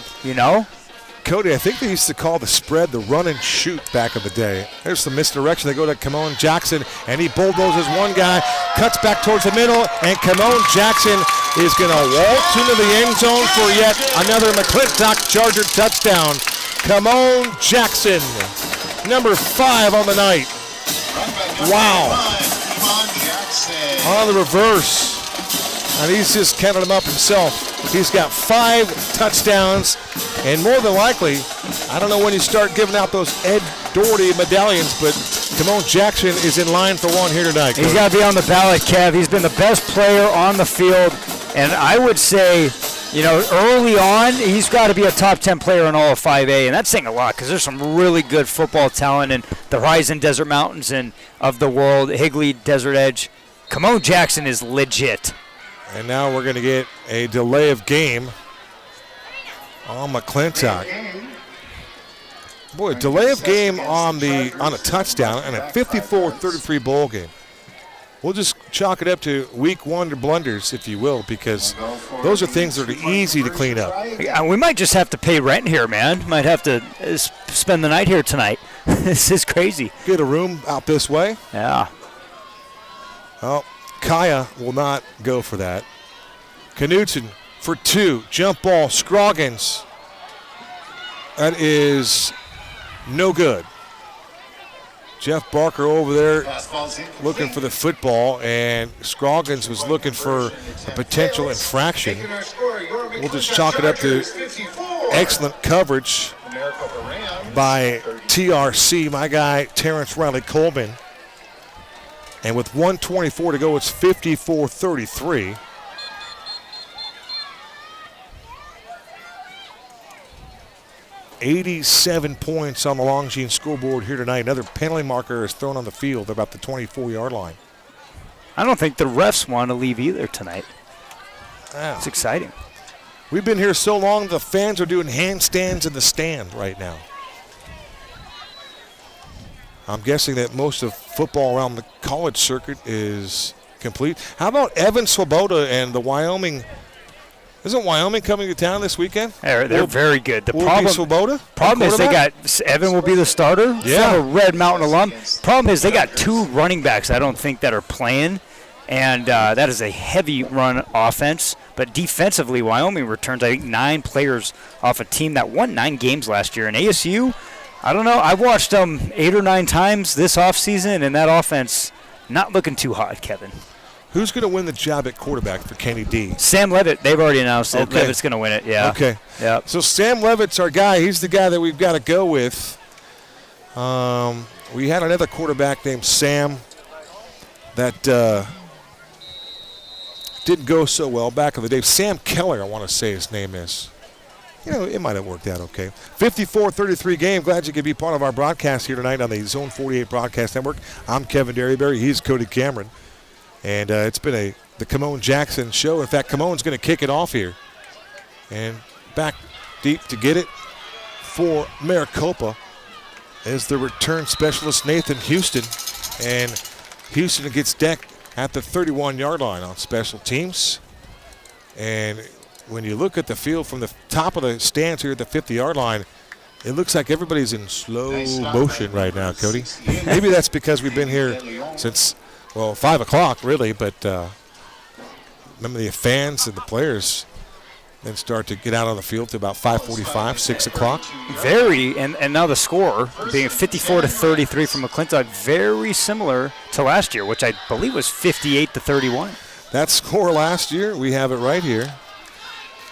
Speaker 1: Cody, I think they used to call the spread the run and shoot back in the day. There's some misdirection. They go to Camone Jackson, and he bulldozes one guy, cuts back towards the middle, and Camone Jackson is going to waltz into the end zone for yet another McClintock Charger touchdown. Camone Jackson, number 5 on the night. Wow. On the reverse. And he's just counted them up himself. He's got 5 touchdowns, and more than likely, I don't know when you start giving out those Ed Doherty medallions, but Camone Jackson is in line for one here tonight.
Speaker 2: He's got to be on the ballot, Kev. He's been the best player on the field, and I would say, early on, he's got to be a top 10 player in all of 5A, and that's saying a lot because there's some really good football talent in the Horizon Desert Mountains and of the world, Higley, Desert Edge. Camone Jackson is legit.
Speaker 1: And now we're going to get a delay of game on McClintock. Boy, delay of game on a touchdown and a 54-33 bowl game. We'll just chalk it up to week wonder blunders, if you will, because those are things that are easy to clean up.
Speaker 2: We might just have to pay rent here, man. Might have to spend the night here tonight. This is crazy.
Speaker 1: Get a room out this way.
Speaker 2: Yeah.
Speaker 1: Well, Kaya will not go for that. Knudsen for 2. Jump ball. Scroggins. That is no good. Jeff Barker over there looking for the football, and Scroggins was looking for a potential infraction. We'll just chalk it up to excellent coverage by TRC, my guy Terrence Riley Coleman. And with 1:24 to go, it's 54-33. $87 points on the Longines scoreboard here tonight. Another penalty marker is thrown on the field about the 24-yard line.
Speaker 2: I don't think the refs want to leave either tonight.
Speaker 1: Wow.
Speaker 2: It's exciting.
Speaker 1: We've been here so long, the fans are doing handstands in the stand right now. I'm guessing that most of football around the college circuit is complete. How about Evan Swoboda and the Wyoming? Isn't Wyoming coming to town this weekend?
Speaker 2: They're very good. The
Speaker 1: problem
Speaker 2: is they got Evan will be the starter.
Speaker 1: Yeah.
Speaker 2: Former Red Mountain alum. Problem is they got 2 running backs I don't think that are playing, and that is a heavy run offense. But defensively, Wyoming returns, I think, 9 players off a team that won 9 games last year. And ASU, I don't know. I've watched them 8 or 9 times this offseason, and that offense not looking too hot, Kevin.
Speaker 1: Who's going to win the job at quarterback for Kenny D?
Speaker 2: Sam Levitt. They've already announced that Levitt's going to win it. Yeah.
Speaker 1: Okay.
Speaker 2: Yeah.
Speaker 1: So Sam Levitt's our guy. He's the guy that we've got to go with. We had another quarterback named Sam that didn't go so well back in the day. Sam Keller, I want to say his name is. It might have worked out okay. 54-33 game. Glad you could be part of our broadcast here tonight on the Zone 48 Broadcast Network. I'm Kevin Derryberry. He's Cody Cameron. And it's been the Camone Jackson show. In fact, Camone's going to kick it off here. And back deep to get it for Maricopa is the return specialist, Nathan Houston. And Houston gets decked at the 31-yard line on special teams. And when you look at the field from the top of the stands here at the 50-yard line, it looks like everybody's in slow motion right now, Cody. Maybe that's because we've been here since, 5 o'clock, really. But remember, the fans and the players then start to get out on the field to about 5:45, 6 o'clock.
Speaker 2: And now the score being 54-33 from McClintock, very similar to last year, which I believe was 58-31.
Speaker 1: That score last year, we have it right here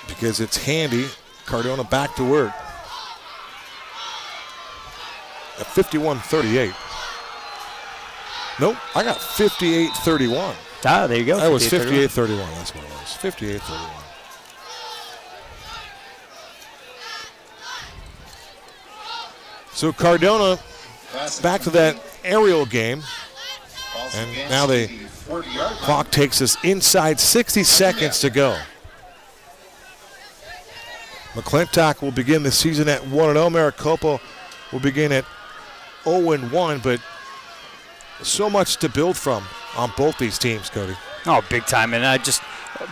Speaker 1: because it's handy. Cardona back to work at 51-38. Nope, I got 58-31.
Speaker 2: Ah, there you go.
Speaker 1: That was 58-31. That's what it was. 58-31. So Cardona back to that aerial game. And now the clock takes us inside 60 seconds to go. McClintock will begin the season at 1-0. Maricopa will begin at 0-1, but so much to build from on both these teams, Cody.
Speaker 2: Oh, big time. And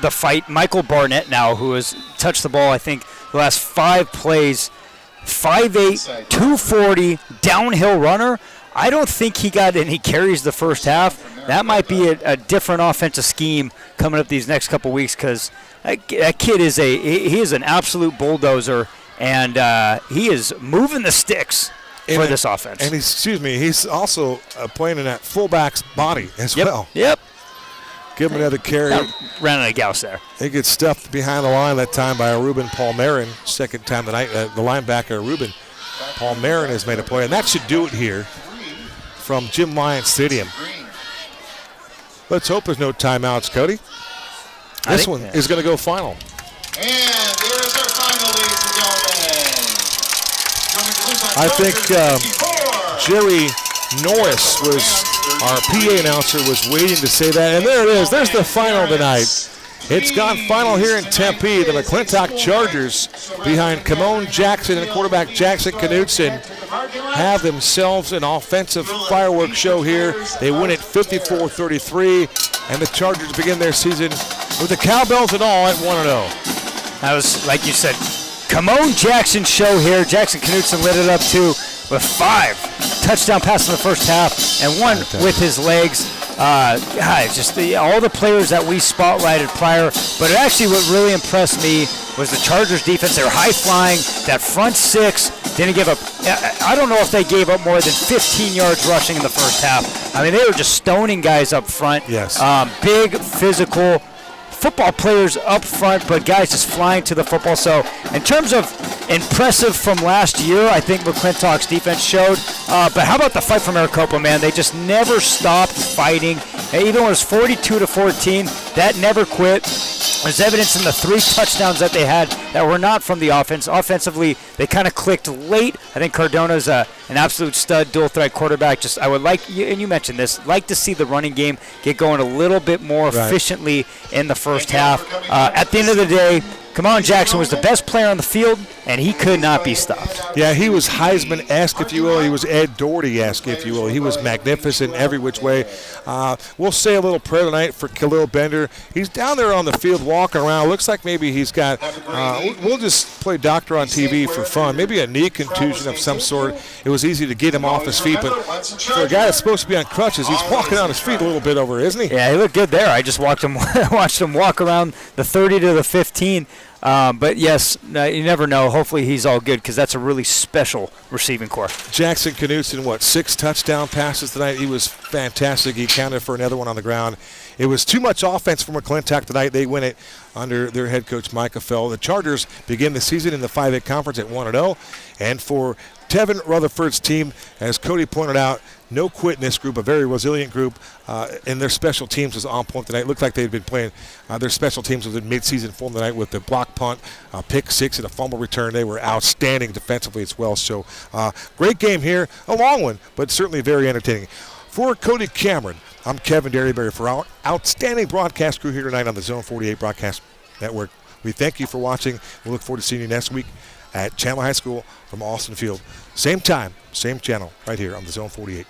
Speaker 2: the fight, Michael Barnett now, who has touched the ball, I think, the last 5 plays, 5'8", 240, downhill runner. I don't think he got any carries the first half. That might be a different offensive scheme coming up these next couple weeks because that kid he is an absolute bulldozer, and he is moving the sticks for this offense.
Speaker 1: And he's also playing in that fullback's body as well.
Speaker 2: Yep.
Speaker 1: Give him another carry.
Speaker 2: Ran out of gauss there.
Speaker 1: He gets stuffed behind the line that time by Ruben Palmerin. Second time tonight, the linebacker Ruben Palmerin has made a play, and that should do it here from Jim Lyons Stadium. Let's hope there's no timeouts, Cody. This one is going to go final.
Speaker 3: And there is our final, ladies and gentlemen.
Speaker 1: I think Jerry Norris was our PA announcer was waiting to say that, and there it is. There's the final tonight. It's gone final here in Tempe. The McClintock Chargers, behind Camone Jackson and quarterback Jackson Knudsen, have themselves an offensive fireworks show here. They win it 54-33, and the Chargers begin their season with the cowbells and all at 1-0.
Speaker 2: That was, like you said, Camone Jackson show here. Jackson Knudsen lit it up too with 5 touchdown passes in the first half and 1 with his legs. Just all the players that we spotlighted prior, but actually what really impressed me was the Chargers defense. They were high flying. That front 6 didn't give up. I don't know if they gave up more than 15 yards rushing in the first half. I mean, they were just stoning guys up front.
Speaker 1: Yes.
Speaker 2: Big, physical football players up front, but guys just flying to the football. So in terms of impressive from last year, I think McClintock's defense showed. But how about the fight for Maricopa, man? They just never stopped fighting. Even when it was 42-14, that never quit. There's evidence in the 3 touchdowns that they had that were not from the offense. Offensively, they kind of clicked late. I think Cardona's an absolute stud, dual-threat quarterback. I would like, and you mentioned this, like to see the running game get going a little bit more efficiently in the first half. At the end of the day, Camone Jackson was the best player on the field, and he could not be stopped.
Speaker 1: Yeah, he was Heisman-esque, if you will. He was Ed Doherty-esque, if you will. He was magnificent every which way. We'll say a little prayer tonight for Khalil Bender. He's down there on the field walking around. Looks like maybe he's got, we'll just play doctor on TV for fun. Maybe a knee contusion of some sort. It was easy to get him off his feet, but for a guy that's supposed to be on crutches, he's walking on his feet a little bit over, isn't he?
Speaker 2: Yeah, he looked good there. I just watched him walk around the 30 to the 15. But yes, you never know. Hopefully he's all good because that's a really special receiving corps.
Speaker 1: Jackson Knudsen, 6 touchdown passes tonight. He was fantastic. He counted for another one on the ground. It was too much offense for McClintock tonight. They win it under their head coach, Micah Fell. The Chargers begin the season in the 5A conference at 1-0. And for Tevin Rutherford's team, as Cody pointed out, no quit in this group, a very resilient group, and their special teams was on point tonight. It looked like they'd been playing their special teams was in mid-season form tonight with the block punt, pick 6, and a fumble return. They were outstanding defensively as well. So great game here, a long one, but certainly very entertaining. For Cody Cameron, I'm Kevin Derryberry for our outstanding broadcast crew here tonight on the Zone 48 Broadcast Network. We thank you for watching. We look forward to seeing you next week at Chandler High School from Austin Field. Same time, same channel, right here on the Zone 48.